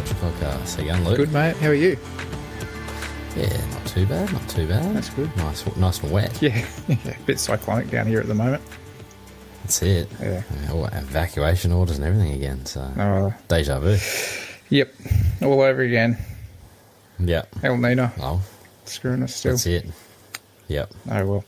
Herpetoculture podcast. How you going, Luke? Good, mate. How are you? Yeah, not too bad, not too bad. That's good. Nice and wet. Yeah, a bit cyclonic down here at the moment. That's it. Yeah. Evacuation orders and everything again, so deja vu. Yep, all over again. Yep. El Nino. Oh, Screwing us still. that's it. Yep. Oh, well.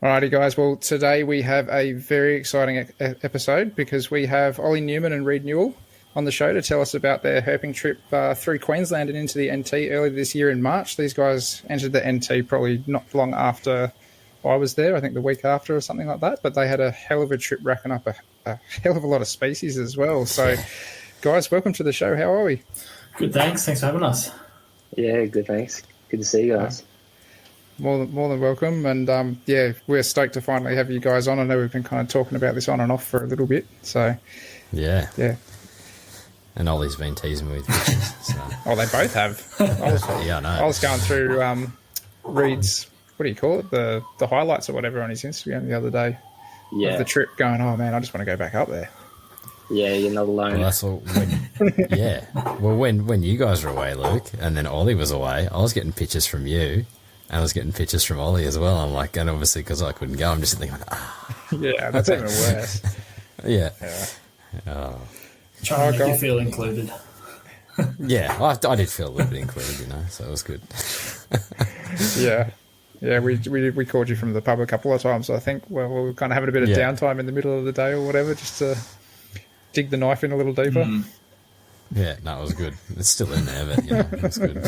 Alrighty, guys. Well, today we have a very exciting episode because we have Ollie Newman and Reid Newell on the show to tell us about their herping trip through Queensland and into the NT earlier this year in March. These guys entered the NT probably not long after I was there, I think the week after or something like that, but they had a hell of a trip racking up a hell of a lot of species as well. So, guys, welcome to the show. How are we? Good, thanks. Thanks for having us. Yeah, good, thanks. Good to see you guys. More than welcome. And, we're stoked to finally have you guys on. I know we've been kind of talking about this on and off for a little bit. So, Yeah. yeah. And Ollie's been teasing me with pictures. So. Oh, they both have. Yeah, I know. I was going through Reid's, what do you call it, the highlights or whatever on his Instagram the other day of the trip going, oh, man, I just want to go back up there. Yeah, you're not alone. Well, that's all. When you guys were away, Luke, and then Ollie was away, I was getting pictures from you, and I was getting pictures from Ollie as well. I'm like, and obviously because I couldn't go, I'm just thinking, Yeah, that's even worse. yeah. Yeah. Trying to make you feel included. Yeah, I did feel a little bit included, so it was good. Yeah, we called you from the pub a couple of times. I think, well, we were kind of having a bit of downtime in the middle of the day or whatever, just to dig the knife in a little deeper. Yeah, no, it was good. It's still in there, but it was good.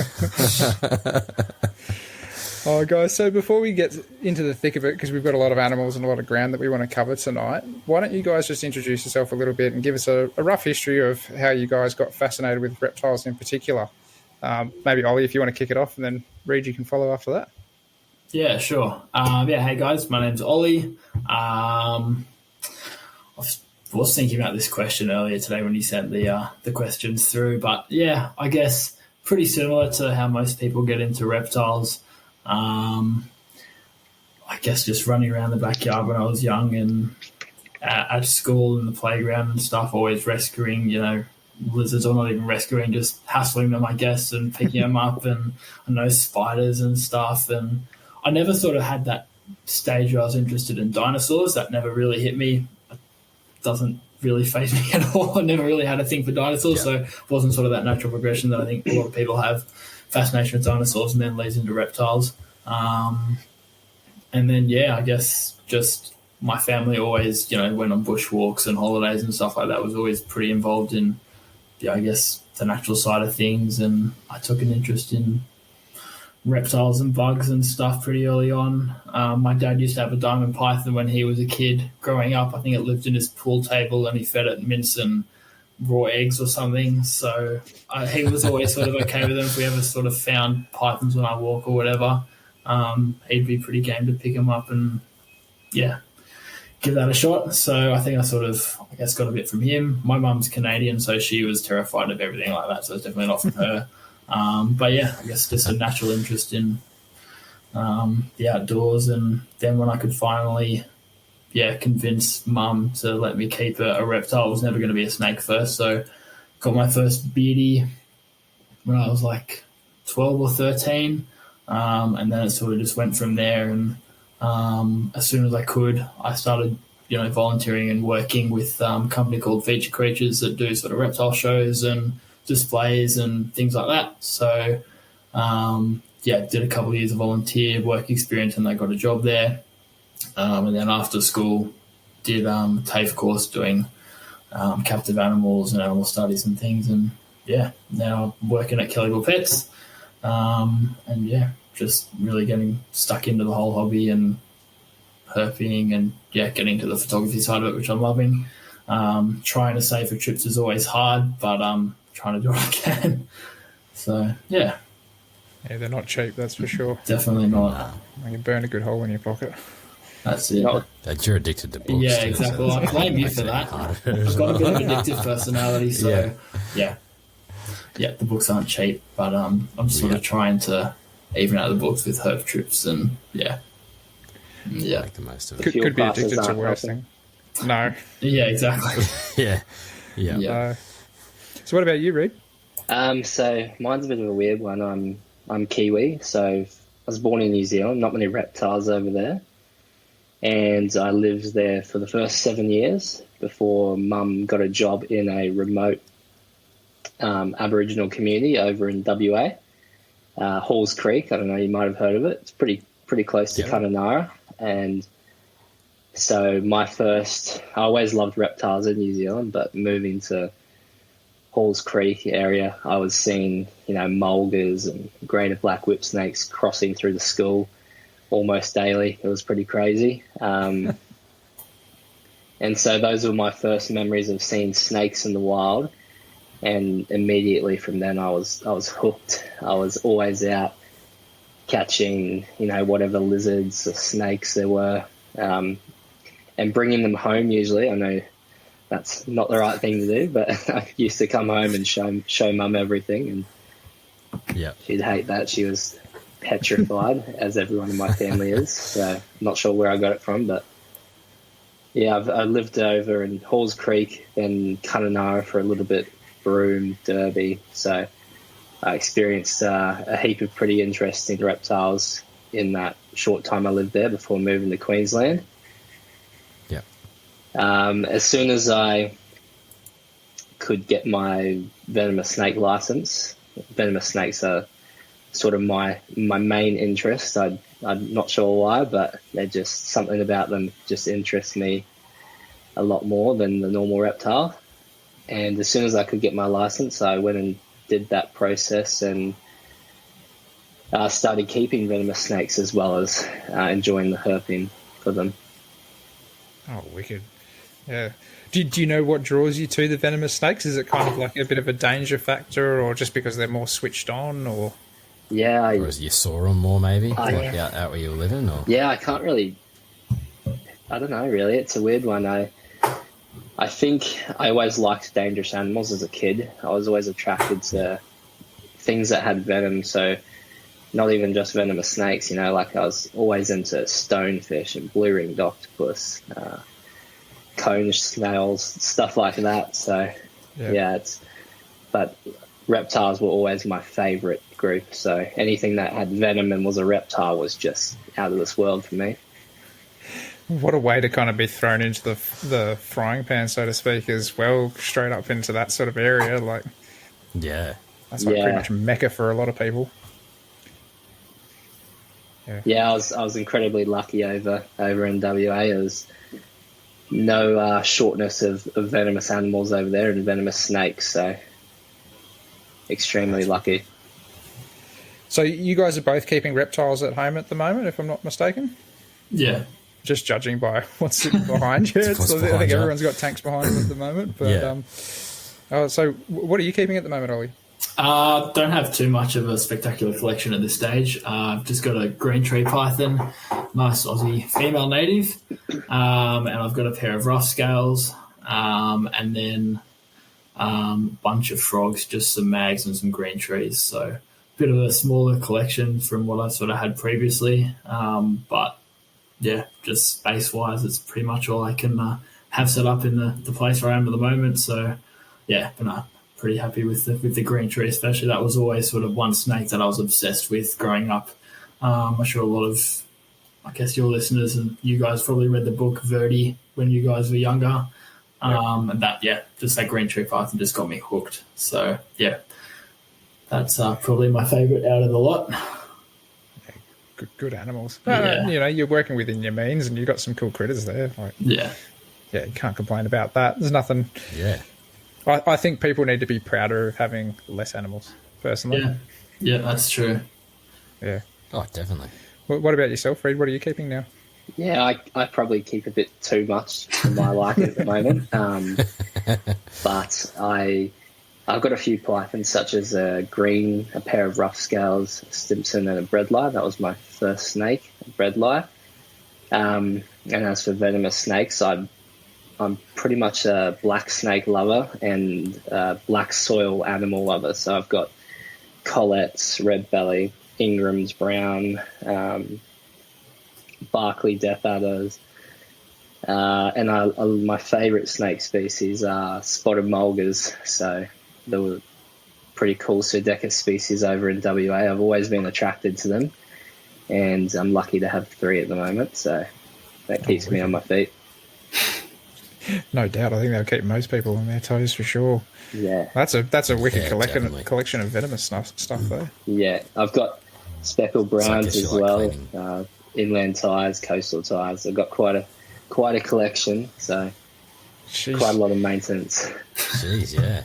Oh, guys, so before we get into the thick of it, because we've got a lot of animals and a lot of ground that we want to cover tonight, why don't you guys just introduce yourself a little bit and give us a rough history of how you guys got fascinated with reptiles in particular. Maybe, Ollie, if you want to kick it off, and then Reid, you can follow after that. Yeah, sure. Hey guys, my name's Ollie. I was thinking about this question earlier today when you sent the questions through, but yeah, I guess pretty similar to how most people get into reptiles. I guess just running around the backyard when I was young and at school and the playground and stuff, always rescuing, lizards, or not even rescuing, just hassling them, I guess, and picking them up, and I know spiders and stuff. And I never sort of had that stage where I was interested in dinosaurs. That never really hit me. It doesn't really faze me at all. I never really had a thing for dinosaurs, so it wasn't sort of that natural progression that I think a lot of people have, fascination with dinosaurs and then leads into reptiles. And then, I guess just my family always, went on bushwalks and holidays and stuff like that, was always pretty involved in, I guess, the natural side of things. And I took an interest in reptiles and bugs and stuff pretty early on. My dad used to have a diamond python when he was a kid growing up. I think it lived in his pool table and he fed it mince and raw eggs or something. So he was always sort of okay with them. If we ever sort of found pythons on our walk or whatever, he'd be pretty game to pick them up and, give that a shot. So I think I got a bit from him. My mum's Canadian, so she was terrified of everything like that, so it's definitely not from her. I guess just a natural interest in the outdoors. And then when I could finally convince mum to let me keep a reptile, it was never going to be a snake first. So got my first beardy when I was like 12 or 13, and then it sort of just went from there. And as soon as I could, I started volunteering and working with a company called Feature Creatures that do sort of reptile shows and displays and things like that. So did a couple of years of volunteer work experience and I got a job there. And then after school did a TAFE course doing captive animals and animal studies and things. And now I'm working at Kellyville Pets. Just really getting stuck into the whole hobby and herping and getting to the photography side of it, which I'm loving. Trying to save for trips is always hard, but trying to do what I can. So yeah, they're not cheap, that's for sure. Definitely not. You burn a good hole in your pocket. That's it. That you're addicted to books. Yeah, exactly. I blame you for that. I've got a bit of addictive personality, so the books aren't cheap, but I'm sort of trying to even out the books with herp trips and make the most of it. Could be addicted to worse thing. No. Yeah, exactly. Yeah. So what about you, Reid? So mine's a bit of a weird one. I'm Kiwi, so I was born in New Zealand. Not many reptiles over there, and I lived there for the first 7 years before Mum got a job in a remote Aboriginal community over in WA, Halls Creek. I don't know, you might have heard of it. It's pretty close to Kununurra, and so I always loved reptiles in New Zealand, but moving to Halls Creek area, I was seeing, mulgars and greater black whip snakes crossing through the school almost daily. It was pretty crazy. And so those were my first memories of seeing snakes in the wild. And immediately from then I was hooked. I was always out catching, whatever lizards or snakes there were, and bringing them home usually. I know that's not the right thing to do, but I used to come home and show Mum everything, and she'd hate that. She was petrified, as everyone in my family is. So not sure where I got it from, but yeah, I lived over in Halls Creek, then Kununurra for a little bit, Broome, Derby. So I experienced a heap of pretty interesting reptiles in that short time I lived there before moving to Queensland. As soon as I could get my venomous snake license, venomous snakes are sort of my main interest. I'm not sure why, but they're just something about them just interests me a lot more than the normal reptile. And as soon as I could get my license, I went and did that process and started keeping venomous snakes as well as enjoying the herping for them. Oh, wicked. Yeah. Do you know what draws you to the venomous snakes? Is it kind of like a bit of a danger factor, or just because they're more switched on, or? Yeah. Or as you saw them more, maybe? Yeah. Out where you were living? Or? Yeah, I can't really... I don't know, really. It's a weird one. I think I always liked dangerous animals as a kid. I was always attracted to things that had venom, so not even just venomous snakes, like I was always into stonefish and blue-ringed octopus, cone snails, stuff like that. So but reptiles were always my favorite group. So anything that had venom and was a reptile was just out of this world for me. What a way to kind of be thrown into the frying pan, so to speak, as well, straight up into that sort of area. Like, that's like pretty much Mecca for a lot of people. Yeah, I was incredibly lucky over in WA. There was no shortness of venomous animals over there and venomous snakes, so extremely lucky. So you guys are both keeping reptiles at home at the moment, if I'm not mistaken? Yeah. Just judging by what's sitting behind you. I think everyone's got tanks behind them at the moment. But so what are you keeping at the moment, Ollie? Don't have too much of a spectacular collection at this stage. I've just got a green tree python, nice Aussie female native, and I've got a pair of rough scales, and then bunch of frogs, just some mags and some green trees. So a bit of a smaller collection from what I sort of had previously, but yeah, just space-wise, it's pretty much all I can have set up in the place where I am at the moment. So yeah, but no, pretty happy with the green tree, especially. That was always sort of one snake that I was obsessed with growing up. I'm sure a lot of, I guess, your listeners and you guys probably read the book Verdi when you guys were younger. And that, just that green tree python just got me hooked. So yeah, that's probably my favourite out of the lot. Good animals. You're working within your means and you've got some cool critters there. You can't complain about that. There's nothing. Yeah. I think people need to be prouder of having less animals, personally. Yeah, that's true. Yeah. Oh, definitely. What about yourself, Reid? What are you keeping now? Yeah, I probably keep a bit too much for my liking at the moment. But I've got a few pythons, such as a pair of rough scales, a Stimson, and a breadlie. That was my first snake, a breadlie. And as for venomous snakes, I'm pretty much a black snake lover and a black soil animal lover. So I've got Collettes, red belly, Ingram's brown, Barkley death adders, and my favourite snake species are spotted mulgars. So they were pretty cool Pseudechis species over in WA. I've always been attracted to them, and I'm lucky to have 3 at the moment, so that keeps me on my feet. No doubt. I think they'll keep most people on their toes for sure. Yeah. That's a wicked definitely. collection of venomous stuff there. Yeah, I've got speckled browns as like well, cleaning. inland ties, coastal ties. I've got quite a collection, so Jeez. quite a lot of maintenance. Jeez, yeah.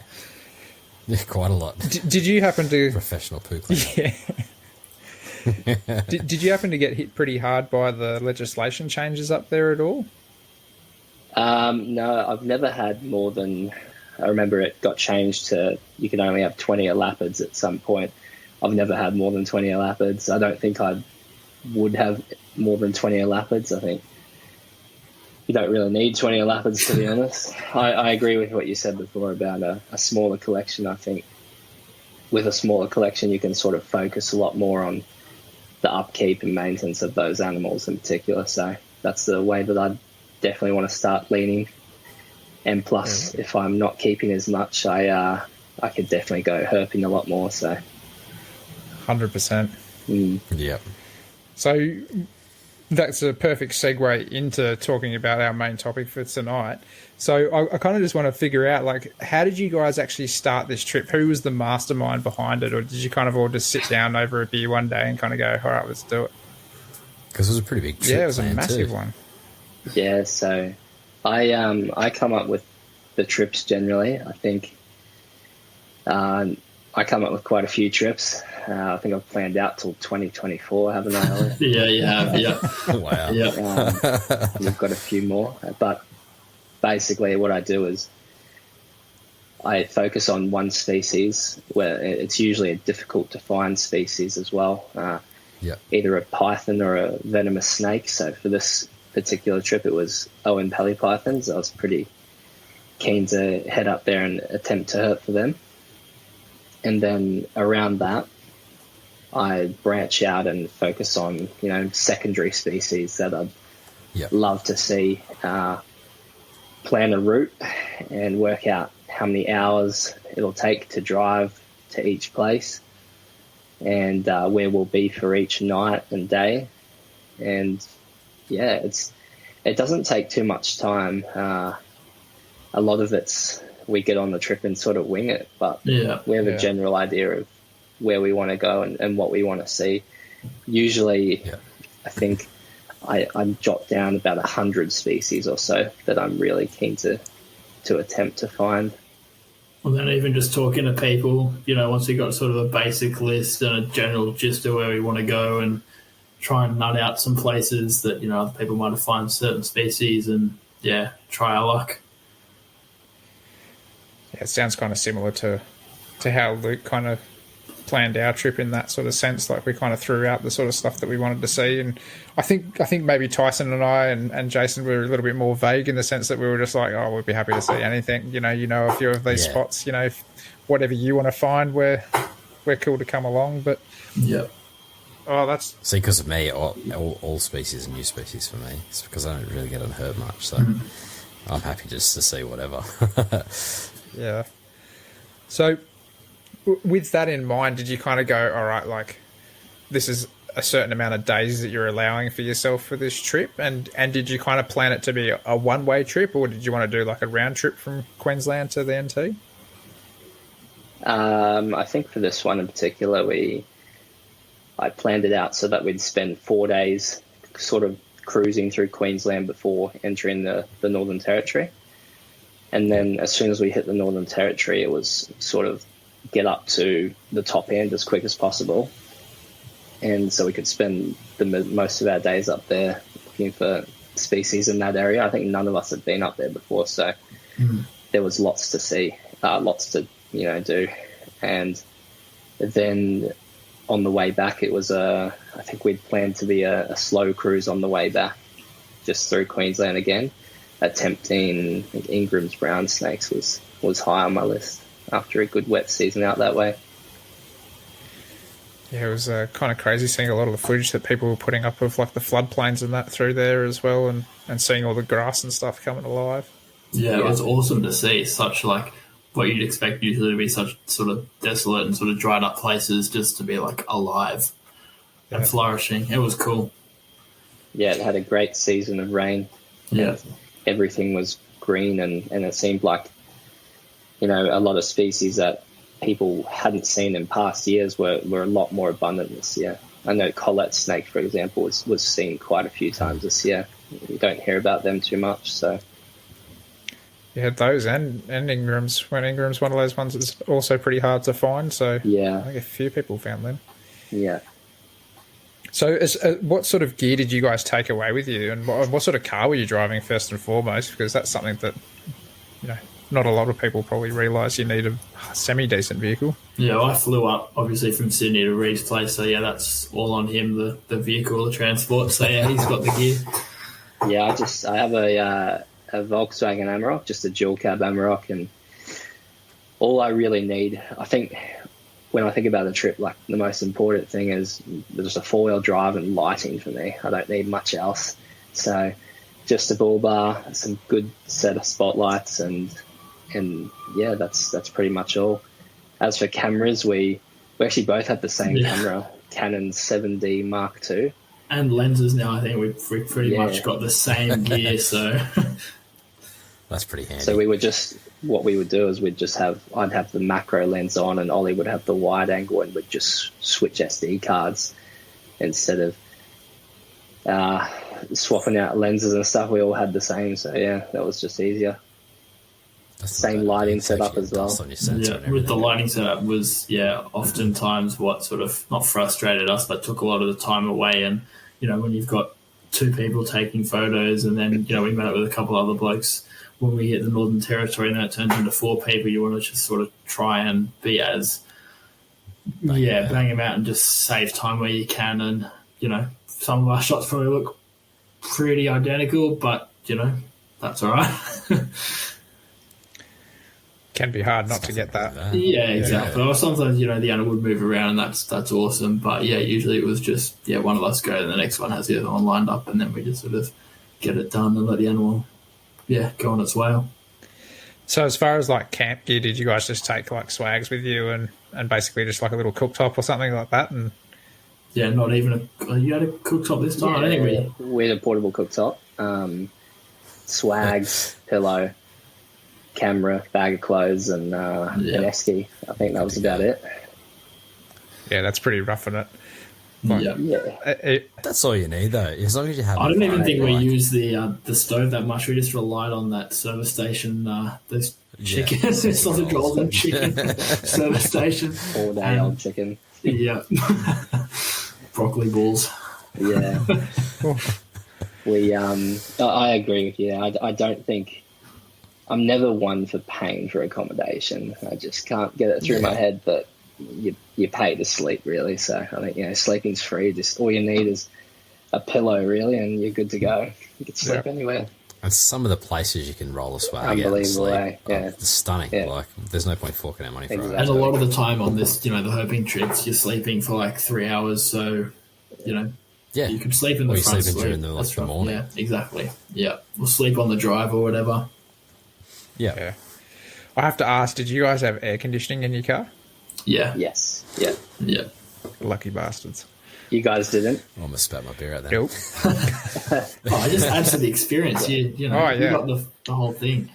Yeah, quite a lot. Did you happen to... Professional poo cleaner. Yeah. Did you happen to get hit pretty hard by the legislation changes up there at all? No, I've never had more than... I remember it got changed to you could only have 20 elapids at some point. I've never had more than 20 elapids. I don't think I would have more than 20 elapids. I think you don't really need 20 elapids, to be honest. I agree with what you said before about a smaller collection. I think with a smaller collection, you can sort of focus a lot more on the upkeep and maintenance of those animals in particular. So that's the way that I definitely want to start leaning. And plus, if I'm not keeping as much, I could definitely go herping a lot more. So 100%. Yep. So that's a perfect segue into talking about our main topic for tonight. So I kind of just want to figure out, like, how did you guys actually start this trip? Who was the mastermind behind it? Or did you kind of all just sit down over a beer one day and kind of go, all right, let's do it? Because it was a pretty big trip. Yeah, it was a massive one. Yeah, so I come up with the trips generally. I think I come up with quite a few trips. I think I've planned out till 2024, haven't I, Ollie? Yeah, you have. Yeah. Wow. Yeah. We've got a few more. But basically what I do is I focus on one species where it's usually a difficult to find species as well. Either a python or a venomous snake. So for this particular trip, it was Owen pythons. I was pretty keen to head up there and attempt to herp for them. And then around that, I branch out and focus on, secondary species that I'd love to see, plan a route and work out how many hours it'll take to drive to each place and where we'll be for each night and day. And yeah, it doesn't take too much time. A lot of it's we get on the trip and sort of wing it, but we have a general idea of where we want to go and what we want to see. Usually, I think I jot down about 100 species or so that I'm really keen to attempt to find. Well, then even just talking to people, once we got sort of a basic list and a general gist of where we want to go and try and nut out some places that, other people might have found certain species and, try our luck. Yeah, it sounds kind of similar to how Luke kind of planned our trip in that sort of sense. Like we kind of threw out the sort of stuff that we wanted to see, and I think maybe Tyson and I and Jason were a little bit more vague in the sense that we were just like, oh, we'd be happy to see anything. A few of these spots. Whatever you want to find, we're cool to come along. But that's see, because of me, all species are new species for me. It's because I don't really get on herp much, so I'm happy just to see whatever. Yeah. So with that in mind, did you kind of go, all right, like this is a certain amount of days that you're allowing for yourself for this trip? And did you kind of plan it to be a one-way trip, or did you want to do like a round trip from Queensland to the NT? I think for this one in particular, I planned it out so that we'd spend 4 days sort of cruising through Queensland before entering the Northern Territory. And then as soon as we hit the Northern Territory, it was sort of get up to the top end as quick as possible. And so we could spend most of our days up there looking for species in that area. I think none of us had been up there before, so there was lots to see, lots to do. And then on the way back, it was I think we'd planned to be a slow cruise on the way back, just through Queensland again. Attempting, I think Ingram's brown snakes was high on my list after a good wet season out that way. Yeah, it was kind of crazy seeing a lot of the footage that people were putting up of like the floodplains and that through there as well, and seeing all the grass and stuff coming alive. Yeah, it was awesome to see such like what you'd expect usually to be such sort of desolate and sort of dried up places just to be like alive and flourishing. It was cool. Yeah, it had a great season of rain. Yeah. Everything was green, and it seemed like, a lot of species that people hadn't seen in past years were a lot more abundant this year. I know Collet snake, for example, was seen quite a few times this year. You don't hear about them too much, so... You had those and Ingram's. When Ingram's one of those ones that's also pretty hard to find, so yeah, I think a few people found them. Yeah. So what sort of gear did you guys take away with you, and what sort of car were you driving first and foremost? Because that's something that, not a lot of people probably realise you need a semi-decent vehicle. Yeah, well, I flew up, obviously, from Sydney to Reid's place, so yeah, that's all on him, the vehicle, the transport. So yeah, he's got the gear. Yeah, I have a Volkswagen Amarok, just a dual cab Amarok, and all I really need, I think, when I think about the trip, like the most important thing is just a 4-wheel drive and lighting for me. I don't need much else. So just a bull bar, some good set of spotlights, and yeah, that's pretty much all. As for cameras, we actually both had the same camera, Canon 7D Mark II. And lenses now, I think we've pretty much got the same gear, so... That's pretty handy. So what we would do is I'd have the macro lens on, and Ollie would have the wide angle, and we'd just switch SD cards instead of swapping out lenses and stuff. We all had the same, so yeah, that was just easier. Same lighting setup as well. Yeah, with the lighting setup was, oftentimes what sort of not frustrated us, but took a lot of the time away. And, when you've got 2 people taking photos, and then, we met up with a couple other blokes when we hit the Northern Territory, and then it turns into 4 people, you want to just sort of try and be as, bang them out and just save time where you can. And, some of our shots probably look pretty identical, but, that's all right. Can be hard not to get that. Yeah, exactly. Or sometimes, the animal would move around, and that's awesome. But, yeah, usually it was just, one of us go, and the next one has the other one lined up, and then we just sort of get it done and let the animal, go on its way. So as far as, like, camp gear, did you guys just take, like, swags with you and basically just, like, a little cooktop or something like that? And yeah, not even you had a cooktop this time? Yeah, I think we had a portable cooktop, swags, pillow, camera, bag of clothes, and an esky. I think that was about it. Yeah, that's pretty rough, isn't it? That's all you need, though. As long as you have. I don't even think we used the stove that much. We just relied on that service station. Those chicken, sausage rolls and chicken service station. 4-day-old chicken. Yeah, broccoli balls. Yeah, I agree with you. I don't think. I'm never one for paying for accommodation. I just can't get it through my head that you pay to sleep, really. So I think, sleeping's free. Just all you need is a pillow, really, and you're good to go. You can sleep anywhere. And some of the places you can roll a swag Unbelievable, out yeah. It's stunning. Yeah. Like, there's no point forking out money for it. And a lot of the time on this, the Herping trips, you're sleeping for like 3 hours, so, you could sleep in the front sleeping during the morning. Yeah, exactly. Yeah. We'll sleep on the drive or whatever. Yeah. I have to ask, did you guys have air conditioning in your car? Yeah. Yes. Yeah. Yeah. Lucky bastards. You guys didn't? I almost spat my beer out there. Nope. It just adds to the experience. You got the whole thing.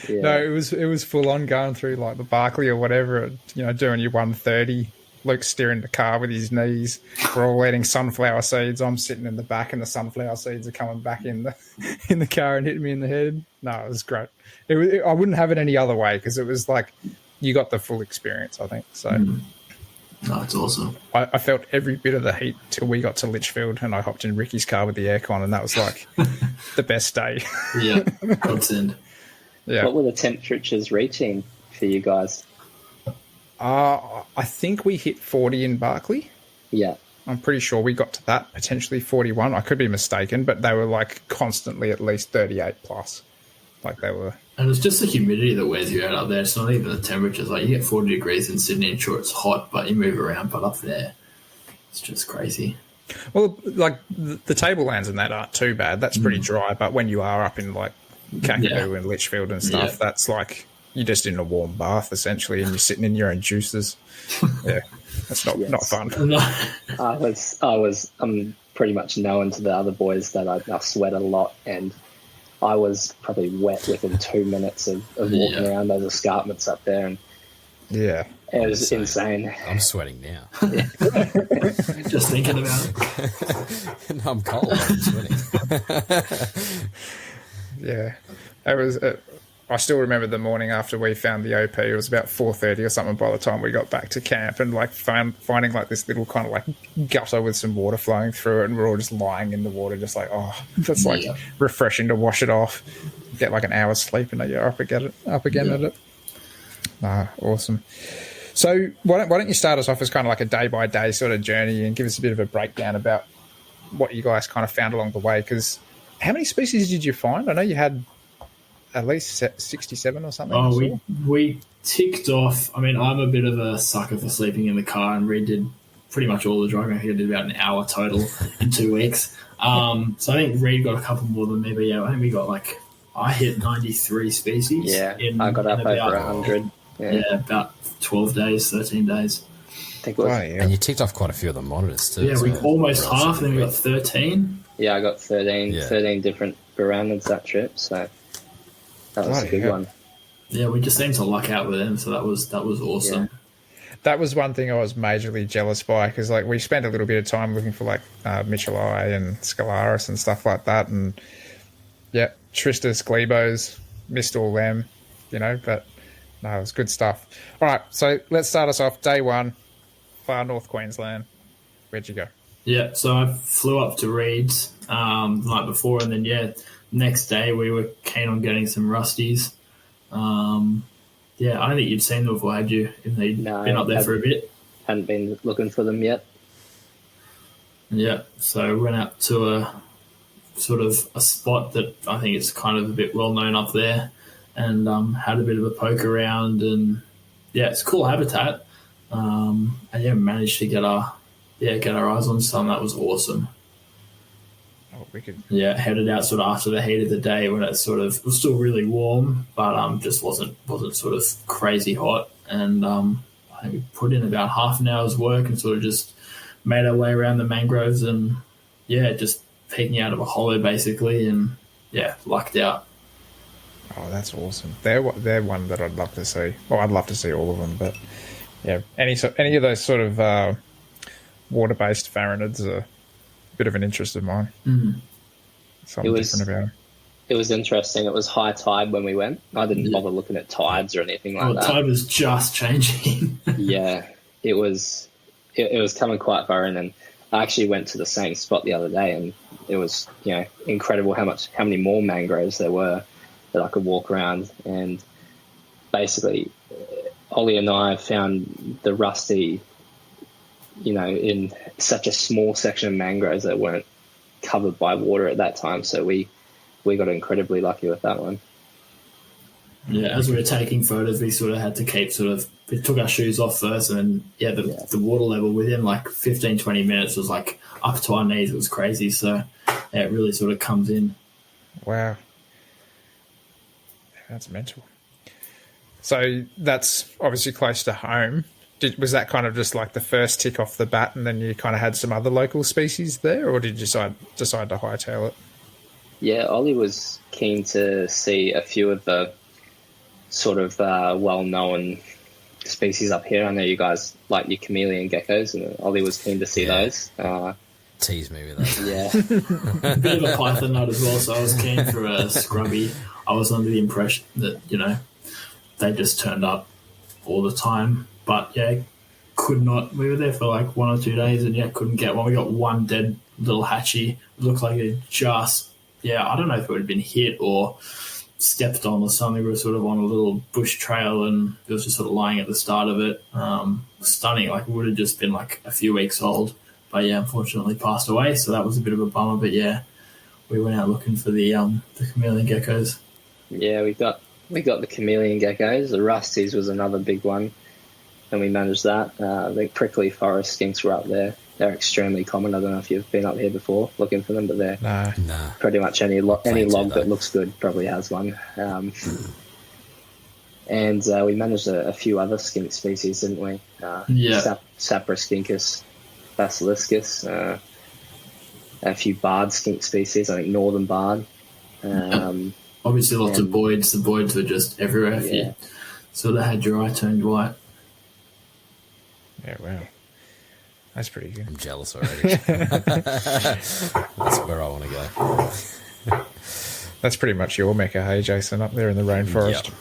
Yeah. No, it was full on going through like the Barclay or whatever, doing your 130. Luke's steering the car with his knees. We're all eating sunflower seeds. I'm sitting in the back, and the sunflower seeds are coming back in the car and hitting me in the head. No, it was great. I wouldn't have it any other way, because it was like you got the full experience, I think. So, No, it's awesome. I felt every bit of the heat till we got to Litchfield, and I hopped in Ricky's car with the aircon, and that was like the best day. Yeah, godsend. Yeah. What were the temperatures reaching for you guys? I think we hit 40 in Barclay. Yeah. I'm pretty sure we got to that, potentially 41. I could be mistaken, but they were like constantly at least 38 plus. Like they were. And it's just the humidity that wears you out up there. It's not even the temperatures. Like you get 40 degrees in Sydney, and sure, it's hot, but you move around. But up there, it's just crazy. Well, like the tablelands and that aren't too bad. That's pretty dry. But when you are up in like Kakadu and Litchfield and stuff, that's like you're just in a warm bath essentially, and you're sitting in your own juices. Yeah, that's not fun. I'm pretty much known to the other boys that I sweat a lot, and I was probably wet within 2 minutes of walking around those escarpments up there, and yeah, it was insane. I'm sweating now. Just thinking about it. No, I'm cold. I'm sweating. Yeah, it was. I still remember the morning after we found the OP. It was about 4:30 or something by the time we got back to camp, and like finding like this little kind of like gutter with some water flowing through it, and we're all just lying in the water, just like, oh, that's like refreshing to wash it off, get like an hour's sleep, and then you're up again at it. Awesome. So why don't you start us off as kind of like a day by day sort of journey, and give us a bit of a breakdown about what you guys kind of found along the way? Because how many species did you find? I know you had at least 67 or something. Oh, we ticked off. I mean, I'm a bit of a sucker for sleeping in the car, and Reid did pretty much all the driving. I think I did about an hour total in 2 weeks. So I think Reid got a couple more than me, but yeah, I think we got I hit 93 species. Yeah, I got up over 100. Yeah, about 12 days, 13 days. I think it was. And you ticked off quite a few of the monitors too. Yeah, we almost half, then we got 13. Yeah, I got 13 different piranhas that trip, so that was a good one. Yeah, we just seemed to luck out with them, so that was awesome. Yeah. That was one thing I was majorly jealous by, because like we spent a little bit of time looking for like Michelai and Scalaris and stuff like that, and yeah, Tristus, Glebos, missed all them, but no, it was good stuff. All right, so let's start us off. Day one, far north Queensland. Where'd you go? Yeah, so I flew up to Reid's the night before, and then next day we were keen on getting some rusties. I don't think you'd seen them before, had you? If they'd been up there for a bit. Hadn't been looking for them yet. Yeah, so went out to a sort of a spot that I think is kind of a bit well known up there, and had a bit of a poke around, and it's cool habitat. And managed to get our eyes on some. That was awesome. Oh, wicked. Yeah, headed out sort of after the heat of the day when it was still really warm, but just wasn't sort of crazy hot. And I think we put in about half an hour's work and sort of just made our way around the mangroves, and just peeking out of a hollow basically, and lucked out. Oh, that's awesome. They're one that I'd love to see. Well, I'd love to see all of them, but yeah, any of those sort of water-based farinids are a bit of an interest of mine. Something different about them. It was interesting. It was high tide when we went. I didn't bother looking at tides or anything like that. The tide was just changing. Yeah, it was coming quite far in, and I actually went to the same spot the other day, and it was incredible how many more mangroves there were that I could walk around. And basically, Ollie and I found the rusty, in such a small section of mangroves that weren't covered by water at that time. So we got incredibly lucky with that one. Yeah, as we were taking photos, we sort of had to keep we took our shoes off first, and then the water level within like 15, 20 minutes was like up to our knees. It was crazy. So it really sort of comes in. Wow. That's mental. So that's obviously close to home. Was that kind of just like the first tick off the bat, and then you kind of had some other local species there, or did you decide to hightail it? Yeah, Ollie was keen to see a few of the sort of well-known species up here. I know you guys like your chameleon geckos, and Ollie was keen to see those. Tease me with that. Yeah. A bit of a python nut as well, so I was keen for a scrubby. I was under the impression that, they just turned up all the time. But, could not. We were there for like 1 or 2 days and, couldn't get one. We got one dead little hatchie. It looked like it just, I don't know if it would have been hit or stepped on or something. We were sort of on a little bush trail, and it was just sort of lying at the start of it. Stunning. Like, it would have just been like a few weeks old. But, unfortunately passed away. So that was a bit of a bummer. But, we went out looking for the chameleon geckos. Yeah, we got the chameleon geckos. The rusties was another big one, and we managed that. The prickly forest skinks were up there. They're extremely common. I don't know if you've been up here before looking for them, but they're pretty much any log that looks good probably has one. And we managed a few other skink species, didn't we? Saproscincus basiliscus, a few barred skink species, I think northern barred. Obviously lots of boids. The boids were just everywhere. If you sort of had your eye turned white. Yeah, wow. That's pretty good. I'm jealous already. That's where I want to go. That's pretty much your mecca, hey, Jason, up there in the rainforest. Yep.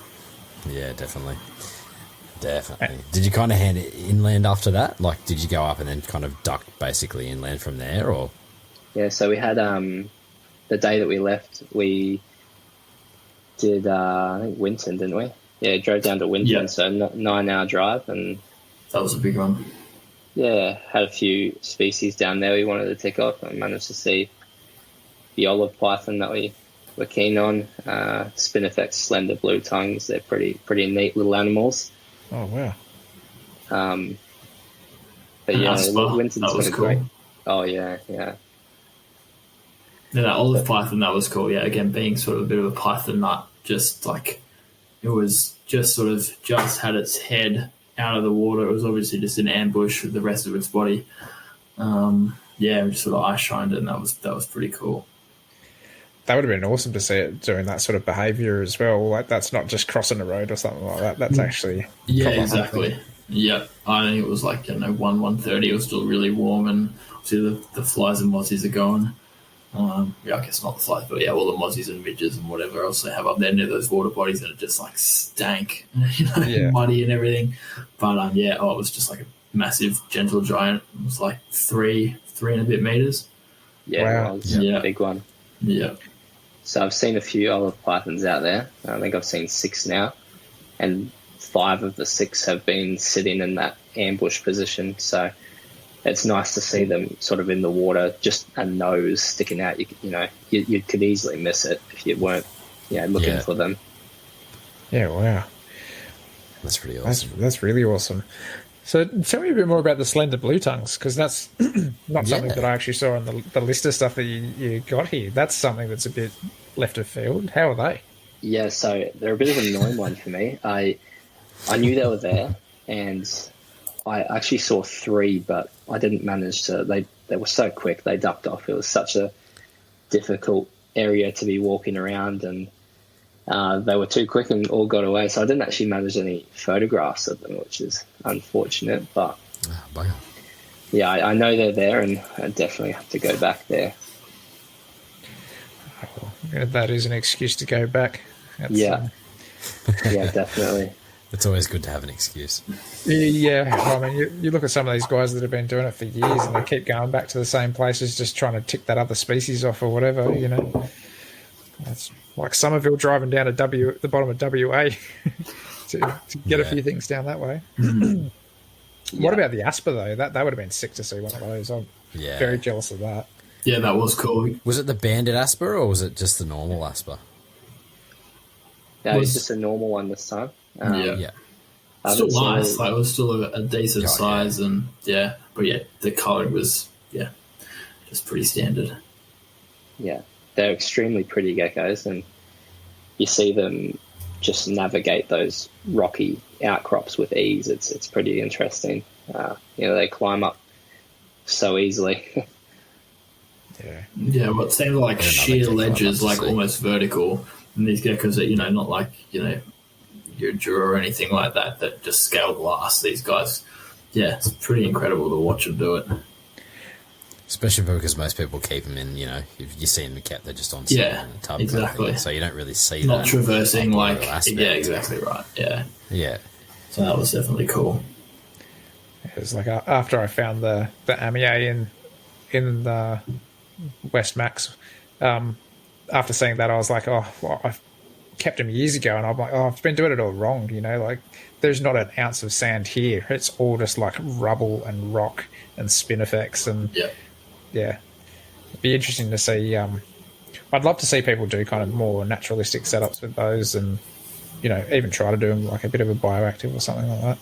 Yeah, definitely. Did you kind of hand it inland after that? Like, did you go up and then kind of duck basically inland from there, or? Yeah, so we had the day that we left, we did I think Winton, didn't we? Yeah, drove down to Winton, so 9-hour drive, and that was a big one. Yeah, had a few species down there we wanted to tick off, and managed to see the olive python that we were keen on, spinifex slender blue tongues. They're pretty neat little animals. Oh wow! But Winton's got a great. Oh yeah. Yeah, that olive python, that was cool. Yeah, again, being sort of a bit of a python nut, just like it was just sort of just had its head out of the water. It was obviously just an ambush with the rest of its body. We just sort of eye shined it, and that was pretty cool. That would have been awesome to see it doing that sort of behaviour as well. Like, that's not just crossing the road or something like that. That's actually exactly. Hunting. Yeah, I think it was like 1:30. It was still really warm, and obviously the flies and mozzies are going. I guess not the flies, but all the mozzies and midges and whatever else they have up there near those water bodies, and it just like stank, muddy and everything. But it was just like a massive gentle giant. It was like 3 and a bit meters. Yeah, wow. It was a big one. Yeah. So I've seen a few olive pythons out there. I think I've seen 6 now, and 5 of the 6 have been sitting in that ambush position. So it's nice to see them sort of in the water, just a nose sticking out. You could easily miss it if you weren't, looking for them. Yeah, wow. That's pretty awesome. That's really awesome. So tell me a bit more about the slender blue tongues, because that's not something that I actually saw on the list of stuff that you got here. That's something that's a bit left of field. How are they? Yeah, so they're a bit of an annoying one for me. I knew they were there, and I actually saw 3, but I didn't manage to. They were so quick, they ducked off. It was such a difficult area to be walking around, and they were too quick and all got away. So I didn't actually manage any photographs of them, which is unfortunate. But I know they're there, and I definitely have to go back there. That is an excuse to go back. Yeah, definitely. It's always good to have an excuse. Yeah, I mean, you look at some of these guys that have been doing it for years, and they keep going back to the same places, just trying to tick that other species off or whatever. That's like Somerville driving down to the bottom of WA to get a few things down that way. What about the Asper though? That would have been sick to see one of those. I'm very jealous of that. Yeah, that was cool. Was it the banded Asper or was it just the normal Asper? No, it was just a normal one this time. Still nice. Like, it was still a decent size, and but the colour was just pretty standard. Yeah, they're extremely pretty geckos, and you see them just navigate those rocky outcrops with ease. It's pretty interesting. They climb up so easily. Well, it seems like sheer ledges, like almost vertical. And these geckos are, not like, your Jura or anything like that just scale glass. These guys, it's pretty incredible to watch them do it. Especially because most people keep them in, if you see them kept, they're just on site in a tub. Exactly. So you don't really see Not that. Traversing exactly right. Yeah. So that was definitely cool. It was like after I found the Amier in the West Max, after seeing that, I was like, I've kept him years ago, and I'm like, I've been doing it all wrong, like there's not an ounce of sand here. It's all just like rubble and rock and spinifex, and it'd be interesting to see. I'd love to see people do kind of more naturalistic setups with those, and even try to do them like a bit of a bioactive or something like that.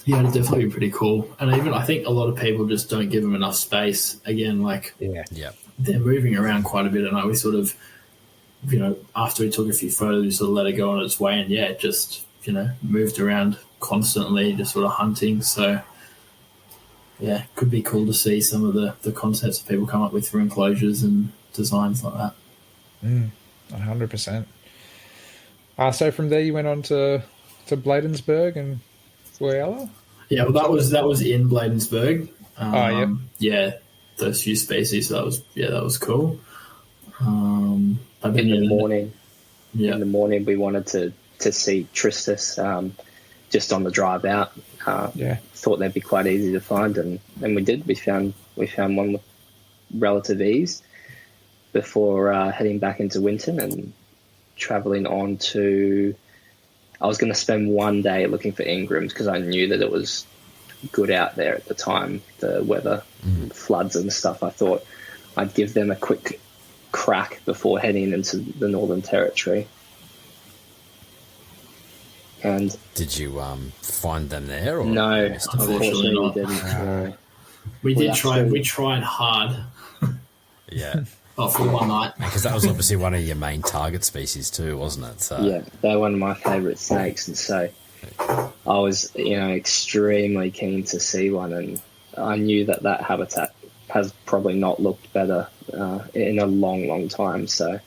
Yeah, it'd definitely be pretty cool. And even I think a lot of people just don't give them enough space. Again, they're moving around quite a bit, and we sort of after we took a few photos, we sort of let it go on its way, and it just moved around constantly, just sort of hunting. So yeah, could be cool to see some of the concepts that people come up with for enclosures and designs like that. 100%. So from there you went on to Bladensburg and Whyalla? Yeah, well that was in Bladensburg. Yeah. Yeah, those few species. So that was cool. In the morning we wanted to see Tristis just on the drive out. Thought they'd be quite easy to find, and we did. We found one with relative ease before heading back into Winton and travelling on to. I was going to spend one day looking for Ingrams because I knew that it was good out there at the time, the weather, floods and stuff. I thought I'd give them a quick crack before heading into the Northern Territory. And did you find them there? Or no, unfortunately we didn't. We tried hard. Yeah. For one night. Because that was obviously one of your main target species too, wasn't it? So. Yeah, they're one of my favourite snakes, and so I was, extremely keen to see one, and I knew that habitat has probably not looked better in a long, long time. So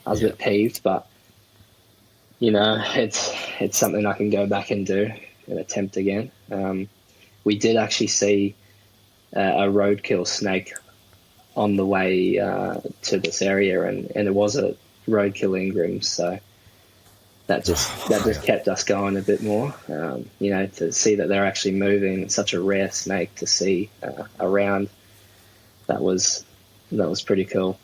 I was a bit peeved, but it's something I can go back and do and attempt again. We did actually see a roadkill snake on the way to this area, and it was a roadkill Ingram, so that just kept us going a bit more. To see that they're actually moving, such a rare snake to see around, that was pretty cool.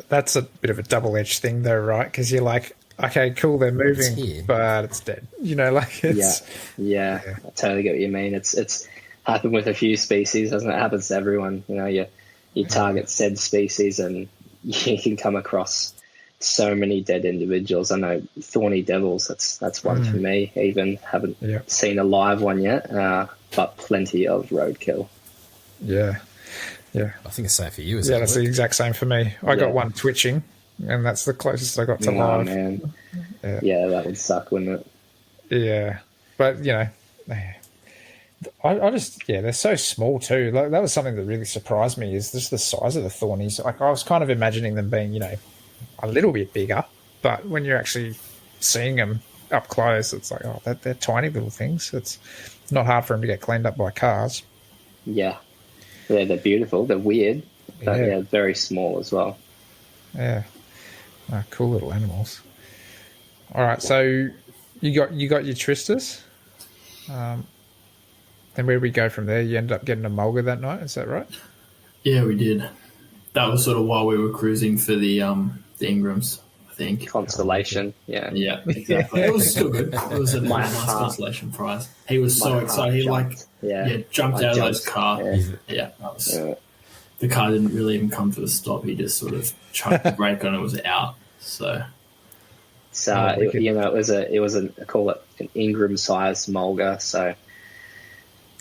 That's a bit of a double-edged thing, though, right? Because you're like, okay, cool, they're moving, but it's dead. It's yeah. I totally get what you mean. It's happened with a few species, doesn't it? It happens to everyone. You target said species and you can come across so many dead individuals. I know thorny devils, that's one for me. Even haven't seen a live one yet, but plenty of roadkill. Yeah. I think it's the same for you, that's the exact same for me. I got one twitching, and that's the closest I got to live. Man. Yeah, that would suck, wouldn't it? Yeah, but I just they're so small too. Like, that was something that really surprised me, is just the size of the thornies. Like, I was kind of imagining them being a little bit bigger, but when you're actually seeing them up close, it's like, oh, they're tiny little things. It's not hard for them to get cleaned up by cars. Yeah, they're beautiful. They're weird, but very small as well. Yeah, cool little animals. All right, so you got your Tristis. Then where we go from there? You ended up getting a mulga that night, is that right? Yeah, we did. That was sort of while we were cruising for the Ingrams, I think. Constellation, yeah. Yeah, exactly. It was still good. It was a nice constellation prize. He was so excited. He jumped out of his car. Yeah, that was. The car didn't really even come to a stop. He just sort of chucked the brake on. It was out. So it was a call it an Ingram-sized mulga. So.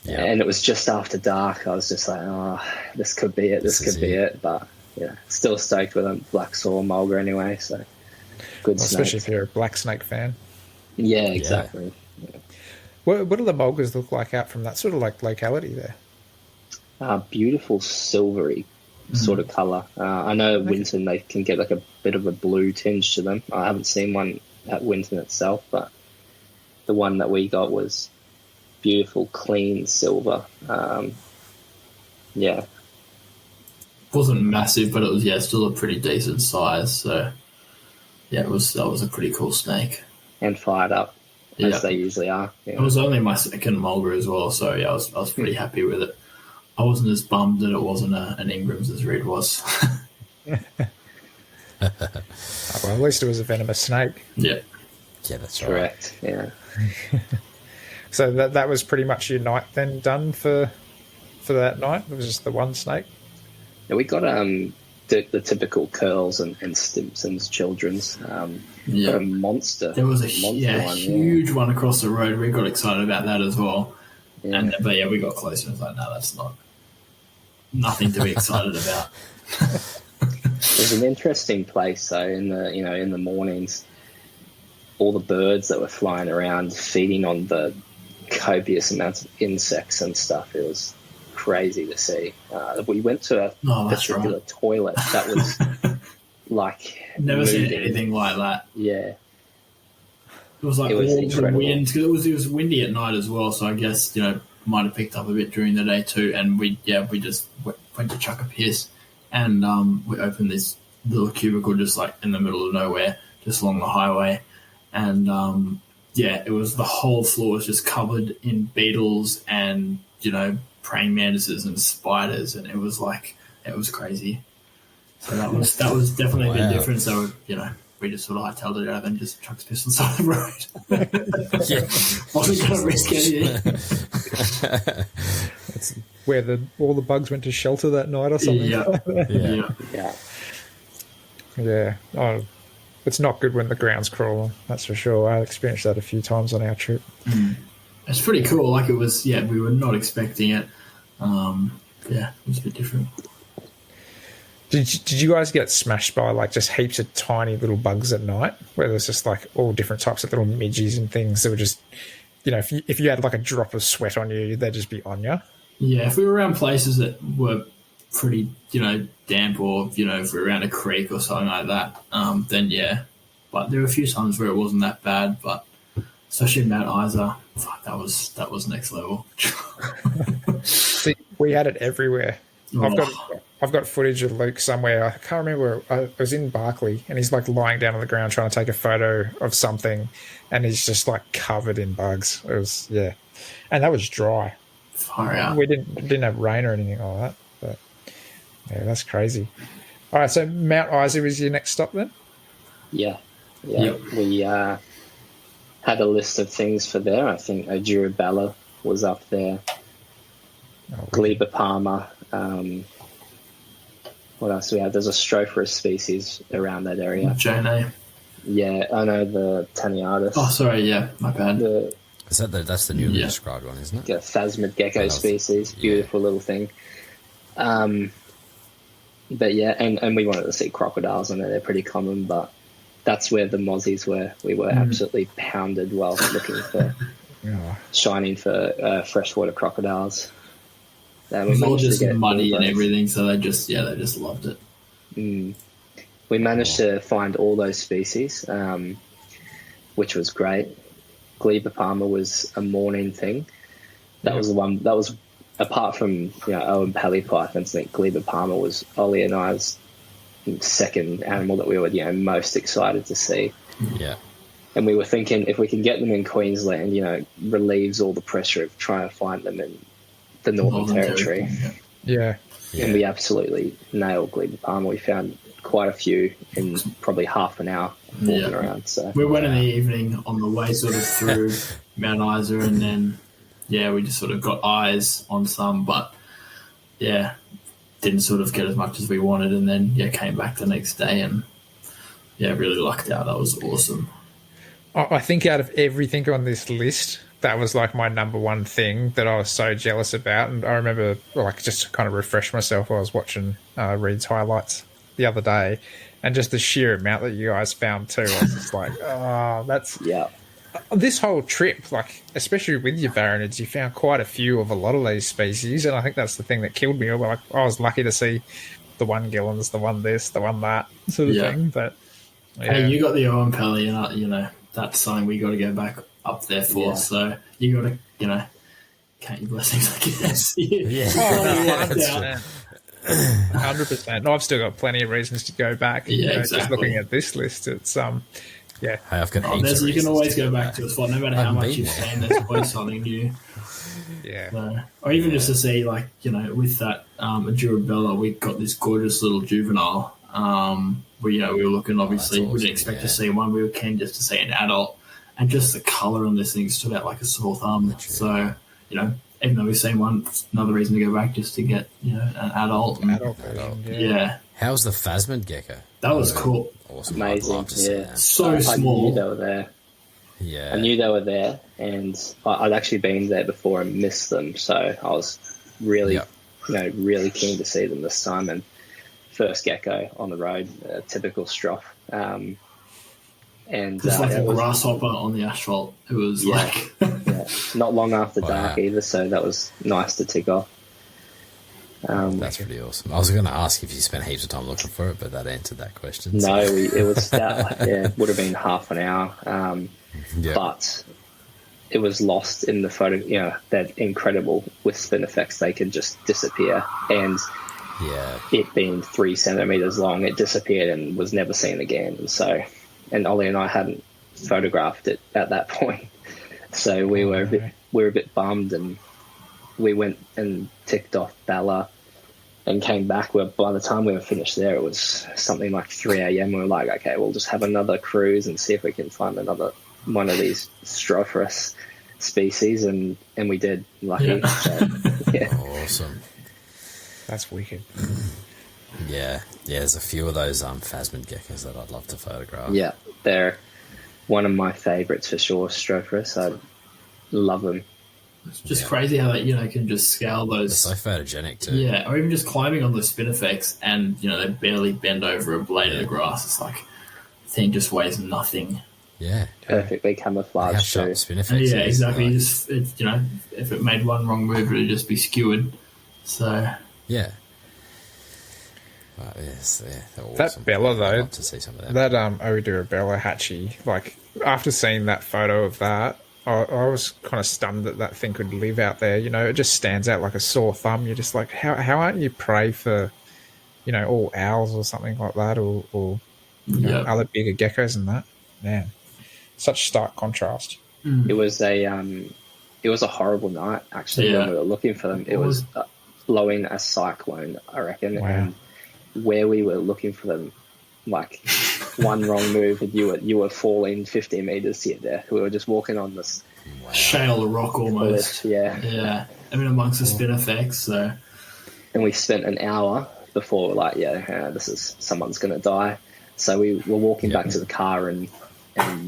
Yeah. And it was just after dark. I was just like, oh, this could be it. This could be it. But still stoked with a black saw mulga anyway. So good, especially if you're a black snake fan. Yeah, exactly. Yeah. What do the mulgas look like out from that sort of like locality there? Beautiful silvery sort of colour. I know at Winton they can get like a bit of a blue tinge to them. I haven't seen one at Winton itself, but the one that we got was beautiful, clean silver. Wasn't massive, but it was still a pretty decent size. So that was a pretty cool snake. And fired up as they usually are. Yeah. It was only my second mulga as well, so I was pretty happy with it. I wasn't as bummed that it wasn't an Ingram's as Reid was. Well, at least it was a venomous snake. Yeah, that's correct. Right. Yeah. So that was pretty much your night then done for that night? It was just the one snake? Yeah, we got the typical curls and Stimson's children's. Got a monster. There was a huge one across the road. We got excited about that as well. Yeah. But we got closer and was like, no, that's nothing to be excited about. It was an interesting place though. In the mornings, all the birds that were flying around, feeding on the copious amounts of insects and stuff. It was crazy to see. We went to a particular toilet that was like never seen anything like that. Yeah. It was like It was all the incredible. wind, because it was windy at night as well. So I guess might have picked up a bit during the day too. And we just went to chuck a piss, and we opened this little cubicle just like in the middle of nowhere, just along the highway, and it was the whole floor was just covered in beetles and praying mantises and spiders, and it was crazy. So that was definitely a bit different. So we just sort of hightailed it out and just chucked the piss on the side of the road. Wasn't going to risk anything. That's where all the bugs went to shelter that night or something. Yeah. Oh, it's not good when the ground's crawling, that's for sure. I experienced that a few times on our trip. It's pretty cool. Like it was, we were not expecting it. It was a bit different. Did you guys get smashed by like just heaps of tiny little bugs at night, where there's just like all different types of little midges and things that were just, if you had like a drop of sweat on you, they'd just be on you? Yeah, if we were around places that were pretty, damp, or if we were around a creek or something like that, then yeah. But there were a few times where it wasn't that bad, but especially Mount Isa, that was next level. See, we had it everywhere. I've got footage of Luke somewhere. I can't remember. I was in Barclay, and he's like lying down on the ground trying to take a photo of something, and he's just like covered in bugs. It was and that was dry. Far out. We didn't have rain or anything like that. But yeah, that's crazy. All right, so Mount Isa was your next stop then? Yeah. Yep. We had a list of things for there. I think Durabella was up there. Gleba palma. What else do we have? There's a stropherous species around that area. Jane. Yeah, I know the Taniatus. Oh, sorry, yeah, my bad. That's the newly described one, isn't it? Yeah, phasmid gecko species. Beautiful little thing. But yeah, and we wanted to see crocodiles. I know they're pretty common, but that's where the mozzies were. We were absolutely pounded while looking for, shining for freshwater crocodiles. It was all just muddy and everything, so they just loved it. We managed to find all those species, which was great. Gleba palma was a morning thing. That was the one. That was apart from Owen Pally pythons. I think Gleba palma was Ollie and I's second animal that we were most excited to see. Yeah. And we were thinking if we can get them in Queensland, relieves all the pressure of trying to find them in the Northern Territory. Yeah. And we absolutely nailed Gleba palma. We found quite a few in probably half an hour walking around. So we went in the evening on the way sort of through Mount Isa, and then we just sort of got eyes on some, but didn't sort of get as much as we wanted, and then came back the next day and really lucked out. That was awesome. I think out of everything on this list, that was like my number one thing that I was so jealous about. And I remember just to kind of refresh myself, I was watching Reid's highlights the other day, and just the sheer amount that you guys found too. I was just like, that's this whole trip, like especially with your varanids, you found quite a few of a lot of these species, and I think that's the thing that killed me. Like I was lucky to see the one Gillens, the one this, the one that sort of thing. But hey, you got the Owen Pally, and that's something we got to go back up there for. So you got to, count your blessings, I guess. 100%. No, I've still got plenty of reasons to go back. Exactly. Just looking at this list, it's Hey, I've got heaps of you can always go back to to a spot, no matter how much you've seen. There's always something new. Yeah. So, or even just to see, with that Durabella, we got this gorgeous little juvenile. We were looking, obviously, we didn't expect to see one. We were keen just to see an adult, and just the colour on this thing stood out like a sore thumb. So, even though we've seen one, it's another reason to go back just to get, an adult. Yeah. How's the phasmid gecko? That was cool. Awesome. Amazing. I'd love to see that. So small. I knew they were there. Yeah. I knew they were there, and I'd actually been there before and missed them. So I was really, really keen to see them this time. And first gecko on the road, a typical strough. And It was like a grasshopper on the asphalt. It was not long after Wow. dark either, so that was nice to tick off. That's pretty awesome. I was going to ask if you spent heaps of time looking for it, but that answered that question. No, it was that. It would have been half an hour, but it was lost in the photo. You know, that incredible with spin effects, they can just disappear. And it being 3 centimeters long, it disappeared and was never seen again. And Ollie and I hadn't photographed it at that point, so we were a bit bummed, and we went and ticked off Bella and came back. Where by the time we were finished there, it was something like 3 a.m. We were like, okay, we'll just have another cruise and see if we can find another one of these stropherous species, and we did. Lucky. Awesome. That's wicked. Yeah, there's a few of those phasmid geckos that I'd love to photograph. Yeah, they're one of my favourites for sure, stropherous. I love them. It's just crazy how they, can just scale those. They're so photogenic too. Yeah, or even just climbing on those spin effects and, they barely bend over a blade of grass. It's like the thing just weighs nothing. Yeah. Perfectly camouflaged. How sharp too. spin effects Yeah, is, exactly. like- If it made one wrong move, it would just be skewered. So... Yeah. Yes, they're awesome. That Bella, though, I'd love to see some of them. that Oedura Bella Hatchie, like, after seeing that photo of that, I was kind of stunned that that thing could live out there. It just stands out like a sore thumb. You're just like, how aren't you prey for, all owls or something like that, or other bigger geckos than that? Man, such stark contrast. It was a horrible night, actually, when we were looking for them. It was blowing a cyclone, I reckon. Wow. And where we were looking for them, like one wrong move and you were falling 15 meters to get there. We were just walking on this shale rock almost. Yeah. I mean, amongst the spin effects. So, and we spent an hour before, like, someone's going to die. So we were walking back to the car, and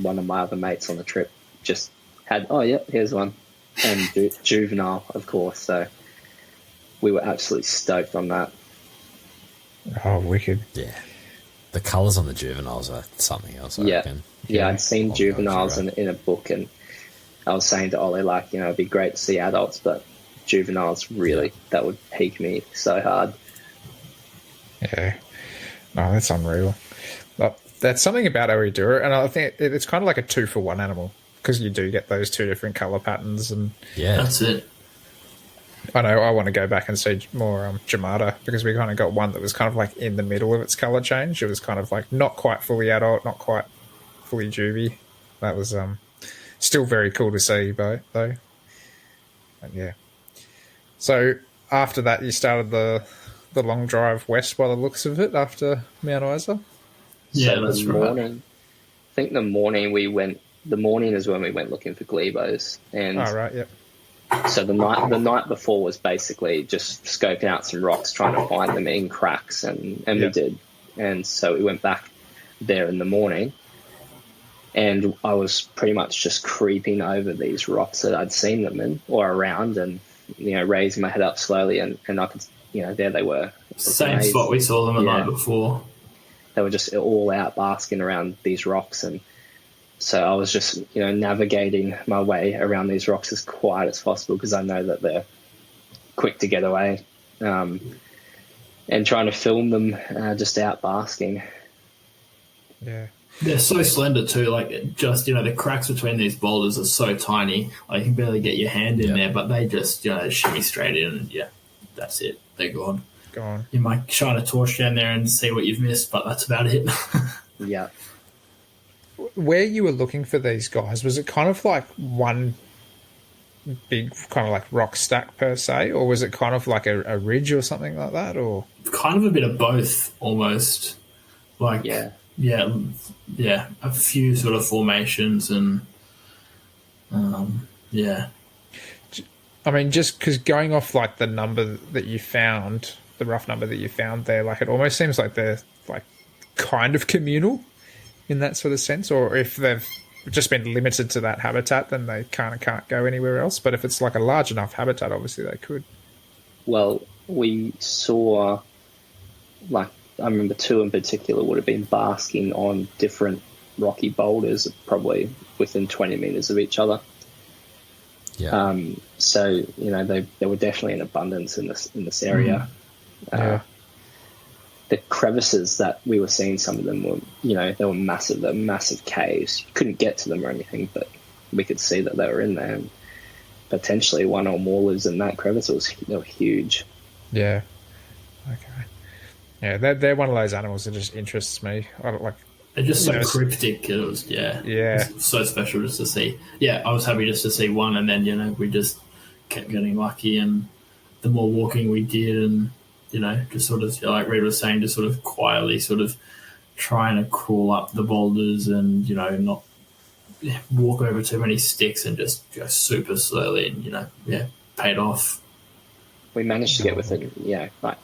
one of my other mates on the trip just had, here's one, and juvenile, of course. So we were absolutely stoked on that. Oh, wicked. Yeah. The colours on the juveniles are something else, I reckon. Yeah, I'd seen juveniles in a book, and I was saying to Ollie, like, it'd be great to see adults, but juveniles, really, that would pique me so hard. Yeah. No, that's unreal. That's something about Oedura, and I think it's kind of like a 2-for-1 animal, because you do get those 2 different colour patterns. And that's it. I know I want to go back and see more Jamada, because we kind of got one that was kind of like in the middle of its colour change. It was kind of like not quite fully adult, not quite fully juvie. That was still very cool to see, though. But yeah. So after that, you started the long drive west by the looks of it after Mount Isa? Yeah, so that's right. I think the morning is when we went looking for glebos. And right, yep. So the night before was basically just scoping out some rocks, trying to find them in cracks, and we did. And so we went back there in the morning, and I was pretty much just creeping over these rocks that I'd seen them in or around, and raising my head up slowly, and I could, there they were. Same spot we saw them the night before. They were just all out basking around these rocks, and so I was just, navigating my way around these rocks as quiet as possible, because I know that they're quick to get away, and trying to film them just out basking. Yeah. They're so slender too, like just, the cracks between these boulders are so tiny, like you can barely get your hand in there, but they just, shimmy straight in, and that's it. They're gone. You might shine a torch down there and see what you've missed, but that's about it. Yeah. Where you were looking for these guys, was it kind of like one big kind of like rock stack per se, or was it kind of like a ridge or something like that, or kind of a bit of both almost? Like a few sort of formations, and I mean, just because going off like the number that you found, the rough number that you found there, like it almost seems like they're like kind of communal in that sort of sense, or if they've just been limited to that habitat, then they kind of can't go anywhere else. But if it's like a large enough habitat, obviously they could. Well, we saw like I remember 2 in particular would have been basking on different rocky boulders, probably within 20 meters of each other. Yeah. So they were definitely in abundance in this area. The crevices that we were seeing, some of them were, they were massive. They were massive caves. You couldn't get to them or anything, but we could see that they were in there. And potentially one or more lives in that crevice. They were huge. Yeah. Okay. Yeah, they're one of those animals that just interests me. I don't like. They're just so cryptic. It was, it was so special just to see. Yeah, I was happy just to see one, and then we just kept getting lucky, and the more walking we did, and just sort of like Reid was saying, just sort of quietly, sort of trying to crawl up the boulders, and not walk over too many sticks, and just go super slowly, and paid off. We managed to get within like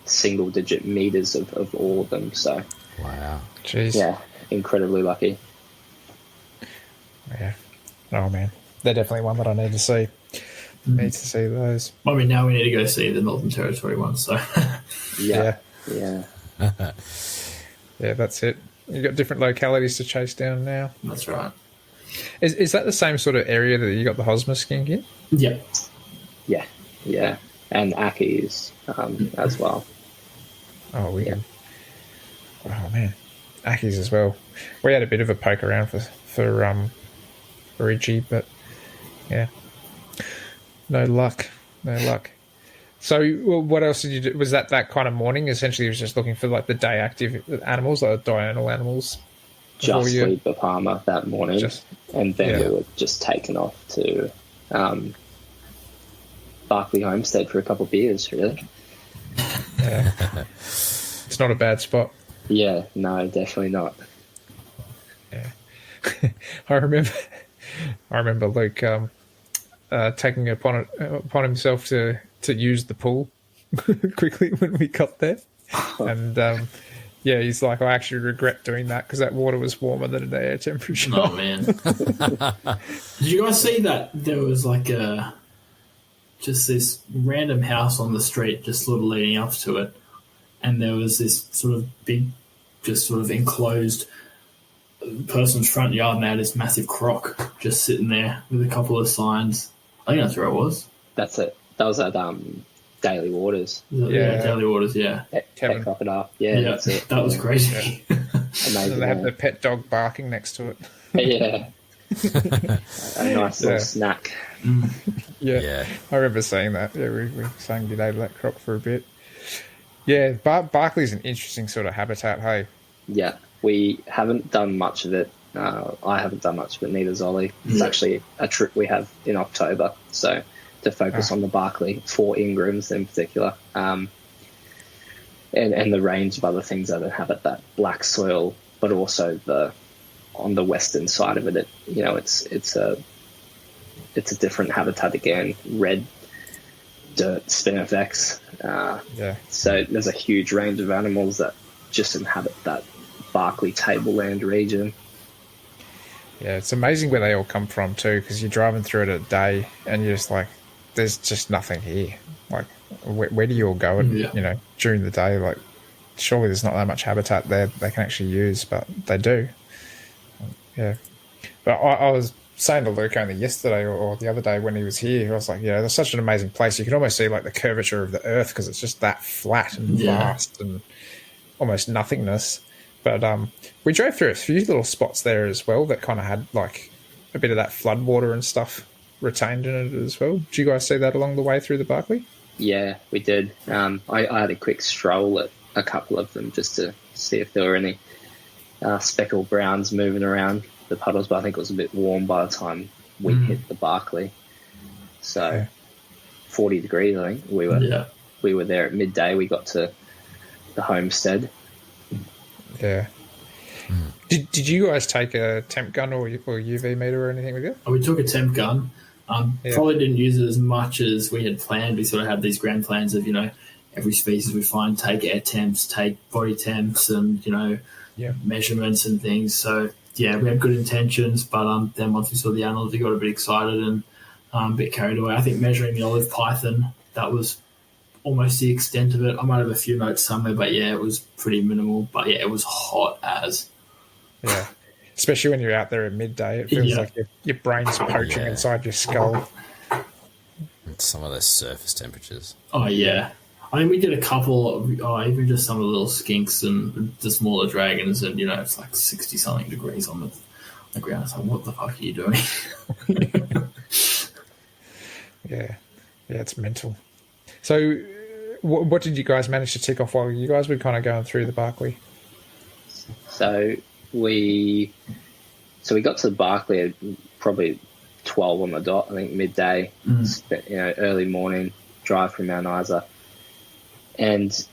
single-digit meters of all of them. So Wow. Jeez. Yeah, incredibly lucky. Yeah. Oh man, they're definitely one that I need to see. Need to see those. I mean, now we need to go see the Northern Territory one. So Yeah. Yeah, that's it. You've got different localities to chase down now. That's right. Is that the same sort of area that you got the Hosmer skink in? Yeah. Yeah. And Ackies as well. Oh, weird. Oh man, Ackies as well. We had a bit of a poke around for Richie, but yeah, no luck. So, what else did you do? Was that kind of morning? Essentially, you was just looking for like the day active animals, like the diurnal animals. Just leave Bapama that morning, and then we were just taken off to Barclay Homestead for a couple of beers. Really, it's not a bad spot. Yeah, no, definitely not. Yeah, I remember Luke taking it upon himself to use the pool quickly when we got there, and he's like, I actually regret doing that because that water was warmer than the air temperature. Oh man! Did you guys see that there was like just this random house on the street, just sort of leading up to it, and there was this sort of big, just sort of enclosed person's front yard, and they had this massive croc just sitting there with a couple of signs. I think that's where it was. That's it. That was at Daily Waters. Yeah, Daily Waters, yeah. Pet crocodile. Yeah, that's it. That was crazy. Yeah. Amazing. They have the pet dog barking next to it. Yeah. A nice little snack. Yeah. I remember saying that. Yeah, we were saying good day to that croc for a bit. Yeah, Barclay's an interesting sort of habitat, hey? Yeah, we haven't done much of it. I haven't done much of it, neither's Ollie. It's actually a trip we have in October, so to focus on the Barclay, 4 Ingrams in particular, and the range of other things that inhabit that black soil, but also on the western side of it, it's a different habitat again, red dirt spinifex. So there's a huge range of animals that just inhabit that Barclay tableland region. Yeah, it's amazing where they all come from too, because you're driving through it at day and you're just like, there's just nothing here. Like, where do you all go? And, during the day, like, surely there's not that much habitat there they can actually use, but they do. Yeah. But I was saying to Luke only yesterday or the other day when he was here, I was like, there's such an amazing place. You can almost see like the curvature of the earth because it's just that flat and vast and almost nothingness. But we drove through a few little spots there as well that kind of had like a bit of that floodwater and stuff retained in it as well. Did you guys see that along the way through the Barclay? Yeah, we did. I had a quick stroll at a couple of them just to see if there were any speckled browns moving around the puddles, but I think it was a bit warm by the time we hit the Barclay. So 40 degrees, I think. We were there at midday. We got to the homestead. Yeah. Did you guys take a temp gun or UV meter or anything with you? Oh, we took a temp gun. Probably didn't use it as much as we had planned. We sort of had these grand plans of, every species we find, take air temps, take body temps and, measurements and things. So, we had good intentions, but then once we saw the animals, we got a bit excited and a bit carried away. I think measuring the olive python, that was almost the extent of it. I might have a few notes somewhere, but yeah, it was pretty minimal. But yeah, it was hot as. Yeah. Especially when you're out there at midday, it feels like your brain's poaching inside your skull. Some of those surface temperatures. Oh, yeah. I mean, we did a couple of, even just some of the little skinks and the smaller dragons, and, you know, it's like 60-something degrees on the ground. It's like, what the fuck are you doing? Yeah, it's mental. So what did you guys manage to tick off while you guys were kind of going through the Barkley? So we got to the Barkley at probably 12 on the dot, I think midday, early morning drive from Mount Isa. And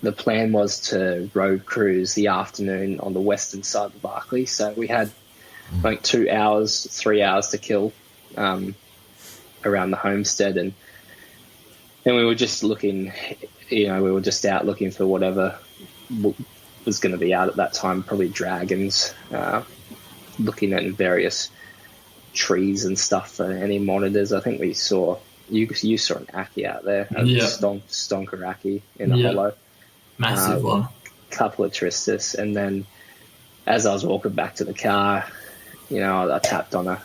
the plan was to road cruise the afternoon on the western side of the Barkley. So we had like 3 hours to kill around the homestead. And we were just looking, we were just out looking for whatever was going to be out at that time, probably dragons, looking at various trees and stuff for any monitors. I think we saw, you saw an Aki out there, stonker Aki in the hollow. Massive one. Couple of Tristis. And then as I was walking back to the car, I tapped on a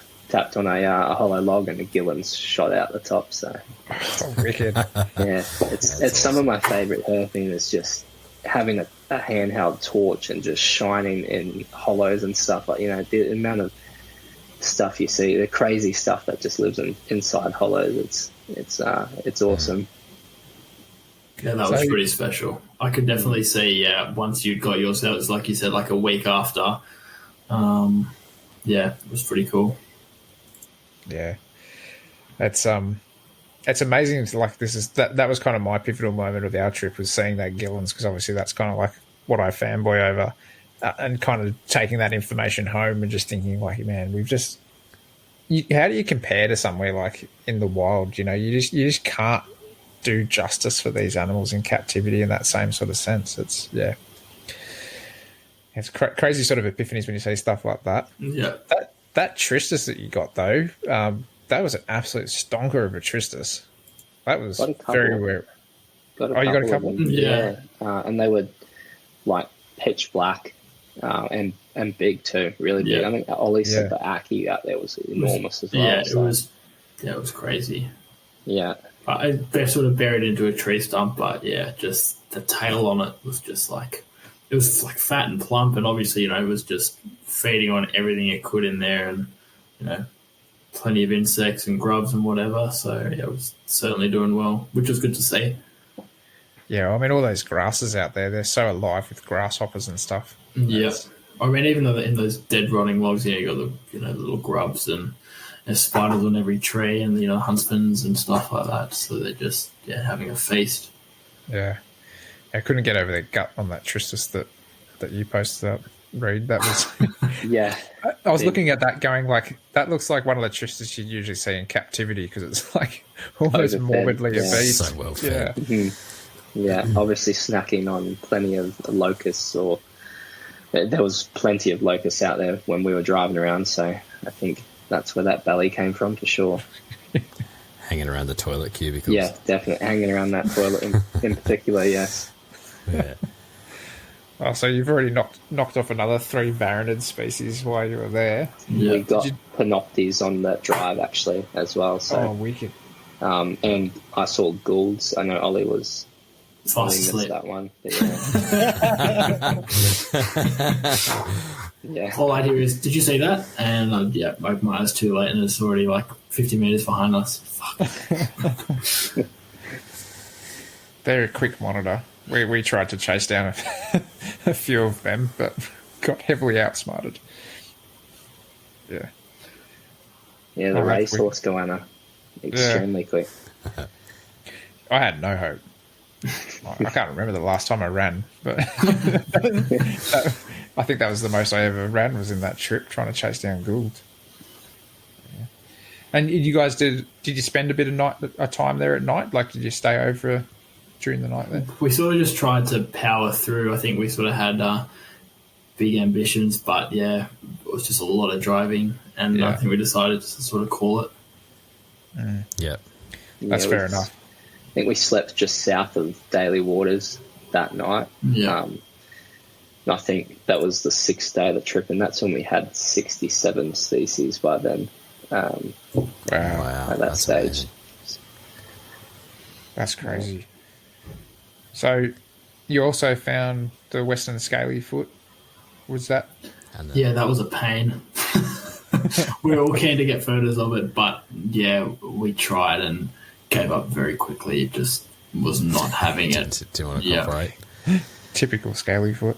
hollow log and the Gillens shot out the top. So wicked. Yeah, it's some of my favourite herping is just having a handheld torch and just shining in hollows and stuff. Like, the amount of stuff you see, the crazy stuff that just lives inside hollows. It's awesome. Yeah, that was pretty special. I could definitely see, once you'd got yours out, it was like you said, like a week after. It was pretty cool. Yeah. It's amazing. Like that was kind of my pivotal moment of our trip, was seeing that Gillens, because obviously that's kind of like what I fanboy over, and kind of taking that information home and just thinking like, man, how do you compare to somewhere like in the wild? You just can't do justice for these animals in captivity in that same sort of sense. It's crazy sort of epiphanies when you see stuff like that. Yeah. That Tristis that you got though, that was an absolute stonker of a Tristis. That was very rare. You got a couple? Yeah. And they were like pitch black and big too, really big. I think Ollie said the Aki out there was enormous as well. Yeah, it was crazy. Yeah. They're sort of buried into a tree stump, but just the tail on it was just like, it was like fat and plump, and obviously, it was just feeding on everything it could in there, and, plenty of insects and grubs and whatever. So, it was certainly doing well, which was good to see. Yeah, I mean, all those grasses out there, they're so alive with grasshoppers and stuff. Yeah. I mean, even though in those dead rotting logs, you got the little grubs and there's spiders on every tree, and, huntsmans and stuff like that. So they're just, having a feast. Yeah. I couldn't get over the gut on that Tristis that you posted up, Reid. That was... Yeah. I was looking at that going like, that looks like one of the Tristis you'd usually see in captivity, because it's like almost morbidly obese. So well fed. Yeah. Mm-hmm. Yeah, obviously snacking on plenty of locusts, or there was plenty of locusts out there when we were driving around, so I think that's where that belly came from for sure. Hanging around the toilet cubicles. Yeah, definitely. Hanging around that toilet in particular, yes. Yeah. Oh, so you've already knocked off another 3 Baronid species while you were there. Yeah. We got Panoptes on that drive, actually, as well. So, wicked. And I saw Goulds. I know Ollie was... Fast missed that one. Yeah. Whole idea is, did you see that? And I opened my eyes too late, and it's already like 50 metres behind us. Fuck. They're a quick monitor. We tried to chase down a few of them, but got heavily outsmarted. Yeah. Yeah, the racehorse goanna. Extremely quick. I had no hope. I can't remember the last time I ran, but I think that was the most I ever ran, was in that trip trying to chase down Gould. Yeah. And you guys did you spend a bit of time there at night? Like, did you stay over during the night there? We sort of just tried to power through. I think we sort of had big ambitions, but it was just a lot of driving, and I think we decided to sort of call it. Yeah, that's fair enough. think we slept just south of Daly Waters that night. Yeah. And I think that was the 6th day of the trip, and that's when we had 67 species by then. Wow, At that that's stage. amazing. That's crazy. So you also found the Western Scaly Foot. Was that? And Yeah, that was a pain. We were all keen to get photos of it, but yeah, we tried and gave up very quickly. It just was not having it. do you want to Yeah. cooperate? Typical Scaly Foot.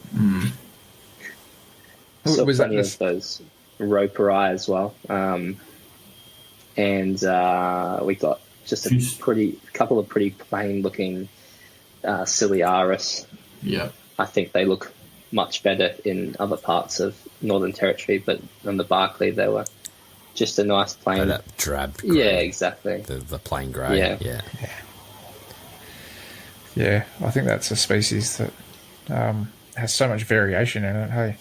Saw Was that plenty of those Roperi as well. And we got just a couple of pretty plain looking Ciliaris. Yeah. I think they look much better in other parts of Northern Territory, but on the Barclay they were just a nice plain. That drab grey, Yeah, exactly. the plain grey. Yeah. Yeah, I think that's a species that has so much variation in it. Hey,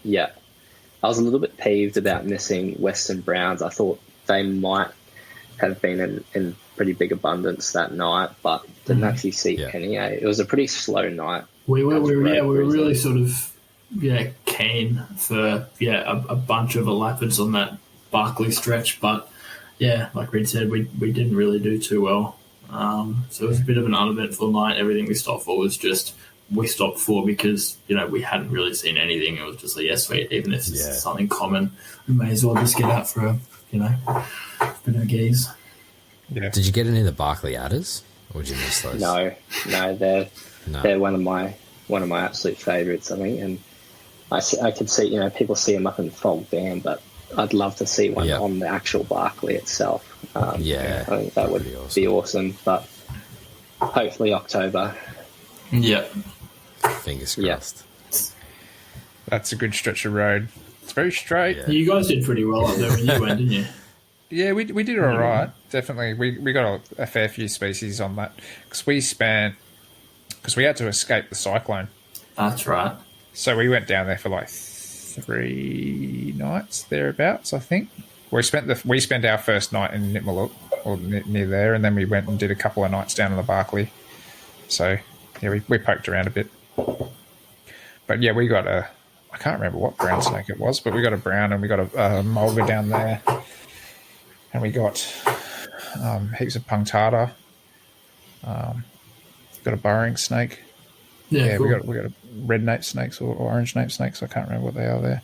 Yeah. I was a little bit peeved about missing Western Browns. I thought they might have been in pretty big abundance that night, but didn't actually see any. It was a pretty slow night. We were really reason. sort of keen for a bunch of elapids on that Barclay stretch, but yeah, like Reid said, we didn't really do too well. So it was a bit of an uneventful night. Everything we stopped for was just we stopped for because we hadn't really seen anything. It was just like sweet, even if it's something common, we may as well just get out for a bit of a gaze. yeah, Did you get any of the Barclay adders, or did you miss those? No, they're one of my absolute favourites, I think, and I could see people see them up in Fog Dam, but I'd love to see one on the actual Barclay itself. I think that would be awesome, but hopefully October. Yeah. Fingers crossed. that's a good stretch of road. It's very straight. Yeah. You guys did pretty well up there when you went, didn't you? Yeah, we did all right. Definitely, we got a fair few species on that because we had to escape the cyclone. That's right. So we went down there for like 3 nights thereabouts, I think. We spent our first night in Nitmaluk or near there, and then we went and did a couple of nights down in the Barclay. So yeah, we poked around a bit. But yeah, we got I can't remember what brown snake it was, but we got a brown and we got a mulga down there, and we got heaps of punctata. Got a burrowing snake. Yeah, cool. we got a red nape snakes or orange nape snakes. I can't remember what they are there,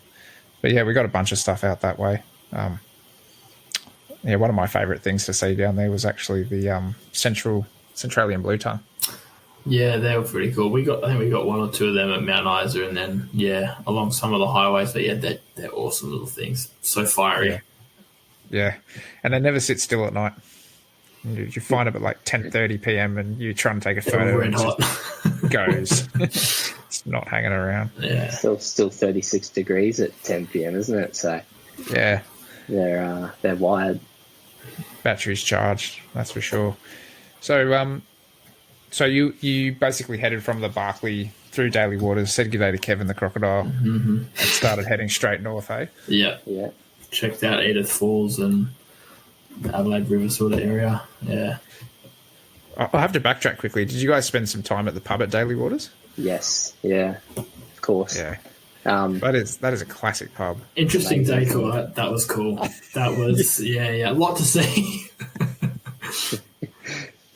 but yeah, we got a bunch of stuff out that way. One of my favourite things to see down there was actually the Centralian blue tongue. Yeah, they were pretty cool. I think we got 1 or 2 of them at Mount Isa, and then along some of the highways. But yeah, they're awesome little things. So fiery. Yeah, and they never sit still at night. You find them at like 10:30 p.m. and you try and take a photo red and hot. it goes. It's not hanging around. Yeah. Still 36 degrees at 10 p.m, isn't it? So Yeah, they're wired. battery's charged. That's for sure. So you basically headed from the Barclay through Daly Waters, said g'day to Kevin the crocodile, and started heading straight north, eh? Yeah. Yeah. Checked out Edith Falls and the Adelaide River sort of area. Yeah. I'll have to backtrack quickly. Did you guys spend some time at the pub at Daly Waters? Yes. Yeah. Of course. Yeah. Um, That is a classic pub. Interesting decor. That was cool. That was, a lot to see.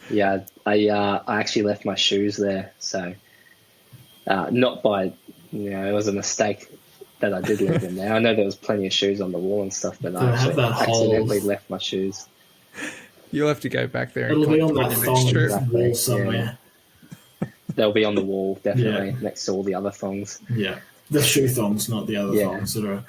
Yeah, I actually left my shoes there, so not by it was a mistake that I did leave them there. I know there was plenty of shoes on the wall and stuff, but I actually accidentally left my shoes. You'll have to go back there and It'll be on collect that them next trip. thong wall somewhere. They'll be on the wall, definitely, next to all the other thongs. Yeah. The shoe thongs, not the other thongs that are,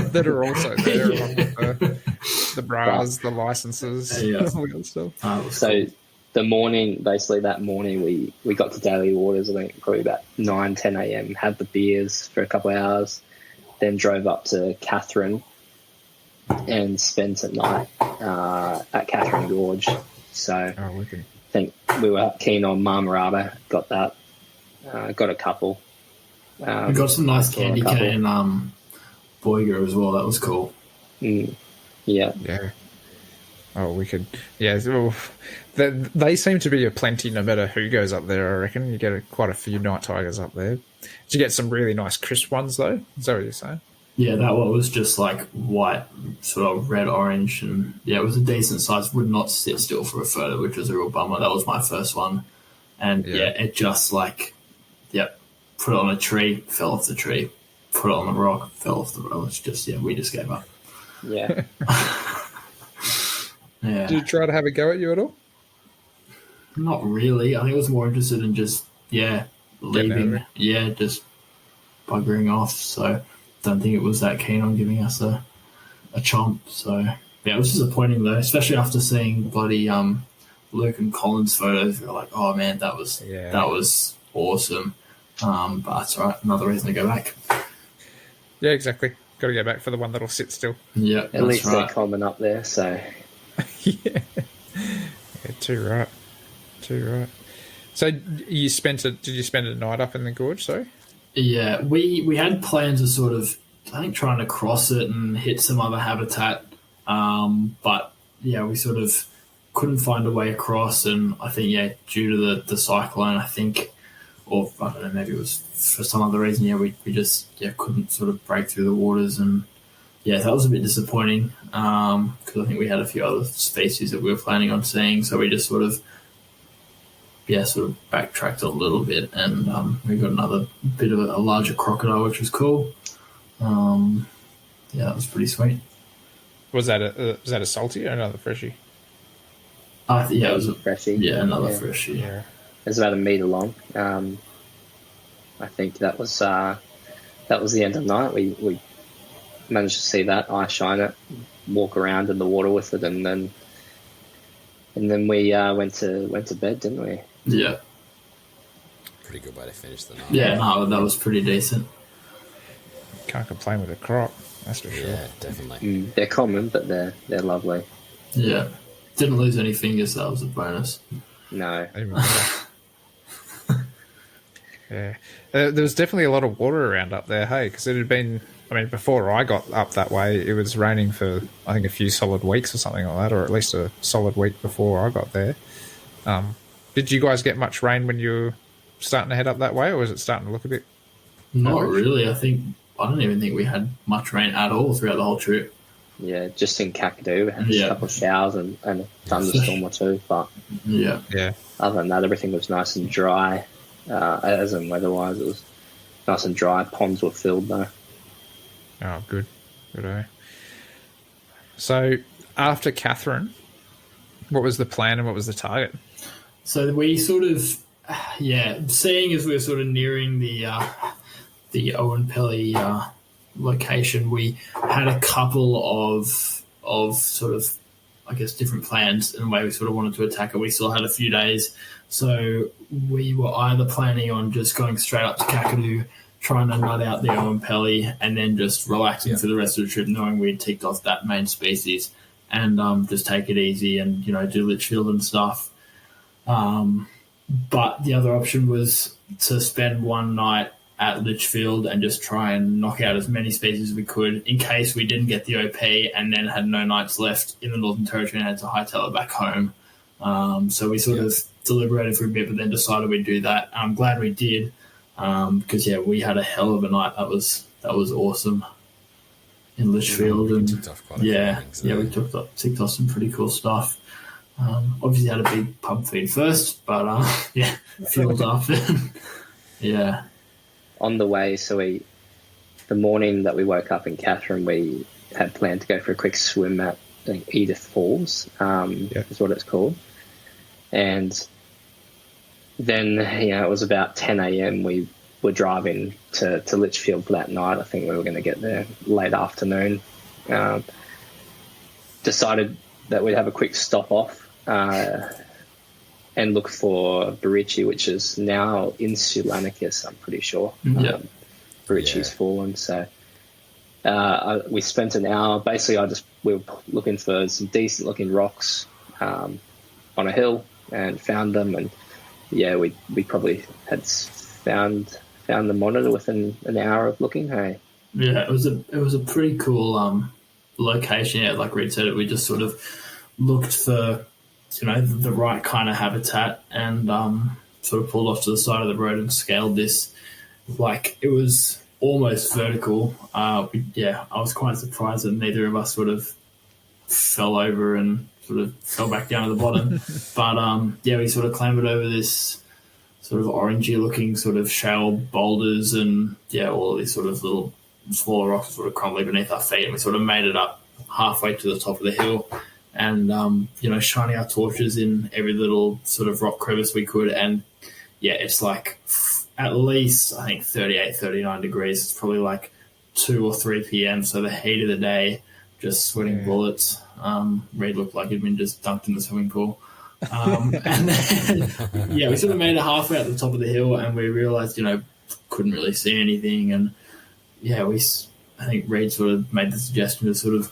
That are also there, along with the bras, the licenses, all that stuff. So the morning, basically that morning, we got to Daly Waters, I think probably about 9, 10 a.m, had the beers for a couple of hours, then drove up to Catherine and spent a night at Catherine Gorge. So I think we were keen on Marmarata, got that, got a couple. we got some nice candy cane Boiger as well. That was cool. Yeah. Yeah. Oh, we could. Yeah, well, they seem to be a plenty no matter who goes up there, I reckon. You get quite a few night tigers up there. Did you get some really nice crisp ones, though? Is that what you're saying? Yeah, that one was just like white, sort of red, orange, and yeah, it was a decent size. Would not sit still for a photo, which was a real bummer. That was my first one. And yeah it just like, put it on a tree, fell off the tree. Put it on the rock, fell off the rock. It's just, we just gave up. Yeah. Did you try to have a go at you at all? Not really. I think I was more interested in just, leaving. Yeah, just buggering off. So don't think it was that keen on giving us a chomp. So, yeah, it was disappointing, though, especially after seeing bloody Luke and Colin's photos. We were like, oh, man, that was awesome. But that's all right. Another reason to go back. Yeah, exactly. Got to go back for the one that'll sit still. Yeah, at least they're common up there, so... yeah, too right. So did you spend a night up in the gorge, sorry? Yeah, we had plans of sort of, I think, trying to cross it and hit some other habitat. But, we sort of couldn't find a way across. And I think, due to the cyclone, I think, or I don't know, maybe it was for some other reason, we just couldn't sort of break through the waters. And, that was a bit disappointing because I think we had a few other species that we were planning on seeing. So we just sort of backtracked a little bit, and we got another bit of a larger crocodile, which was cool. That was pretty sweet. Was that a salty or another freshie? It was a freshie. Yeah, another freshie. Yeah, it was about a metre long. I think that was the end of the night. We managed to see that, eye shine it, walk around in the water with it, and then we went to bed, didn't we? Yeah. Pretty good way to finish the night. Yeah, no, that was pretty decent. Can't complain with a croc, that's for sure. Yeah, definitely. They're common, but they're lovely. Yeah. Didn't lose any fingers, that was a bonus. No. Yeah. There was definitely a lot of water around up there, hey, because it had been, before I got up that way, it was raining for, I think, a few solid weeks or something like that, or at least a solid week before I got there. Did you guys get much rain when you were starting to head up that way, or was it starting to look a bit... Not really. I don't even think we had much rain at all throughout the whole trip. Yeah, just in Kakadu, we had a couple of showers and a thunderstorm or two, but other than that, everything was nice and dry. As in weather-wise, it was nice and dry. Ponds were filled, though. Oh, good. Good. So, after Catherine, what was the plan and what was the target? So we sort of, seeing as we were sort of nearing the Owen Pelly location, we had a couple of sort of, I guess, different plans in the way we sort of wanted to attack it. We still had a few days. So we were either planning on just going straight up to Kakadu, trying to nut out the Owen Pelly, and then just relaxing for the rest of the trip, knowing we'd ticked off that main species, and just take it easy and, do Litchfield and stuff. But the other option was to spend one night at Litchfield and just try and knock out as many species as we could in case we didn't get the OP and then had no nights left in the Northern Territory and had to hightail it back home. So we sort of deliberated for a bit, but then decided we'd do that. I'm glad we did because, we had a hell of a night. That was awesome in Litchfield. We ticked off quite a few things there. We ticked off some pretty cool stuff. Obviously had a big pub feed first, but filled up. Yeah. On the way, the morning that we woke up in Catherine, we had planned to go for a quick swim at Edith Falls, is what it's called. And then, it was about 10 a.m. We were driving to Litchfield for that night. I think we were going to get there late afternoon. Decided that we'd have a quick stop off and look for Barichi, which is now in Sulanicus, I'm pretty sure. Barichi's fallen. So we spent an hour. Basically, we were looking for some decent-looking rocks on a hill and found them. And, we probably had found the monitor within an hour of looking, hey? Yeah, it was a pretty cool location. Yeah, like Reid said, we just sort of looked for, the right kind of habitat, and sort of pulled off to the side of the road and scaled this. Like, it was almost vertical. I was quite surprised that neither of us sort of fell over and sort of fell back down to the bottom. But we sort of clambered over this sort of orangey looking sort of shale boulders, and all of these sort of little smaller rocks sort of crumbling beneath our feet, and we sort of made it up halfway to the top of the hill, and shining our torches in every little sort of rock crevice we could. And it's like at least, I think, 38, 39 degrees. It's probably like 2 or 3 p.m. So the heat of the day, just sweating bullets. Reid looked like he'd been just dunked in the swimming pool. And then, we sort of made it halfway at the top of the hill, and we realised, couldn't really see anything. And I think Reid sort of made the suggestion to sort of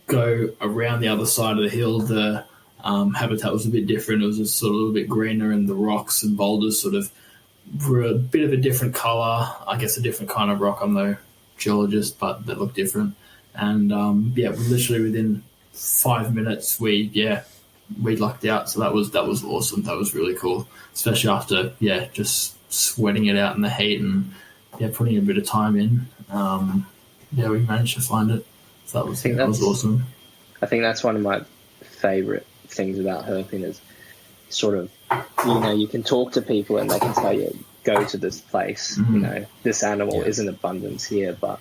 go around the other side of the hill. The habitat was a bit different. It was just sort of a little bit greener, and the rocks and boulders sort of were a bit of a different colour. I guess a different kind of rock. I'm no geologist, but they look different. And literally within 5 minutes, we lucked out. So that was awesome. That was really cool, especially after just sweating it out in the heat and putting a bit of time in. We managed to find it. So that was awesome. I think that's one of my favourite things about herping is sort of, you can talk to people and they can tell you, go to this place, this animal is in abundance here, but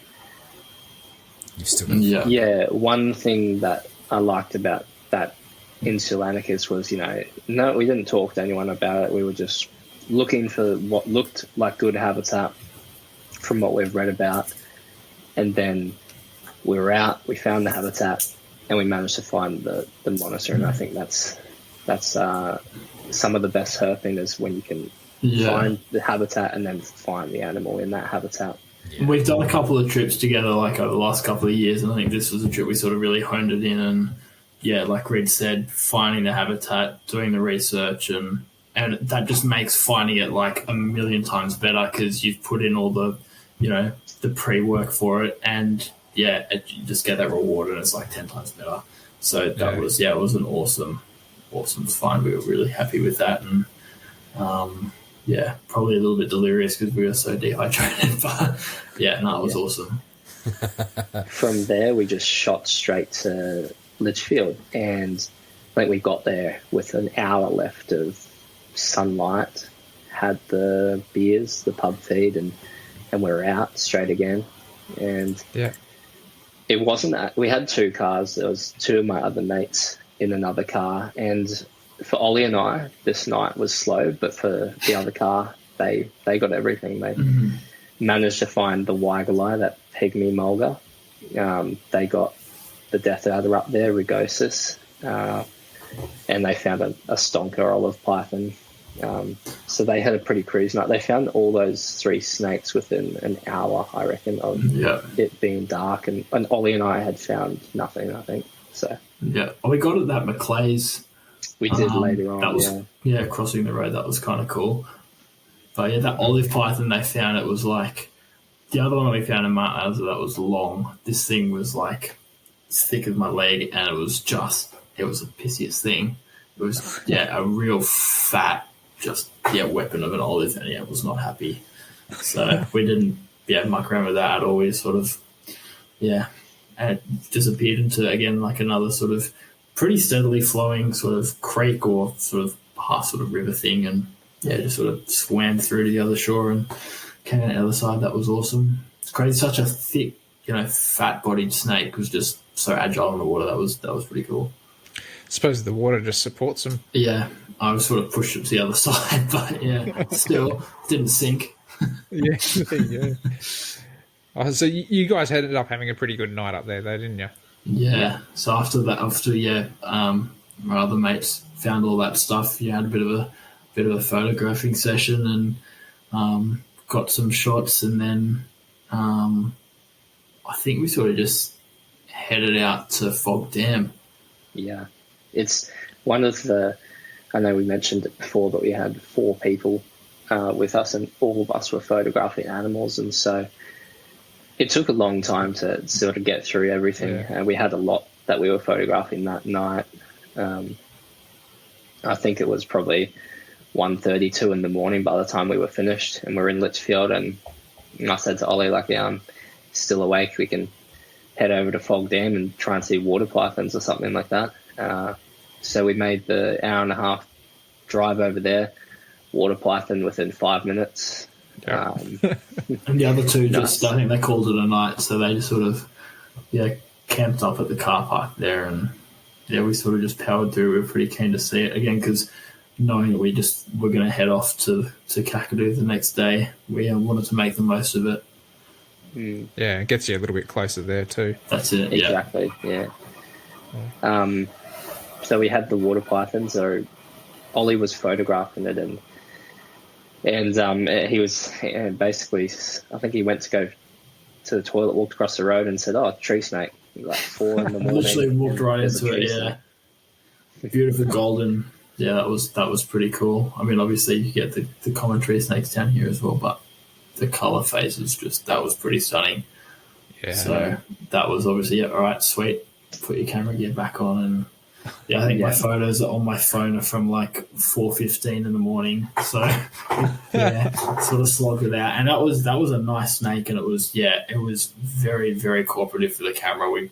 you've still got one thing that I liked about that in Selanicus was, no, we didn't talk to anyone about it. We were just looking for what looked like good habitat from what we've read about. And then we were out, we found the habitat, and we managed to find the monitor. And I think that's some of the best herping is when you can find the habitat and then find the animal in that habitat. Yeah. We've done a couple of trips together, like over the last couple of years, and I think this was a trip we sort of really honed it in. And like Reid said, finding the habitat, doing the research, and that just makes finding it like a million times better because you've put in all the, the pre-work for it, and you just get that reward, and it's like 10 times better. So that was it was an awesome find. We were really happy with that, and probably a little bit delirious because we were so dehydrated, but it was awesome. From there, we just shot straight to Litchfield, and I think we got there with an hour left of sunlight, had the beers, the pub feed, and we were out straight again. And it wasn't that we had 2 cars. There was 2 of my other mates in another car, and for Ollie and I, this night was slow, but for the other car, they got everything. They managed to find the Weigelei, that pygmy mulga. They got the Death Adder up there, Rugosis, and they found a stonker olive python. So they had a pretty cruise night. They found all those 3 snakes within an hour, I reckon, of it being dark, and Ollie and I had found nothing, I think. So we got it at Maclay's. We did later on. That was crossing the road. That was kind of cool. But that olive python they found, it was like the other one we found in Mount Adams that was long. This thing was like as thick as my leg, and it was the pissiest thing. It was a real fat, weapon of an olive, and it was not happy. So we didn't muck around with that at all. We sort of and it disappeared into again like another sort of pretty steadily flowing sort of creek or sort of half sort of river thing, and just sort of swam through to the other shore and came out the other side. That was awesome. It's crazy. Such a thick, fat-bodied snake was just so agile in the water. That was pretty cool. I suppose the water just supports them. Yeah, I was sort of pushed it to the other side, but still didn't sink. So you guys ended up having a pretty good night up there, though, didn't you? Yeah. So after my other mates found all that stuff, had a bit of a photographing session and got some shots, and then I think we sort of just headed out to Fog Dam. Yeah, it's one of the. I know we mentioned it before, but we had 4 people with us, and all of us were photographing animals, and so it took a long time to sort of get through everything. And we had a lot that we were photographing that night. I think it was probably 1:32 in the morning by the time we were finished, and we were in Litchfield, and I said to Ollie, like, yeah, I'm still awake. We can head over to Fog Dam and try and see water pythons or something like that. So we made the hour and a half drive over there, water python within 5 minutes. Yeah. And the other two just, Nice. I think they called it a night, so they just sort of, camped up at the car park there, and we sort of just powered through. We were pretty keen to see it again, because knowing that we're going to head off to Kakadu the next day, we wanted to make the most of it. Yeah, it gets you a little bit closer there too. That's it. Exactly, yeah. So we had the water python, so Ollie was photographing it, and he was basically, I think he went to go to the toilet, walked across the road and said, "Oh, tree snake." Like 4 in the morning. Literally walked right there's a into it. tree Yeah, snake. beautiful golden. Yeah, that was pretty cool. I mean, obviously you get the common tree snakes down here as well, but the color phase was that was pretty stunning. Yeah. So that was obviously all right. Sweet. Put your camera gear back on, and I think my photos on my phone are from like 4:15 in the morning. So sort of slogged it out, and that was a nice snake, and it was very, very cooperative for the camera. We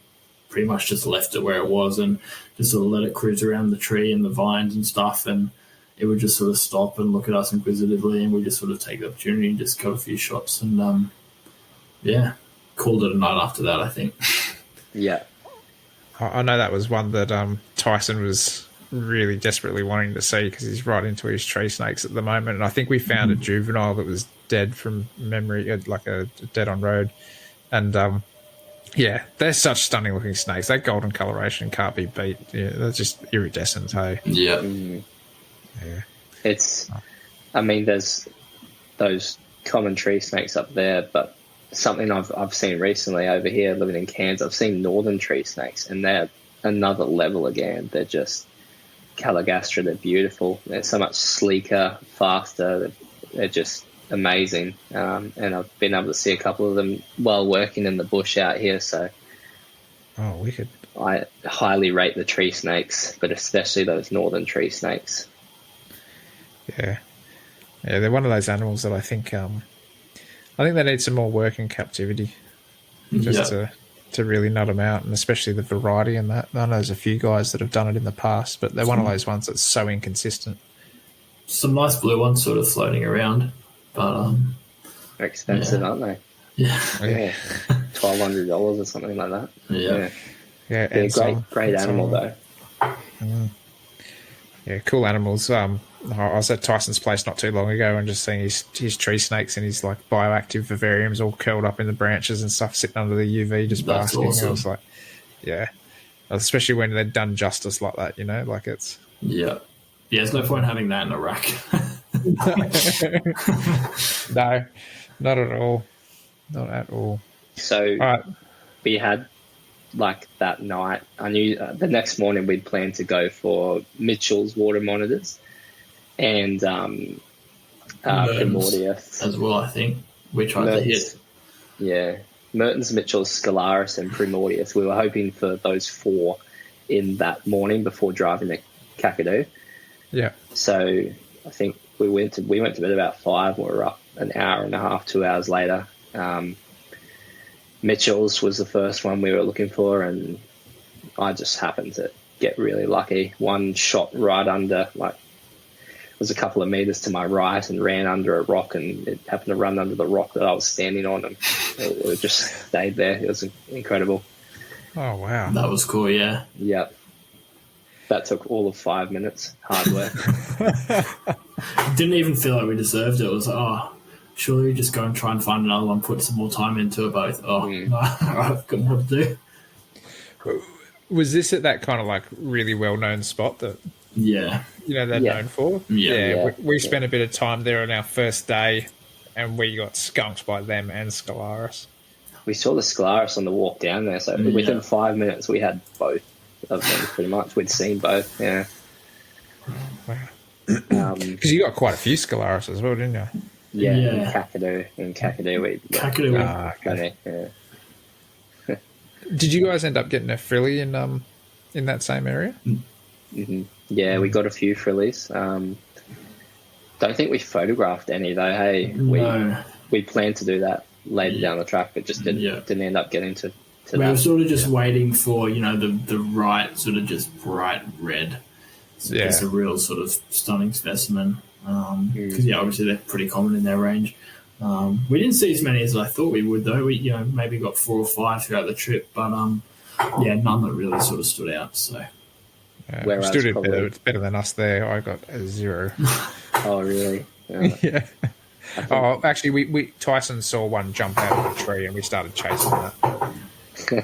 pretty much just left it where it was and just sort of let it cruise around the tree and the vines and stuff, and it would just sort of stop and look at us inquisitively, and we just sort of take the opportunity and just got a few shots, and called it a night after that, I think. Yeah. I know that was one that Tyson was really desperately wanting to see, because he's right into his tree snakes at the moment. And I think we found a juvenile that was dead from memory, like a dead on road. And they're such stunning looking snakes. That golden coloration can't be beat. Yeah, they're just iridescent, hey? Yeah. Yeah. It's, I mean, there's those common tree snakes up there, but something I've seen recently over here living in Cairns, I've seen northern tree snakes, and they're another level again. They're just Caligastra. They're beautiful. They're so much sleeker, faster. They're just amazing. And I've been able to see a couple of them while working in the bush out here. So Oh, wicked. I highly rate the tree snakes, but especially those northern tree snakes. Yeah. Yeah, they're one of those animals that I think they need some more work in captivity, just to really nut them out, and especially the variety in that. I know there's a few guys that have done it in the past, but they're one of those ones that's so inconsistent. Some nice blue ones sort of floating around, but They're expensive, aren't they? yeah. Yeah, $1,200 or something like that. Yeah. Yeah, They're and great animal though. Yeah, cool animals. I was at Tyson's place not too long ago and just seeing his tree snakes and his like bioactive vivariums all curled up in the branches and stuff, sitting under the UV just That's basking. awesome. I was like, yeah, especially when they're done justice like that, like it's. Yeah. Yeah, there's no point having that in a rack. No, not at all. Not at all. So All right. we had, like, that night, I knew the next morning we'd planned to go for Mitchell's water monitors and Primordius as well, I think. We tried to hit. Yeah, Mertens, Mitchell's, Scalaris and Primordius. We were hoping for those 4 in that morning before driving to Kakadu. Yeah. So I think we went to bed about 5. We were up an hour and a half, 2 hours later. Mitchell's was the first one we were looking for, and I just happened to get really lucky. One shot right under, like, was a couple of meters to my right and ran under a rock, and it happened to run under the rock that I was standing on, and it just stayed there. It was incredible. Oh, wow. That was cool, yeah. Yep. That took all of 5 minutes. Hard work. Didn't even feel like we deserved it. It was like, surely we just go and try and find another one, put some more time into it, both. No, I've got more to do. Was this at that kind of like really well-known spot that Yeah. they're known for? Yeah. We spent a bit of time there on our first day, and we got skunked by them and Scalaris. We saw the Scalaris on the walk down there, so within 5 minutes we had both of them pretty much. We'd seen both, yeah. Wow. Because you got quite a few Scalaris as well, didn't you? yeah, Yeah. In Kakadu we Kakadu, plenty, yeah. Did you guys end up getting a frilly in that same area? Mm-hmm. Yeah, we got a few frillies. Don't think we photographed any though. Hey, No. we planned to do that later down the track, but just didn't end up getting to We that. were sort of just waiting for, the right sort of just bright red. So it's a real sort of stunning specimen. Because, obviously they're pretty common in their range. We didn't see as many as I thought we would, though. We, maybe got 4 or 5 throughout the trip, but, none that really sort of stood out, so... We still did better. It's better than us there. I got a 0. Oh, really? Yeah. Actually, Tyson saw one jump out of a tree and we started chasing that.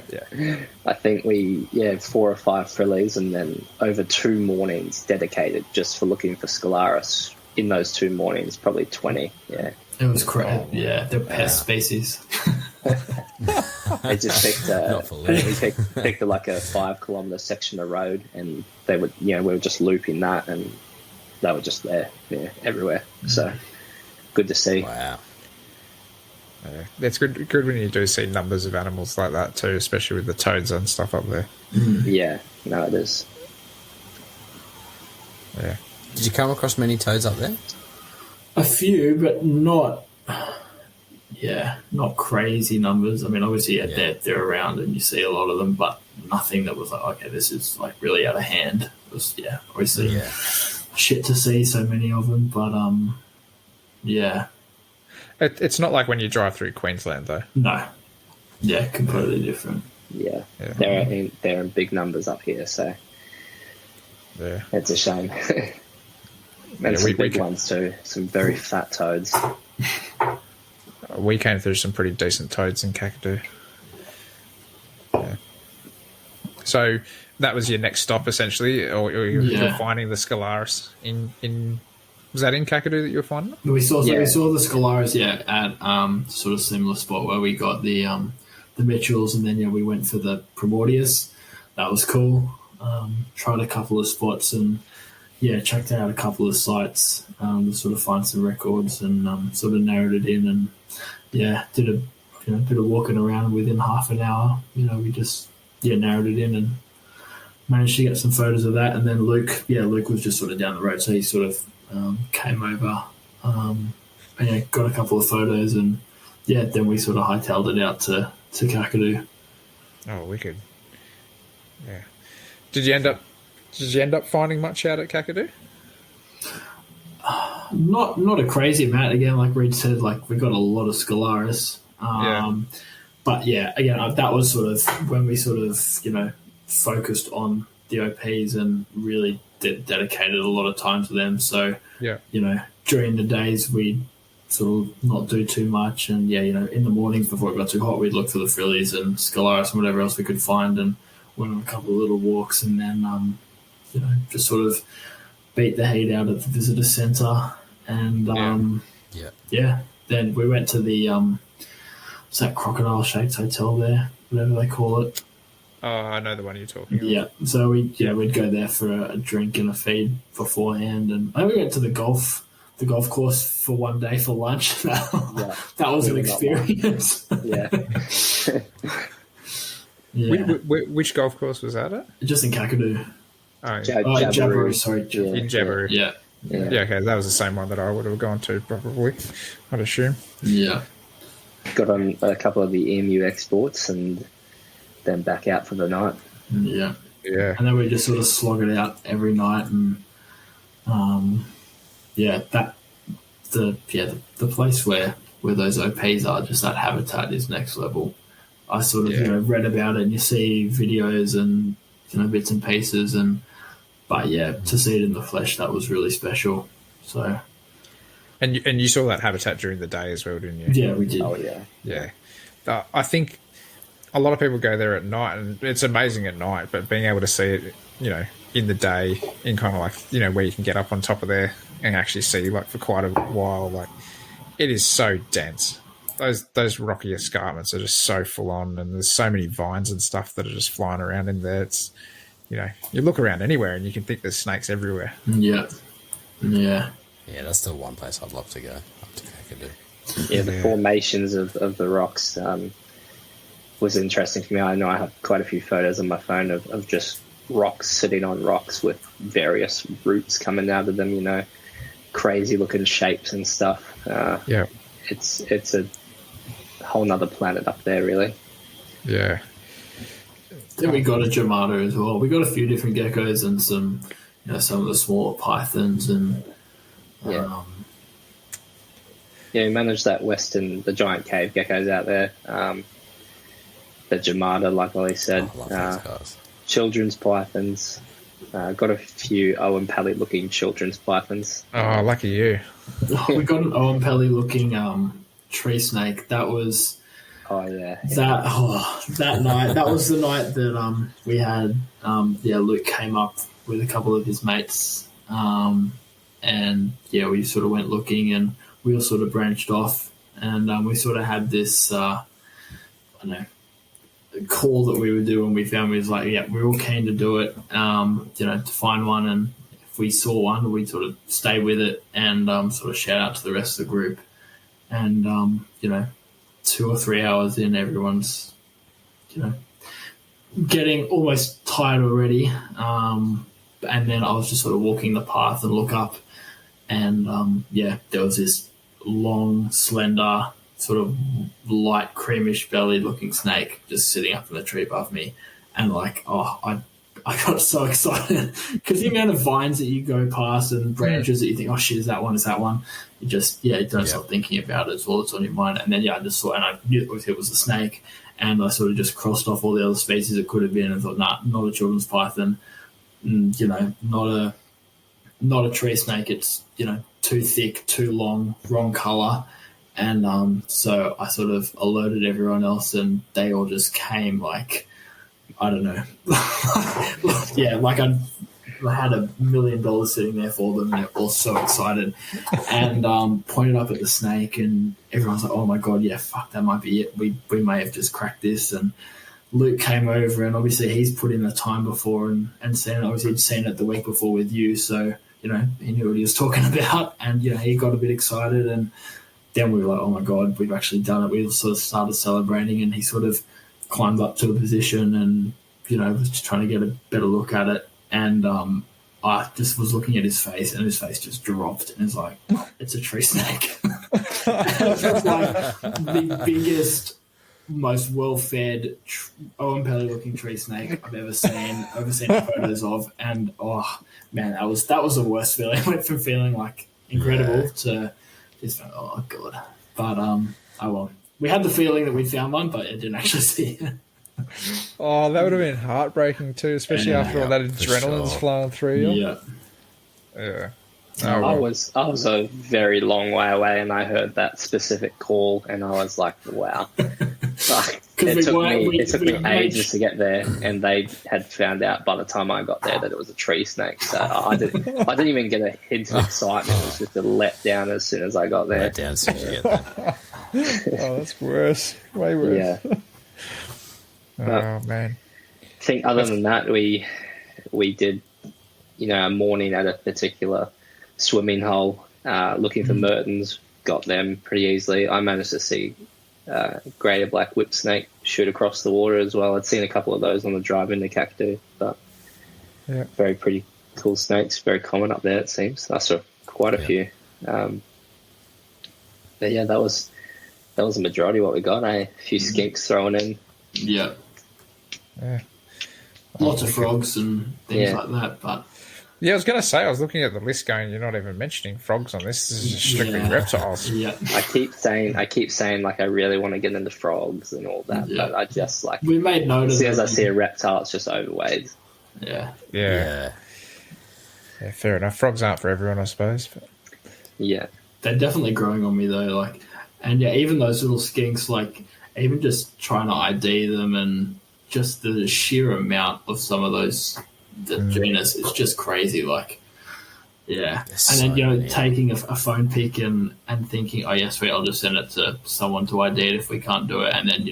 Yeah. I think we 4 or 5 frillies and then over 2 mornings dedicated just for looking for Scalaris. In those 2 mornings, probably 20. Yeah. It was crap. Yeah, they're pest species. They just picked like a 5-kilometre section of road, and they would, we were just looping that, and they were just there, everywhere. So good to see. Wow. Yeah, it's good when you do see numbers of animals like that too, especially with the toads and stuff up there. Yeah, no, it is. Yeah. Did you come across many toads up there? A few, but not crazy numbers. I mean, obviously, they're around and you see a lot of them, but nothing that was like, okay, this is like really out of hand. It was, obviously shit to see so many of them, but It's not like when you drive through Queensland, though. No. Yeah, completely different. Yeah. They're in big numbers up here, so it's a shame. And some big ones too. Some very fat toads. We came through some pretty decent toads in Kakadu. Yeah. So that was your next stop, essentially, or you were finding the Scalaris in. Was that in Kakadu that you were finding them? We saw the Scalaris, at sort of similar spot where we got the Mitchells, and then we went for the Primordius. That was cool. Tried a couple of spots and checked out a couple of sites to sort of find some records and sort of narrowed it in, and did a bit of walking around. Within half an hour, we just narrowed it in and managed to get some photos of that. And then Luke was just sort of down the road, so he sort of came over and got a couple of photos, and then we sort of hightailed it out to Kakadu. Oh, wicked! Yeah. Did you end up finding much out at Kakadu? Not a crazy amount. Again, like Reid said, like we got a lot of Scalaris. But again, that was sort of when we sort of focused on the OPs and really dedicated a lot of time to them. So during the days we'd sort of not do too much, and in the mornings before it got too hot, we'd look for the frillies and Scalaris and whatever else we could find, and went on a couple of little walks, and then just sort of beat the heat out at the visitor centre, and then we went to the what's that, Crocodile Shakes Hotel there, whatever they call it. Oh, I know the one you're talking about. Yeah, so we'd go there for a drink and a feed beforehand, and I think we went to the golf course for one day for lunch. That was an experience. Which golf course was that at? Just in Kakadu. Jabiru. Sorry. In Jabiru. Yeah. Yeah, okay, that was the same one that I would have gone to, probably, I'd assume. Yeah. Got on a couple of the EMU exports and then back out for the night. Yeah. Yeah. And then we just sort of slog it out every night, and the place where those OPs are, just that habitat is next level. I sort of read about it, and you see videos and bits and pieces, but to see it in the flesh, that was really special. So, and you saw that habitat during the day as well, didn't you? Yeah, we did. Oh yeah. I think a lot of people go there at night, and it's amazing at night, but being able to see it, in the day, in kind of like, where you can get up on top of there and actually see like for quite a while, like it is so dense. Those rocky escarpments are just so full on, and there's so many vines and stuff that are just flying around in there. It's, you look around anywhere and you can think there's snakes everywhere. Yeah. Yeah. Yeah, that's the one place I'd love to go, up to Kakadu. Yeah, the formations of the rocks. was interesting for me. I know I have quite a few photos on my phone of just rocks sitting on rocks with various roots coming out of them, you know, crazy looking shapes and stuff. Yeah. It's a whole nother planet up there, really. Yeah. Then we got a Jamada as well. We got a few different geckos and some, you know, some of the smaller pythons and Yeah, we managed the giant cave geckos out there. The Jamada, like Ollie said, I love those guys. children's pythons. Got a few Owen Pally looking children's pythons. Oh, lucky you. we got an Owen Pelly looking tree snake. That was Oh yeah, that night. That was the night that we had Luke came up with a couple of his mates, and we sort of went looking, and we all sort of branched off, and we sort of had this I don't know, call that we would do when we found. We was like, we're all keen to do it, to find one, and if we saw one, we'd sort of stay with it and sort of shout out to the rest of the group, and 2 or 3 hours in, everyone's getting almost tired already, and then I was just sort of walking the path and look up, and there was this long, slender, sort of light creamish belly looking snake just sitting up in the tree above me, and I got so excited because the amount of vines that you go past and branches that you think, oh shit, is that one? You just you don't stop thinking about it. It's all that's on your mind. And then I just saw, and I knew it was a snake, and I sort of just crossed off all the other species it could have been and thought, nah, not a children's python, not a tree snake. It's too thick, too long, wrong color. And so I sort of alerted everyone else, and they all just came like, I don't know. Like I had $1 million sitting there for them, and they're all so excited, and pointed up at the snake, and everyone's like, oh my God, fuck, that might be it. We may have just cracked this. And Luke came over, and obviously he's put in the time before and seen it. Obviously he'd seen it the week before with you, so, he knew what he was talking about, and, he got a bit excited, and then we were like, oh my God, we've actually done it. We sort of started celebrating, and he sort of climbed up to a position and, was just trying to get a better look at it. And I just was looking at his face, and his face just dropped, and it's like, it's a tree snake. It's like the biggest, most well-fed, Owen Pelly looking tree snake I've ever seen photos of. And, oh, man, that was the worst feeling. I went from feeling like incredible to just, oh, God. But, we had the feeling that we found one, but it didn't actually see it. Oh, that would have been heartbreaking too, especially after all that adrenaline's flowing through you. Yeah. Oh, I was a very long way away, and I heard that specific call, and I was like, wow. It took me ages to get there, and they had found out by the time I got there that it was a tree snake. So I didn't even get a hint of excitement. It was just a letdown as soon as I got there. Letdown as soon as you get there. Oh, that's worse. Way worse. Yeah. Oh, man. I think other than that, we did, a morning at a particular swimming hole looking for Mertens, got them pretty easily. I managed to see greater black whip snake shoot across the water as well. I'd seen a couple of those on the drive into Kakadu, but very pretty cool snakes, very common up there, it seems. I saw quite a few. But yeah, that was the majority of what we got. A few skinks thrown in. Yeah. Lots of frogs and things like that, but yeah, I was going to say, I was looking at the list going, you're not even mentioning frogs on this. This is just strictly reptiles. Yeah. I keep saying like I really want to get into frogs and all that, but I just like we made note as of soon as I see a reptile, it's just overweight. Yeah, fair enough. Frogs aren't for everyone, I suppose. But yeah, they're definitely growing on me though. Like, and even those little skinks, like even just trying to ID them and just the sheer amount of some of those. The genus is just crazy, like, and then taking a phone pic and thinking, oh yes, I'll just send it to someone to ID it if we can't do it, and then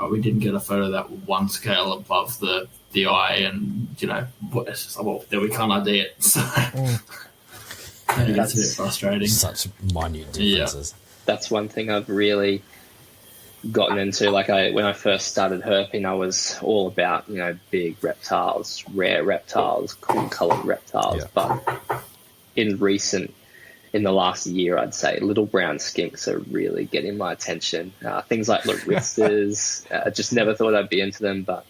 we didn't get a photo that one scale above the eye, and it's just like, well, then we can't ID it, so that's a bit frustrating. Such minute differences. That's one thing I've really gotten into. Like when I first started herping, I was all about, big reptiles, rare reptiles, cool coloured reptiles. Yeah. But in the last year, I'd say little brown skinks are really getting my attention. Things like laristas, I just never thought I'd be into them, but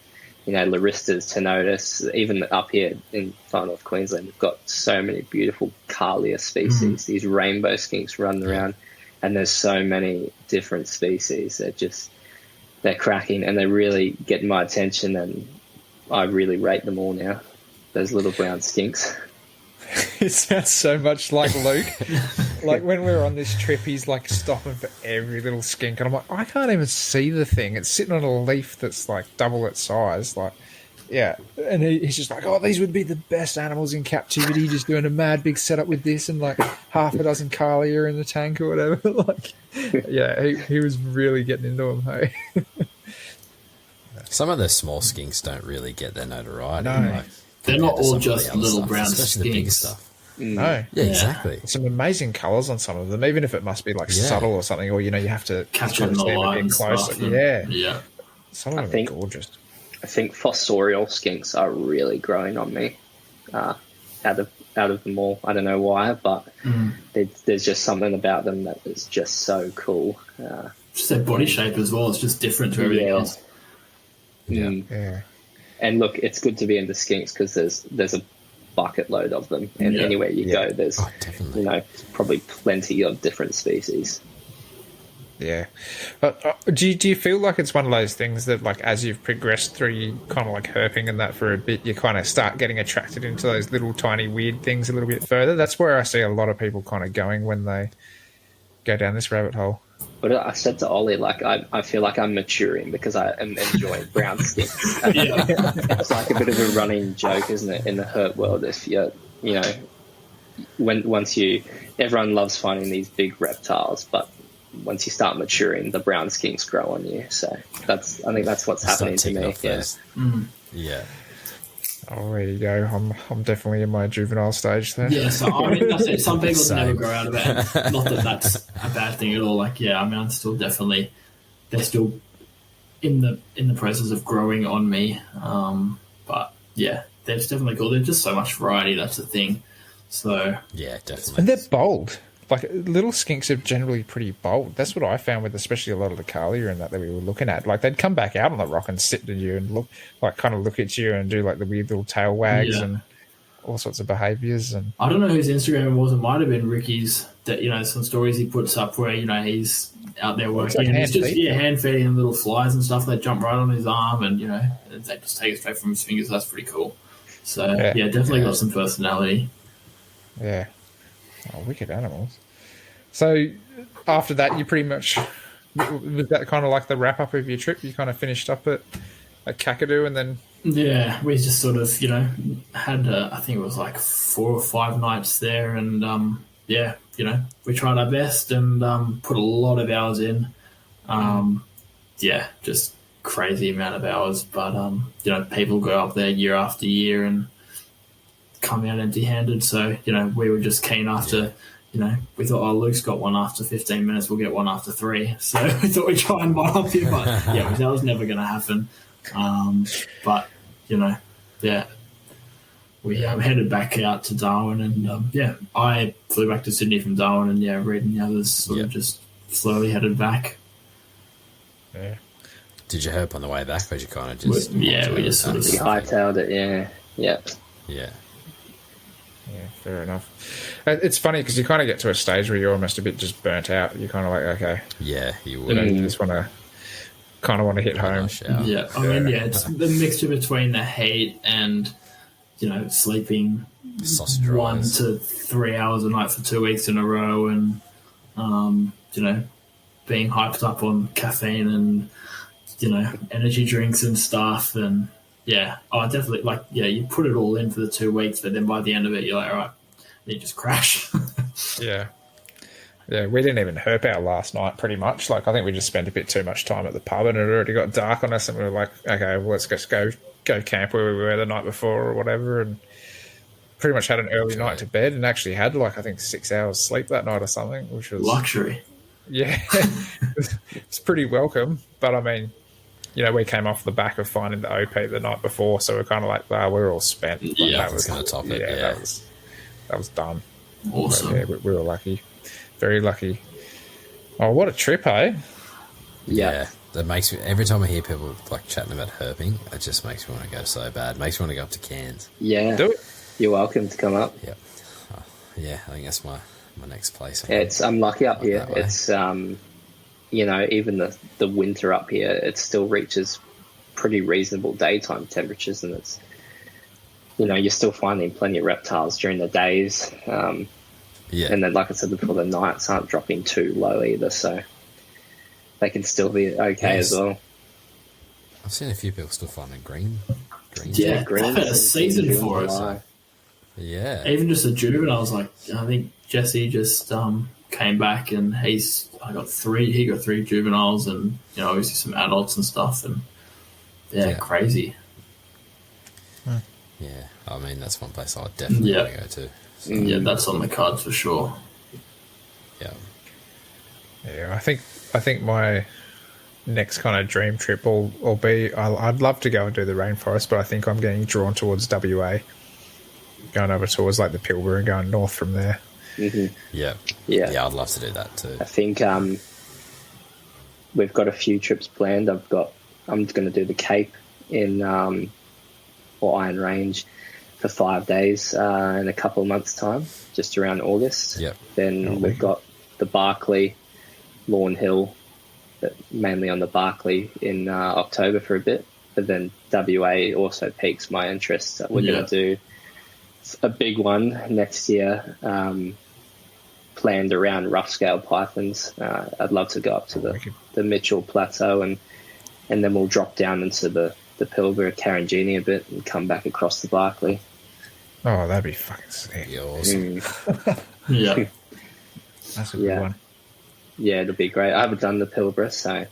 laristas, Tenotus, even up here in far north Queensland, we've got so many beautiful Carlia species, these rainbow skinks running around, and there's so many different species. They're cracking, and they're really getting my attention, and I really rate them all now, those little brown skinks. It sounds so much like Luke. Like when we were on this trip, he's like stopping for every little skink, and I'm like, I can't even see the thing. It's sitting on a leaf that's like double its size. Like, yeah. And he's just like, oh, these would be the best animals in captivity, just doing a mad big setup with this and like half a dozen Carlia in the tank or whatever. Like, yeah, he was really getting into them, hey? Some of the small skinks don't really get their notoriety. No. Like, They're not all some of the just other little stuff, brown especially the bigger skinks. stuff. No. Yeah, exactly. Some amazing colours on some of them, even if it must be like subtle or something, or you have to Catch it in the stand a light bit and closer. stuff. Yeah. Some of them are gorgeous. I think fossorial skinks are really growing on me out of them all. I don't know why, but there's just something about them that is just so cool. Just their body shape as well. It's just different to everything else. Yeah. And look, it's good to be into skinks because there's a bucket load of them, and anywhere you go, there's probably plenty of different species. Yeah. But do you feel like it's one of those things that, like, as you've progressed through, you kind of like herping and that for a bit, you kind of start getting attracted into those little tiny weird things a little bit further? That's where I see a lot of people kind of going when they go down this rabbit hole. But I said to Ollie, like, I feel like I'm maturing because I am enjoying brown skinks. It's like a bit of a running joke, isn't it, in the herp world? If everyone loves finding these big reptiles, but once you start maturing, the brown skinks grow on you. So I think that's what's happening to me. Yeah. Oh, there you go. I'm definitely in my juvenile stage there. Yeah, so I mean, that's it. Some people never grow out of it. Not that that's a bad thing at all. Like, yeah, I mean, I'm still definitely, they're still in the process of growing on me. But yeah, they're definitely cool. There's just so much variety. That's the thing. So yeah, definitely. And they're bold. Like, little skinks are generally pretty bold. That's what I found with especially a lot of the Carlia and that we were looking at. Like, they'd come back out on the rock and sit to you and look at you and do like the weird little tail wags and all sorts of behaviours. And I don't know whose Instagram it was. It might have been Ricky's. That some stories he puts up where he's out there working like and he's just hand-feeding. hand feeding them little flies and stuff. They jump right on his arm and they just take it straight from his fingers. That's pretty cool. So yeah, definitely got some personality. Yeah. Oh, wicked animals. So after that, you pretty much, was that kind of like the wrap up of your trip? You kind of finished up at Kakadu and then... Yeah, we just sort of, had, I think it was like 4 or 5 nights there and, we tried our best and put a lot of hours in. Just crazy amount of hours. But, people go up there year after year and come out empty-handed. So, we were just keen after... we thought, Luke's got one after 15 minutes, we'll get one after 3. So we thought we'd try and one up here, but that was never going to happen. We headed back out to Darwin and, I flew back to Sydney from Darwin and, Reid and the others sort of just slowly headed back. Yeah. Did you herp on the way back or did you kind of just... we just sort of... We hightailed it, yeah. Yeah. Yeah, fair enough. It's funny because you kind of get to a stage where you're almost a bit just burnt out. You're kind of like, okay. Yeah, you would. You just want to hit home. Yeah, I mean, it's the mixture between the heat and, sleeping Sausage 1 rolls. to 3 hours a night for 2 weeks in a row and, being hyped up on caffeine and, energy drinks and stuff and, definitely, you put it all in for the 2 weeks, but then by the end of it, you're like, all right, you just crash. Yeah. Yeah, we didn't even herp out last night, pretty much. Like, I think we just spent a bit too much time at the pub and it already got dark on us and we were like, okay, well, let's just go camp where we were the night before or whatever, and pretty much had an early night to bed and actually had, I think 6 hours sleep that night or something, which was... Luxury. Yeah. it's pretty welcome. But I mean, you know, we came off the back of finding the OP the night before, so we're kind of like, we're all spent. Like, Yeah, that was going to top it. Yeah. that was done. Awesome. But, yeah, we were lucky, very lucky. Oh, what a trip, eh? Yeah. That makes me, every time I hear people like chatting about herping, it just makes me want to go so bad. It makes me want to go up to Cairns. Yeah. Do it. You're welcome to come up. Yep. Yeah, I think that's my next place. I'm lucky up here. that way. It's you know, even the winter up here, it still reaches pretty reasonable daytime temperatures, and it's, you know, you're still finding plenty of reptiles during the days. Yeah. And then, like I said before, the nights aren't dropping too low either, so they can still be okay Yes. as well. I've seen a few people still finding green. Yeah, greens they've had a in season June, for it. July. So. Yeah. Even just the juveniles, like I think Jesse just came back and he got three juveniles and, you know, obviously some adults and stuff, and Yeah. crazy. Yeah. I mean, that's one place I definitely want to go to. So, Yeah, that's on the cards for sure. yeah. Yeah, I think my next kind of dream trip will be, I'd love to go and do the rainforest, but I think I'm getting drawn towards WA, going over towards like the Pilbara and going north from there. Mm-hmm. Yeah. Yeah. Yeah, I'd love to do that too. I think we've got a few trips planned. I'm going to do the Cape in or Iron Range for 5 days in a couple of months' time, just around August. Yep. Then we've got the Barclay, Lawn Hill, mainly on the Barclay in October for a bit. But then WA also piques my interest. We're going to do a big one next year, planned around rough scale pythons. I'd love to go up to the Mitchell Plateau and then we'll drop down into the Pilbara, Carangini a bit and come back across the Barclay. Oh, that'd be fucking sick. Yeah, awesome. Yeah. That's a good one. Yeah, it'll be great. I haven't done the Pilbara, so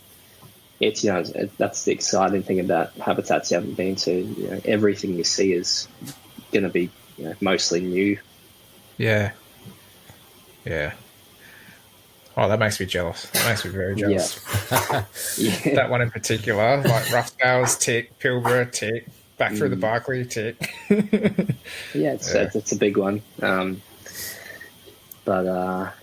it's, you know, that's the exciting thing about habitats you haven't been to. You know, everything you see is going to be, you know, mostly new. Yeah. Yeah. Oh, that makes me jealous. That makes me very jealous. Yeah. That one in particular, like rough scales, tick, Pilbara, tick, back through the Barclay, tick. Yeah, it's a big one. But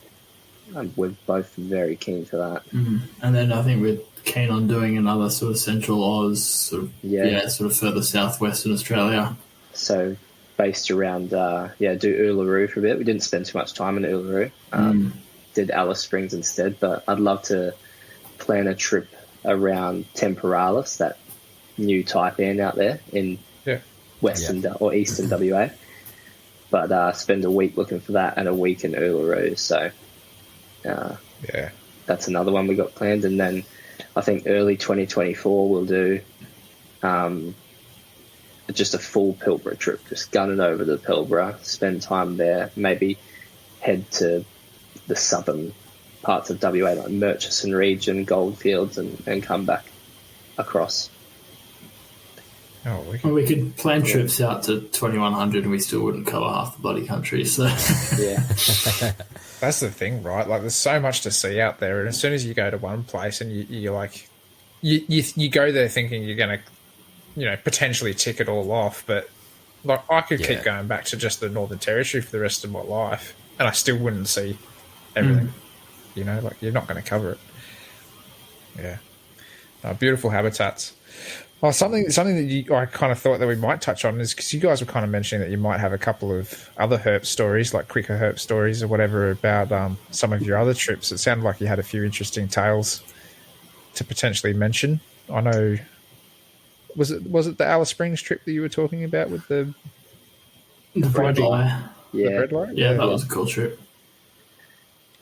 we're both very keen for that. Mm. And then I think we're keen on doing another sort of Central Oz, sort of further southwestern Australia. So based around, do Uluru for a bit. We didn't spend too much time in Uluru. Did Alice Springs instead, but I'd love to plan a trip around Temporalis, that new taipan out there in western or eastern WA. But spend a week looking for that and a week in Uluru. So that's another one we got planned. And then I think early 2024 we'll do just a full Pilbara trip, just gun it over the Pilbara, spend time there, maybe head to the southern parts of WA, like Murchison region, Goldfields, and come back across. Oh, we could plan trips out to 2100 and we still wouldn't cover half the bloody country. So Yeah. That's the thing, right? Like, there's so much to see out there, and as soon as you go to one place and you're like, you go there thinking you're going to, you know, potentially tick it all off, but like I could keep going back to just the Northern Territory for the rest of my life, and I still wouldn't see everything. You know, like, you're not going to cover it. Yeah, beautiful habitats. Oh, something that I kind of thought that we might touch on is because you guys were kind of mentioning that you might have a couple of other herp stories, like quicker herp stories or whatever, about some of your other trips. It sounded like you had a few interesting tales to potentially mention. I know. Was it the Alice Springs trip that you were talking about with the bread lie? the bread lie? Yeah, that was a cool trip.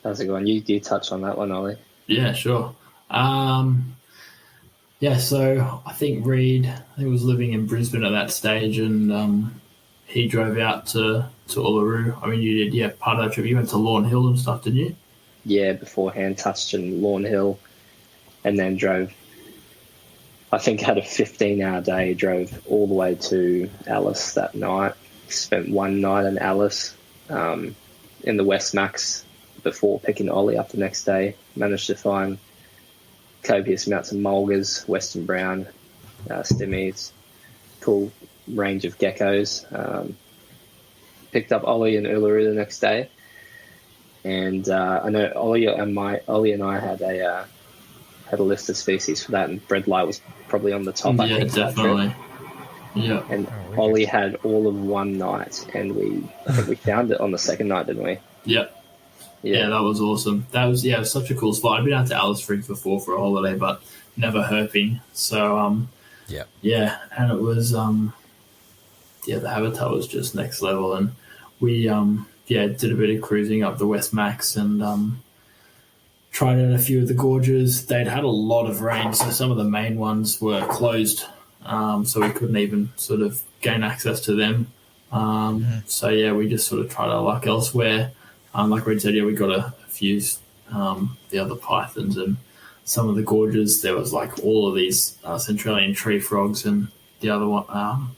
That was a good one. You touch on that one, Ollie. Yeah, sure. So I think Reid, was living in Brisbane at that stage, and he drove out to Uluru. I mean, you did, part of that trip. You went to Lawn Hill and stuff, didn't you? Yeah, beforehand, touched in Lawn Hill, and then drove. I think had a 15-hour day, drove all the way to Alice that night, spent one night in Alice in the West Max before picking Ollie up the next day. Managed to find copious amounts of mulgars, western brown, stimmies, cool range of geckos. Picked up Ollie and Uluru the next day, and I know Ollie and I had a list of species for that, and breadlie was probably on the top. I think definitely. Yeah, and Ollie had all of one night, and I think we found it on the second night, didn't we? Yeah, that was awesome. That was it was such a cool spot. I'd been out to Alice Springs before for a holiday, but never herping. So and it was the habitat was just next level, and we did a bit of cruising up the West Max and tried out a few of the gorges. They'd had a lot of rain, so some of the main ones were closed, so we couldn't even sort of gain access to them. So we just sort of tried our luck elsewhere. Like Reid said, we got a few the other pythons and some of the gorges. There was like all of these Centralian tree frogs, and the other one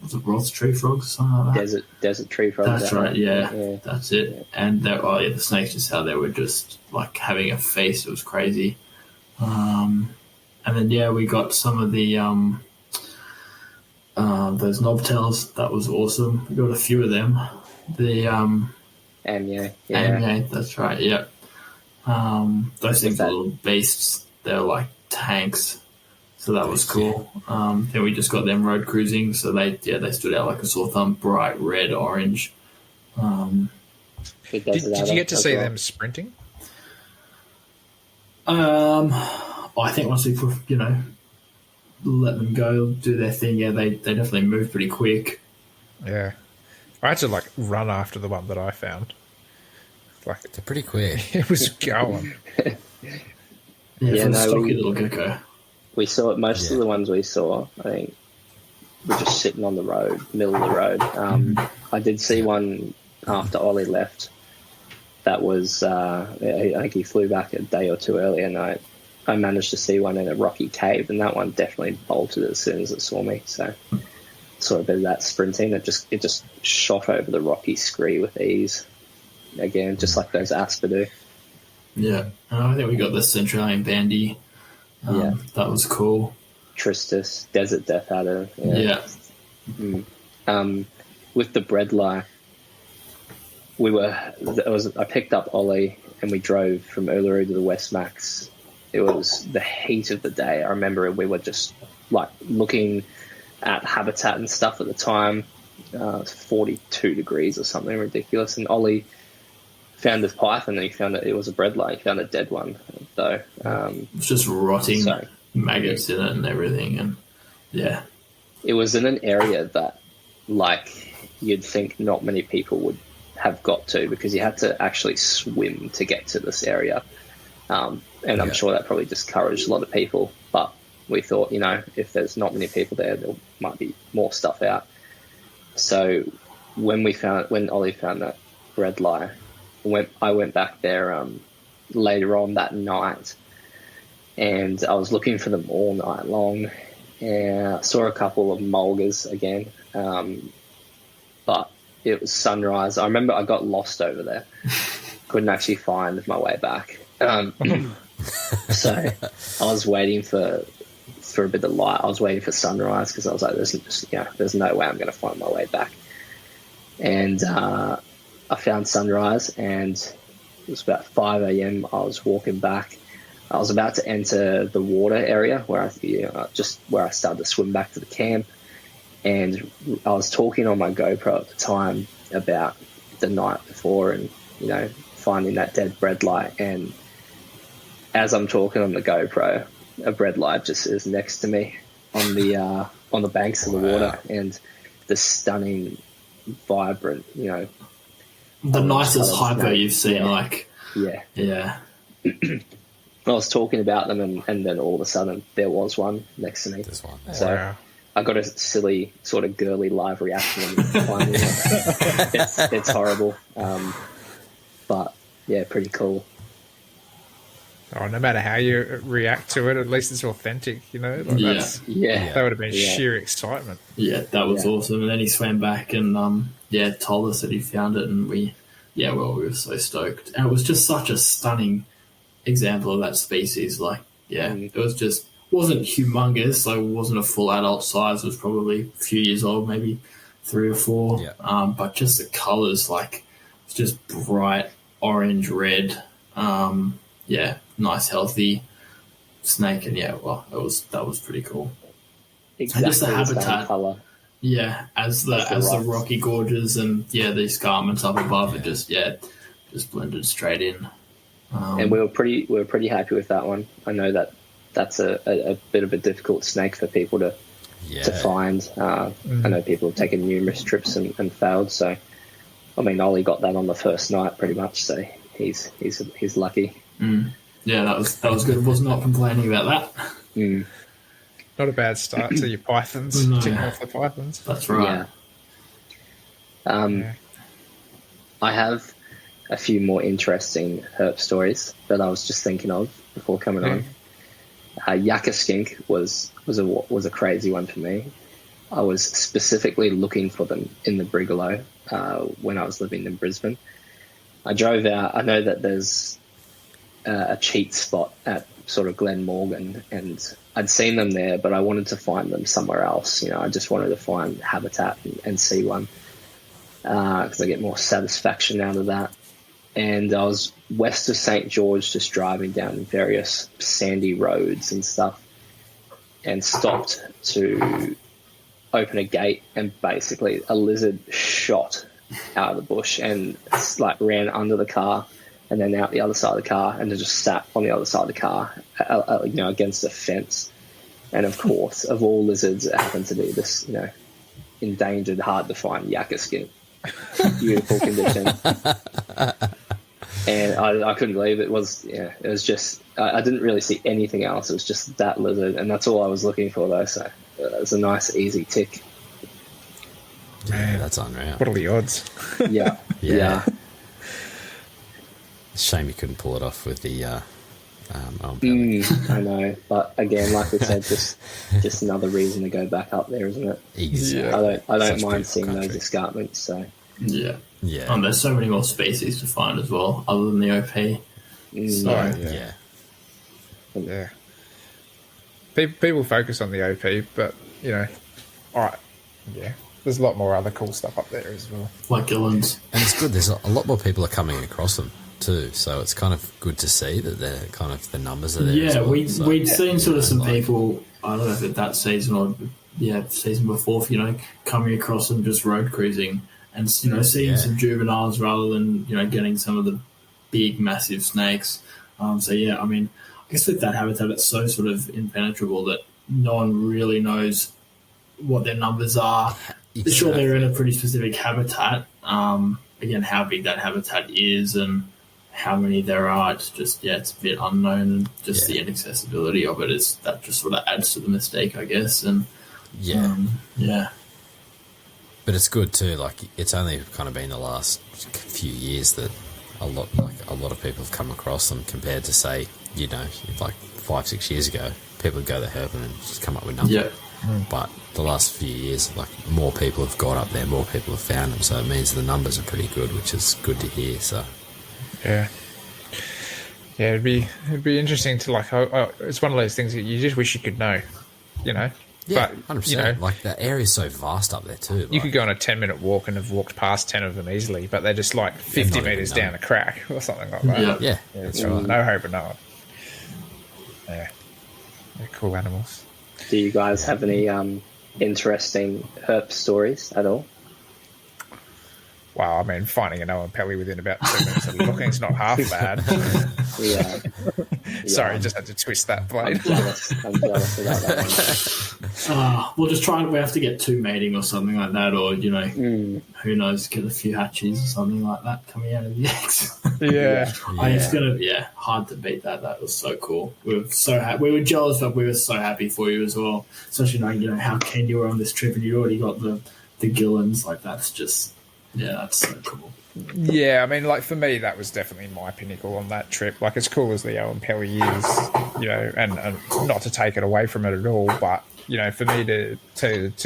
was it Roth's tree frogs, something like that. Desert tree frogs. That's right. Yeah, that's it. Yeah. And the snakes, just how they were just like having a feast. It was crazy. And then we got some of the those knobtails. That was awesome. We got a few of them. The Amye, that's right. Yeah. Those things are little beasts. They're like tanks. So that was cool. Then we just got them road cruising. So they stood out like a sore thumb, bright red, orange. Did you get to see them sprinting? I think once we let them go, do their thing. Yeah, they definitely move pretty quick. Yeah, I had to run after the one that I found. They're pretty quick. It was going. Stocky little gecko. We saw it. Most of the ones we saw, I think, were just sitting on the road, middle of the road. I did see one after Ollie left. That was, I think he flew back a day or two earlier, and I managed to see one in a rocky cave, and that one definitely bolted as soon as it saw me. So saw a bit of that sprinting. It just shot over the rocky scree with ease. Again, just like those asper do. Yeah, and I think we got the Centralian bandy. That was cool. Tristis, Desert Death Adder. Yeah. With the breadlie, I picked up Ollie and we drove from Uluru to the West Max. It was the heat of the day. I remember we were just looking at habitat and stuff at the time. 42 degrees or something ridiculous. And Ollie found this python and he found it was a breadlie. He found a dead one, though. It's just rotting maggots in it and everything. And it was in an area that you'd think not many people would have got to, because you had to actually swim to get to this area. And I'm sure that probably discouraged a lot of people, but we thought, if there's not many people there might be more stuff out. So when Ollie found that breadlie, I went back there later on that night, and I was looking for them all night long. And I saw a couple of mulgars again, but it was sunrise. I remember I got lost over there. Couldn't actually find my way back. So I was waiting for a bit of light. I was waiting for sunrise because I was like, there's no way I'm going to find my way back. And I found sunrise, and it was about 5 a.m. I was walking back. I was about to enter the water area where I started to swim back to the camp. And I was talking on my GoPro at the time about the night before and, finding that dead breadlie. And as I'm talking on the GoPro, a breadlie just is next to me on the banks of the water, and the stunning, vibrant, the nicest hyper you've seen. Yeah. I was talking about them, and then all of a sudden there was one next to me. This one. So I got a silly, sort of girly live reaction. It's horrible, but yeah, pretty cool. Oh, no matter how you react to it, at least it's authentic, That would have been sheer excitement. Yeah, that was awesome. And then he swam back and told us that he found it, and we were so stoked. And it was just such a stunning example of that species. yeah, it was just wasn't humongous. Like, it wasn't a full adult size. It was probably a few years old, maybe 3 or 4. Yeah. But just the colours, like, it's just bright orange, red. Yeah, nice, healthy snake, and yeah, well, that was pretty cool. Exactly and just the habitat, same colour. Yeah, as the rocky gorges and yeah, the escarpments up above, it just blended straight in. And we were pretty happy with that one. I know that's a bit of a difficult snake for people to find. I know people have taken numerous trips and failed. So, I mean, Ollie got that on the first night pretty much. So he's lucky. Yeah, that was good. Was not complaining about that. Not a bad start to your pythons. No. Ticking off the pythons. That's right. Yeah. I have a few more interesting herp stories that I was just thinking of before coming on. Yakka skink was a crazy one for me. I was specifically looking for them in the Brigalow when I was living in Brisbane. I drove out. I know that there's a cheat spot at sort of Glen Morgan, and I'd seen them there, but I wanted to find them somewhere else. You know, I just wanted to find habitat and see one because I get more satisfaction out of that. And I was west of St. George, just driving down various sandy roads and stuff, and stopped to open a gate, and basically a lizard shot out of the bush and like ran under the car and then out the other side of the car and then just sat on the other side of the car, against a fence. And of course, of all lizards, it happened to be this, endangered, hard to find yakka skink. Beautiful condition. And I couldn't believe it. It was just, I didn't really see anything else. It was just that lizard, and that's all I was looking for though. So it was a nice, easy tick. Yeah, that's unreal. What are the odds? Yeah. Shame you couldn't pull it off with the I know, but again, like we said, just another reason to go back up there, isn't it? Exactly. I don't mind seeing those escarpments. So yeah. Yeah. There's so many more species to find as well, other than the OP. Yeah. People focus on the OP, but all right, yeah. There's a lot more other cool stuff up there as well. Like Gillens. And it's good. There's a lot more people are coming across them too, so it's kind of good to see that they're kind of the numbers are there. Yeah, as well. we'd seen sort of some people. I don't know if it's that season or season before, coming across them just road cruising and seeing some juveniles rather than getting some of the big massive snakes. So yeah, I mean, I guess with that habitat, it's so sort of impenetrable that no one really knows what their numbers are. Exactly. Sure, they're in a pretty specific habitat. Again, how big that habitat is and how many there are, it's just, it's a bit unknown, and just the inaccessibility of it is that just sort of adds to the mistake, I guess. And but it's good too. Like, it's only kind of been the last few years that a lot of people have come across them, compared to, say, like 5-6 years ago, people would go to Herping and just come up with nothing. Yeah. But the last few years, like, more people have got up there, more people have found them, so it means the numbers are pretty good, which is good to hear. So yeah, it'd be interesting to it's one of those things that you just wish you could know, Yeah, but 100%. Like, the area's so vast up there too. You could go on a 10-minute walk and have walked past 10 of them easily, but they're just like 50 metres down a crack or something like that. Yeah. That's right. No hope of knowing. Yeah, they're cool animals. do you guys have any interesting herp stories at all? Wow, I mean, finding an Owen Pelly within about 2 minutes of looking is not half bad. Yeah. Sorry, just had to twist that blade. I'm jealous about that one. We'll just try. We have to get 2 mating or something like that, or who knows, get a few hatchies or something like that coming out of the eggs. Yeah. It's gonna hard to beat that. That was so cool. We were so happy. We were jealous, but we were so happy for you as well. Especially knowing how keen you were on this trip, and you already got the Gillens. Like, that's just that's so cool. Yeah, I mean, like, for me, that was definitely my pinnacle on that trip. Like, as cool as the Owen Pelly is, and not to take it away from it at all, but, for me to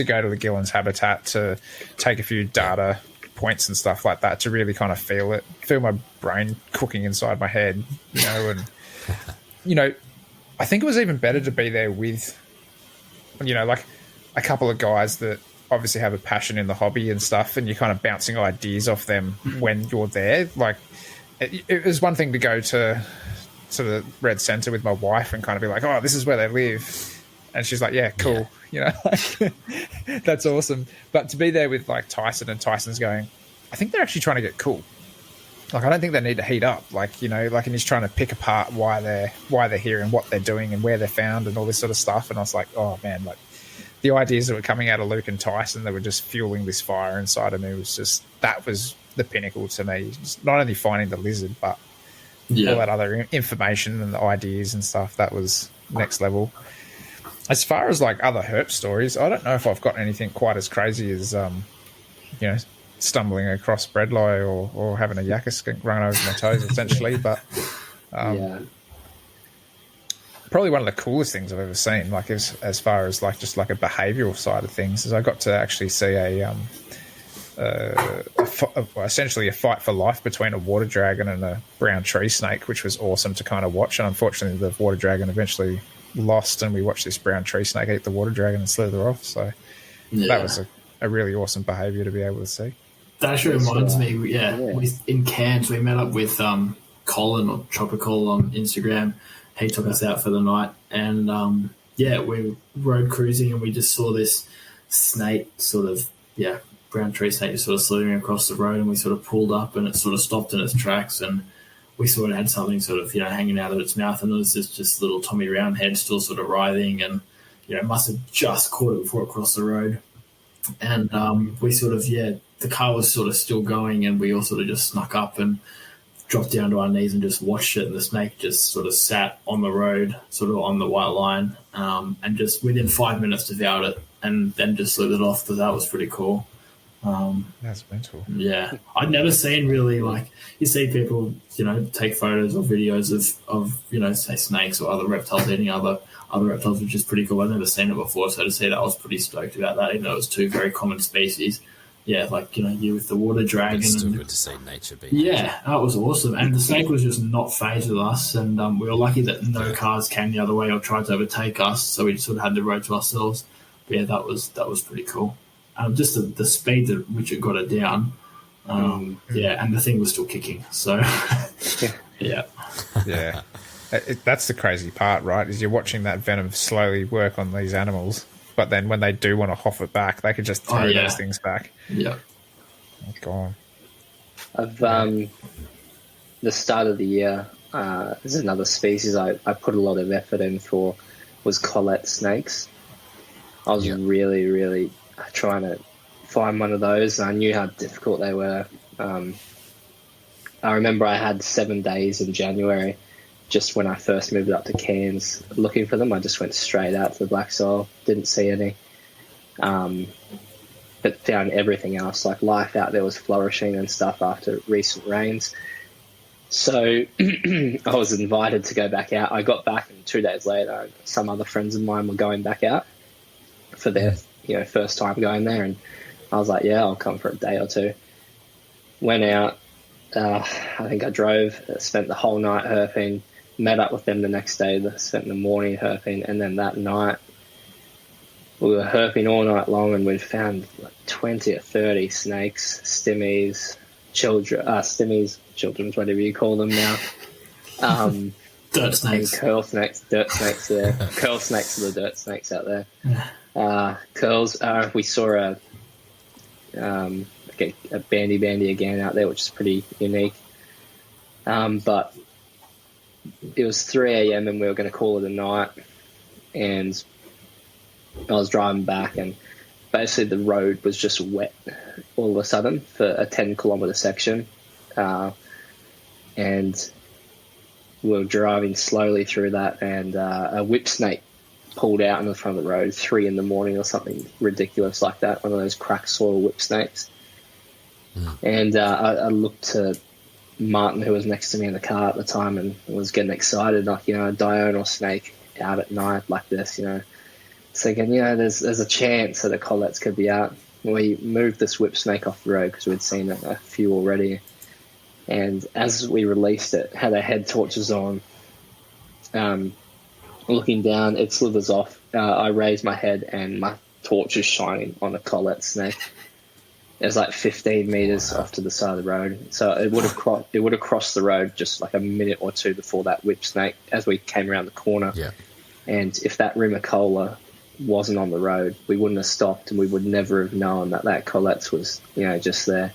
go to the Gillens habitat, to take a few data points and stuff like that, to really kind of feel my brain cooking inside my head, and, I think it was even better to be there with, like a couple of guys that obviously have a passion in the hobby and stuff, and you're kind of bouncing ideas off them when you're there. Like, it was one thing to go to the Red Centre with my wife and kind of be like, oh, this is where they live. And she's like, yeah, cool. That's awesome. But to be there with like Tyson, and Tyson's going, I think they're actually trying to get cool. Like, I don't think they need to heat up. And he's trying to pick apart why they're here and what they're doing and where they're found and all this sort of stuff. And I was like, oh man, like the ideas that were coming out of Luke and Tyson that were just fueling this fire inside of me that was the pinnacle to me. Just not only finding the lizard, but all that other information and the ideas and stuff. That was next level. As far as like other herp stories, I don't know if I've got anything quite as crazy as, stumbling across breadlie or having a yakka skink run over my toes, essentially. But probably one of the coolest things I've ever seen, like as far as like just like a behavioural side of things, is I got to actually see essentially a fight for life between a water dragon and a brown tree snake, which was awesome to kind of watch. And unfortunately, the water dragon eventually lost, and we watched this brown tree snake eat the water dragon and slither off. So that was a really awesome behaviour to be able to see. That actually reminds me, in Cairns, we met up with Colin or Tropical on Instagram. He took us out for the night, and we road cruising, and we just saw this snake brown tree snake just sort of slithering across the road, and we sort of pulled up, and it sort of stopped in its tracks, and we sort of had something sort of, hanging out of its mouth, and there was this just little Tommy Roundhead still sort of writhing, and, must have just caught it before it crossed the road. And we sort of, the car was sort of still going, and we all sort of just snuck up and dropped down to our knees and just watched it, and the snake just sort of sat on the road, sort of on the white line, and just within 5 minutes devoured it, and then just slithered off. So that was pretty cool. That's mental. Yeah, I'd never seen really, like, you see people, take photos or videos of say snakes or other reptiles eating other reptiles, which is pretty cool. I've never seen it before, so to see that, I was pretty stoked about that, even though it was two very common species. Yeah, like, you with the water dragon. It's still good to see nature be. Yeah, that was awesome. And the snake was just not phased with us, and we were lucky that no cars came the other way or tried to overtake us, so we sort of had the road to ourselves. But yeah, that was pretty cool. Just the speed at which it got it down, and the thing was still kicking. So, yeah. That's the crazy part, right? Is you're watching that venom slowly work on these animals, but then when they do want to hoff it back, they could just throw those things back. Yeah. Oh, God. I've the start of the year, there's another species I put a lot of effort in for, was collet snakes. I was really, really trying to find one of those, and I knew how difficult they were. I remember I had 7 days in January, just when I first moved up to Cairns, looking for them. I just went straight out to the black soil, didn't see any, but found everything else. Like, life out there was flourishing and stuff after recent rains. So I was invited to go back out. I got back, and 2 days later, some other friends of mine were going back out for their first time going there, and I was like, yeah, I'll come for a day or two. Went out, I think I drove, spent the whole night herping, met up with them the next day, spent the morning herping, and then that night we were herping all night long, and we'd found like 20 or 30 snakes, stimmies, children's, whatever you call them now. Dirt snakes. And curl snakes, dirt snakes there. Curl snakes are the dirt snakes out there. Curls, we saw a bandy again out there, which is pretty unique. But it was 3 a.m. and we were going to call it a night, and I was driving back, and basically the road was just wet all of a sudden for a 10-kilometre section, and we were driving slowly through that, and a whip snake pulled out in the front of the road, 3 a.m. or something ridiculous like that, one of those crack soil whip snakes. And I looked to Martin, who was next to me in the car at the time, and was getting excited, like, a diurnal snake out at night like this, thinking, there's a chance that the collets could be out. We moved this whip snake off the road because we'd seen a few already, and as we released it, had our head torches on, looking down, it slithers off. I raise my head and my torch is shining on a collet snake. It was like 15 meters off to the side of the road. So it would have crossed the road just like a minute or two before that whip snake as we came around the corner. Yeah. And if that Rimicola wasn't on the road, we wouldn't have stopped and we would never have known that collet was, just there.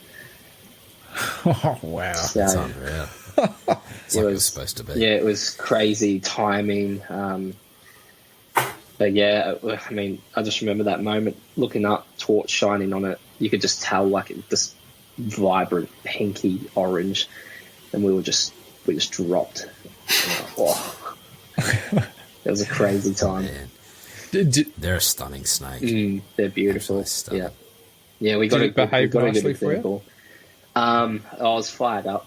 Oh, wow. So, That's unreal. It's like it was supposed to be. Yeah, it was crazy timing. But yeah, I mean, I just remember that moment, looking up, torch shining on it. You could just tell like this vibrant pinky orange, and we just dropped. Oh. It was a crazy time. Man. They're a stunning snake. They're beautiful. Stunning. Yeah. We got Did it behave a nicely good example. I was fired up,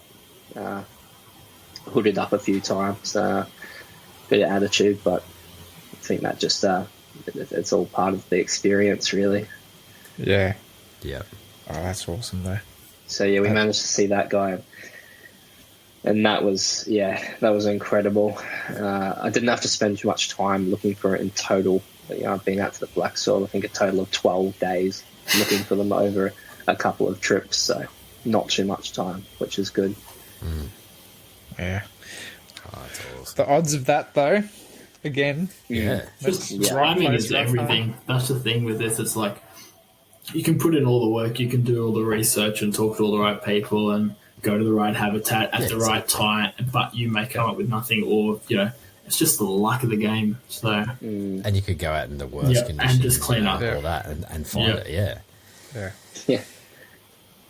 hooded up a few times, bit of attitude, but I think that just it's all part of the experience, really. Yeah. Yeah. Oh, that's awesome, though. So yeah, we managed to see that guy, and that was incredible. I didn't have to spend too much time looking for it in total. But, I've been out to the black soil, I think a total of 12 days looking for them over a couple of trips. So not too much time, which is good. Yeah. Oh, that's awesome. The odds of that, though, again. Yeah. Just Yeah. timing Right is place, right everything. That's the thing with this. It's like you can put in all the work, you can do all the research and talk to all the right people and go to the right habitat at the right time, but you may come up with nothing, or it's just the luck of the game. So And you could go out in the worst conditions and just clean up all that and find it. Yeah. Yeah. Yeah,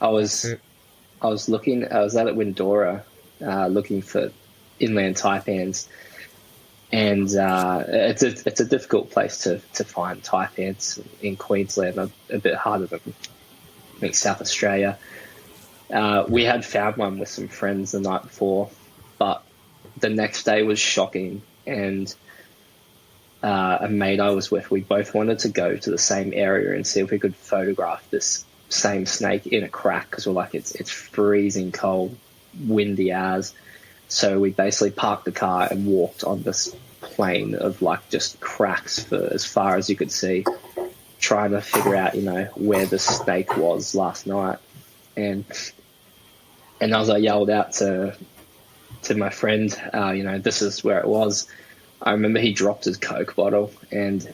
I was out at Windora looking for inland taipans, and it's a difficult place to find taipans in Queensland, a bit harder than I think South Australia. We had found one with some friends the night before, but the next day was shocking, and a mate I was with, we both wanted to go to the same area and see if we could photograph this same snake in a crack, because we're like, it's freezing cold, windy as. So we basically parked the car and walked on this plain of like just cracks for as far as you could see, trying to figure out, where the snake was last night. And as I yelled out to my friend, this is where it was, I remember he dropped his Coke bottle, and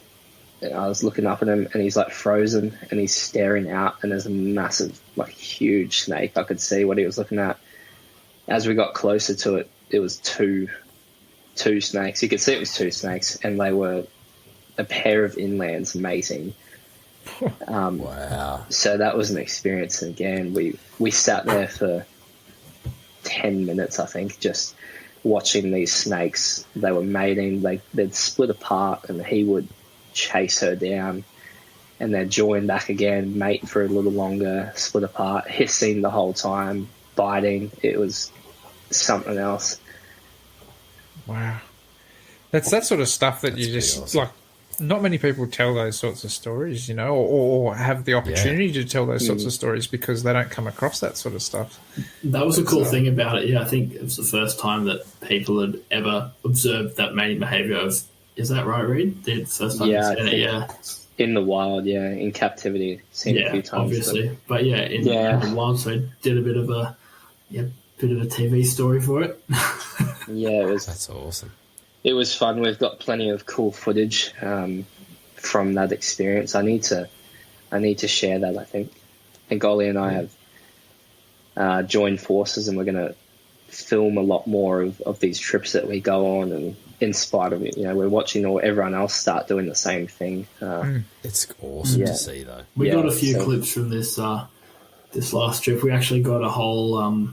I was looking up at him, and he's like frozen, and he's staring out, and there's a massive, like huge snake. I could see what he was looking at. As we got closer to it, it was two snakes. You could see it was two snakes, and they were a pair of inlands mating. Wow. So that was an experience. And again, we sat there for 10 minutes, I think, just watching these snakes. They were mating. They'd split apart, and he would chase her down, and they'd join back again, mate for a little longer, split apart, hissing the whole time, biting. It was something else. Wow. That's that sort of stuff that you just, awesome. like, not many people tell those sorts of stories, or have the opportunity to tell those sorts of stories because they don't come across that sort of stuff. that was a cool thing about it. Yeah, I think it was the first time that people had ever observed that mating behaviour of, is that right, Reid? The first time Yeah, you've seen it, yeah. In the wild, yeah. In captivity, seen it a few times. Obviously. But in the wild, so did a bit of a TV story for it. Yeah, That's awesome. it was fun. We've got plenty of cool footage from that experience. I need to share that. I think Ollie and I have joined forces, and we're going to film a lot more of these trips that we go on. And in spite of it, we're watching everyone else start doing the same thing. It's awesome to see, though. We got a few clips from this last trip. We actually got a whole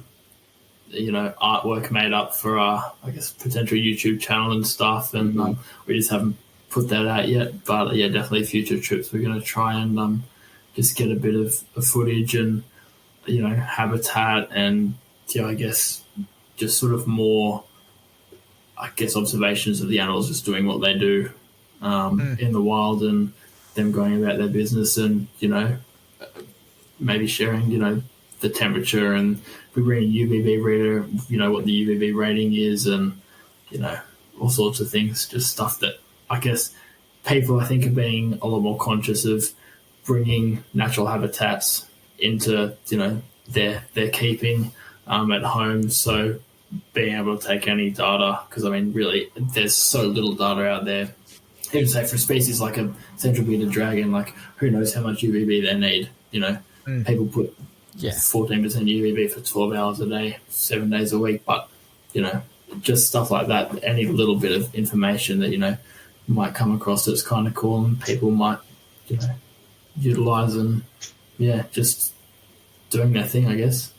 artwork made up for our, I guess, potential YouTube channel and stuff, and we just haven't put that out yet. But yeah, definitely future trips we're going to try and just get a bit of footage and habitat and I guess just sort of more, I guess, observations of the animals just doing what they do in the wild, and them going about their business, and maybe sharing the temperature, and we bring a UVB reader, what the UVB rating is, and all sorts of things, just stuff that I guess people, I think, are being a lot more conscious of bringing natural habitats into, their keeping at home. So being able to take any data, because, I mean, really, there's so little data out there. Even say for a species like a central bearded dragon, like who knows how much UVB they need, People put 14% UVB for 12 hours a day, 7 days a week, but, just stuff like that, any little bit of information that, you might come across that's kind of cool and people might, utilise and, just doing their thing, I guess.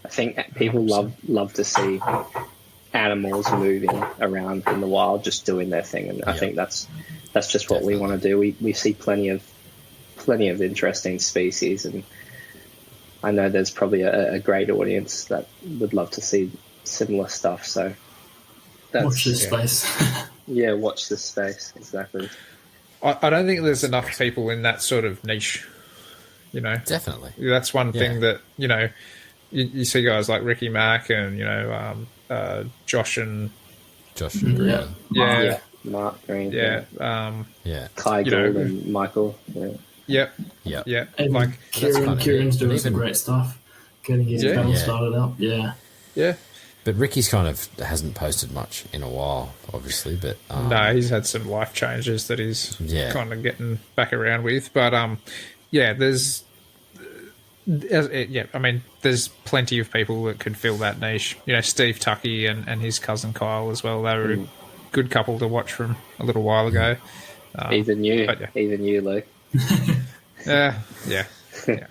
I think people love to see animals moving around in the wild, just doing their thing, and I think that's just what we want to do. We see plenty of interesting species, and I know there's probably a great audience that would love to see similar stuff. So watch this space. Watch this space, exactly. I don't think there's enough people in that sort of niche. Definitely. That's one thing that you see guys like Ricky Mack and Josh and Green. Mark Green. Kai Gould and Michael. Yep. And like Kieran's doing some great stuff, getting his channel started up. Yeah. But Ricky's kind of hasn't posted much in a while, obviously. But no, he's had some life changes that he's kind of getting back around with. But there's. I mean, there's plenty of people that could fill that niche. Steve Tucky and his cousin Kyle as well. They were a good couple to watch from a little while ago. Even you, Luke. Yeah,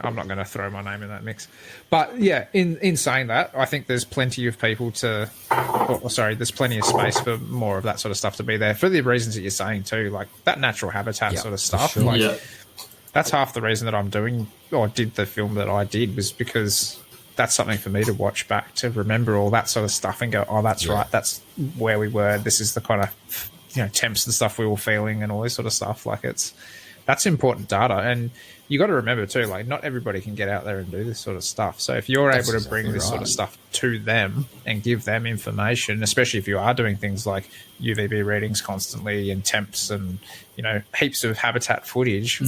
I'm not going to throw my name in that mix. But in saying that, I think there's plenty of people there's plenty of space for more of that sort of stuff to be there for the reasons that you're saying too, like that natural habitat sort of stuff. Sure. That's half the reason that I'm doing or did the film that I did, was because that's something for me to watch back, to remember all that sort of stuff and go, oh, that's right, that's where we were. This is the kind of temps and stuff we were feeling and all this sort of stuff. Like that's important data. And you got to remember too, like not everybody can get out there and do this sort of stuff. So if you're able to bring this sort of stuff to them and give them information, especially if you are doing things like UVB readings constantly and temps and, heaps of habitat footage,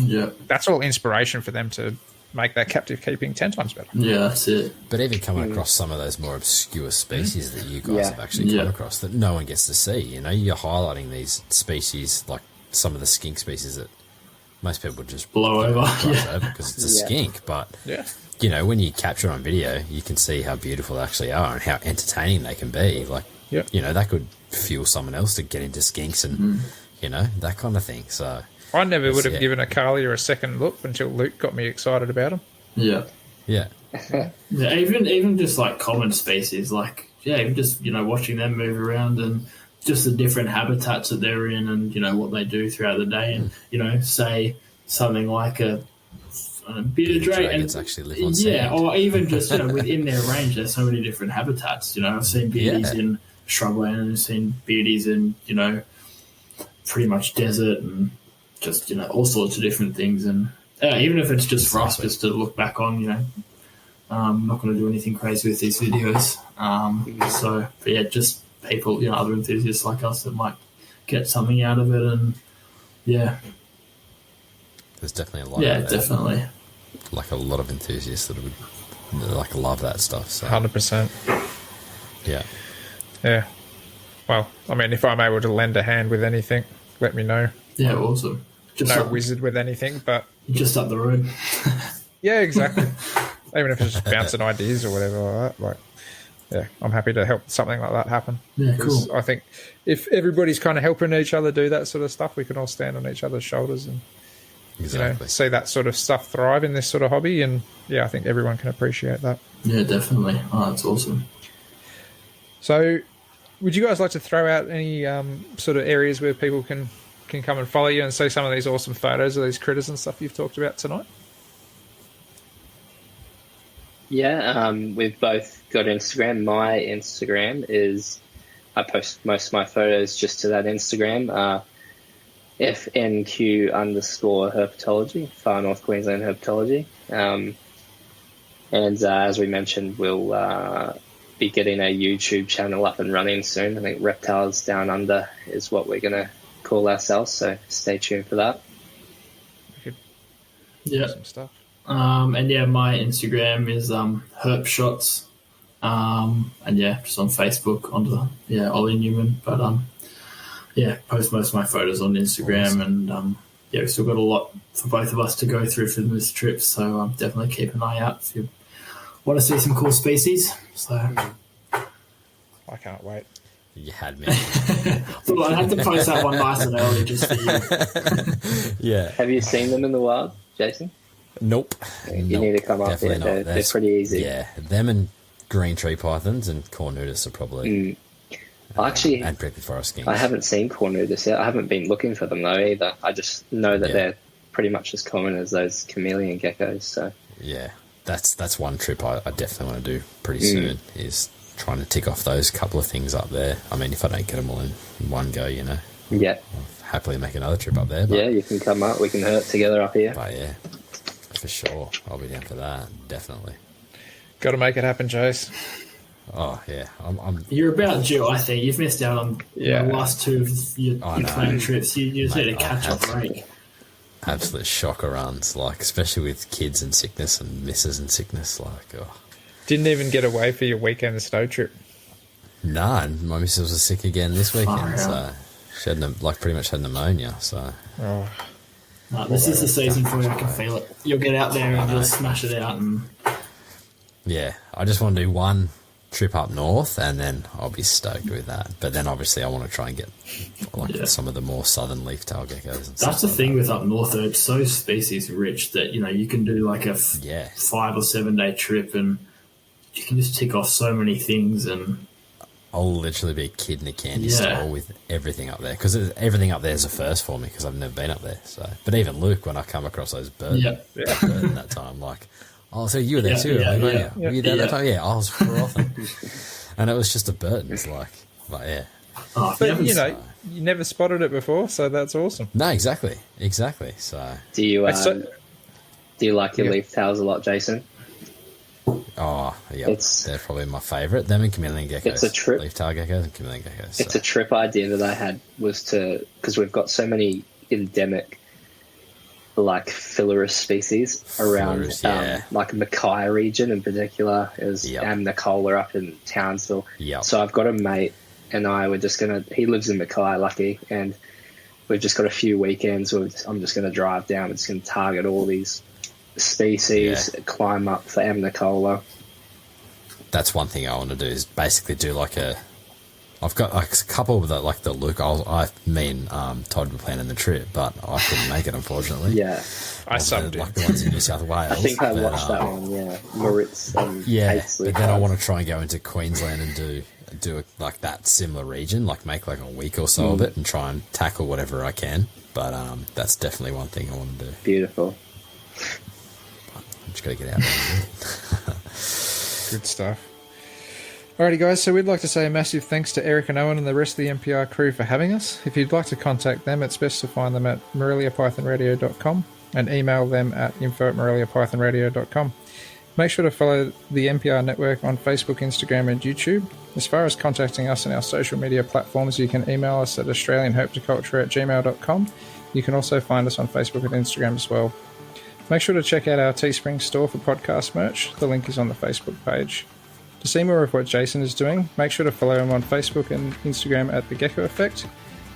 that's all inspiration for them to make their captive keeping 10 times better. Yeah, that's it. But even coming across some of those more obscure species that you guys have actually come across that no one gets to see, you're highlighting these species, like some of the skink species that most people just blow over because it's a skink. But when you capture it on video, you can see how beautiful they actually are and how entertaining they can be. Like, that could fuel someone else to get into skinks and that kind of thing. So I never would have given a Carlia a second look until Luke got me excited about him. Yeah, even just like common species, like even just watching them move around and just the different habitats that they're in and what they do throughout the day, and say something like a bearded dragon actually live on sand. or even just within their range, there's so many different habitats. I've seen beardies in shrubland and I've seen beardies in pretty much desert and just all sorts of different things. And even if it's just for us just to look back on, I'm not going to do anything crazy with these videos. But just people, other enthusiasts like us that might get something out of it. And there's definitely a lot. Yeah, definitely. Like a lot of enthusiasts that would love that stuff. So 100%. Yeah. Well, I mean, if I'm able to lend a hand with anything, let me know. Yeah, awesome. Just no wizard with anything, but just up the road. Yeah, exactly. Even if it's just bouncing ideas or whatever like that. Like, I'm happy to help something like that happen. Yeah, cool. I think if everybody's kind of helping each other do that sort of stuff, we can all stand on each other's shoulders and see that sort of stuff thrive in this sort of hobby. And I think everyone can appreciate that. Yeah, definitely. Oh, that's awesome. So, would you guys like to throw out any sort of areas where people can come and follow you and see some of these awesome photos of these critters and stuff you've talked about tonight? Yeah, we've both got Instagram. My Instagram is, I post most of my photos just to that Instagram, FNQ_herpetology, Far North Queensland Herpetology. And as we mentioned, we'll be getting a YouTube channel up and running soon. I think Reptiles Down Under is what we're going to call ourselves, so stay tuned for that. Yeah. Some stuff. And yeah, my Instagram is Herp Shots. And yeah, just on Facebook under Ollie Newman. But post most of my photos on Instagram, and yeah, we've still got a lot for both of us to go through for this trip. So definitely keep an eye out if you want to see some cool species. So I can't wait. You had me. Well, I had to post that one nice and early just for you. Yeah. Have you seen them in the wild, Jason? Nope. You need to come up here. They're pretty easy. Yeah, them and green tree pythons and cornutus are probably... Actually, and prickly forest skinks. I haven't seen cornutus yet. I haven't been looking for them though either. I just know that they're pretty much as common as those chameleon geckos. So yeah, that's one trip I definitely want to do pretty soon, is trying to tick off those couple of things up there. I mean, if I don't get them all in one go, you know, yeah, I'll happily make another trip up there. But, yeah, you can come up. We can hurt together up here. But yeah, for sure, I'll be down for that. Definitely. Got to make it happen, Chase. Oh yeah, I'm You're about due, I think. You've missed out on the last two of your clan trips. You just need to catch up, right? absolute shocker runs, like especially with kids and sickness and misses and sickness. Like, didn't even get away for your weekend snow trip. Nah, and my missus was sick again this weekend, so she had pretty much had pneumonia. So no, this is the season for you. I can feel it. You'll get out there and just smash it out, and yeah, I just want to do one trip up north, and then I'll be stoked with that. But then obviously I want to try and get some of the more southern leaf-tail geckos. And that's the thing with up north, though. It's so species rich that you can do like a 5 or 7 day trip, and you can just tick off so many things. And I'll literally be a kid in a candy store with everything up there, because everything up there is a first for me because I've never been up there. So, but even Luke, when I come across those birds that time, like. Oh, so you were there too? Were you there that time? Yeah, I was frothing. And it was just a bird. It's like, but yeah. Oh, but, you never spotted it before, so that's awesome. No, exactly. So, do you like your leaf tails a lot, Jason? Oh, yeah. They're probably my favourite. Them and chameleon geckos. It's a trip. Leaf-tail geckos and chameleon geckos. It's a trip idea that I had, was because we've got so many endemic like filarius species around like Mackay region in particular, is Amnicola up in Townsville. So I've got a mate and I were just he lives in Mackay, lucky, and we've just got a few weekends where I'm just going to drive down, we're just going to target all these species, climb up for Amnicola. That's one thing I want to do, is basically do I've got a couple of the Luke. Me and Todd were planning the trip, but I couldn't make it, unfortunately. Yeah, I subbed like the ones in New South Wales. I think I watched that one. Yeah, Moritz. But then I want to try and go into Queensland and do like that similar region, like make like a week or so of it, and try and tackle whatever I can. But that's definitely one thing I want to do. Beautiful. I'm just got to get out there. Good stuff. Alrighty guys, so we'd like to say a massive thanks to Eric and Owen and the rest of the MPR crew for having us. If you'd like to contact them, it's best to find them at moreliapythonradio.com and email them at info@moreliapythonradio.com. Make sure to follow the MPR network on Facebook, Instagram and YouTube. As far as contacting us on our social media platforms, you can email us at australianherpetoculture@gmail.com. You can also find us on Facebook and Instagram as well. Make sure to check out our Teespring store for podcast merch. The link is on the Facebook page. To see more of what Jason is doing, make sure to follow him on Facebook and Instagram at The Gecko Effect.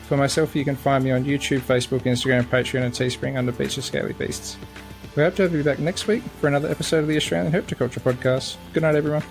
For myself, you can find me on YouTube, Facebook, Instagram, Patreon and Teespring under Beach of Scaly Beasts. We hope to have you back next week for another episode of the Australian Herpetoculture podcast. Good night, everyone.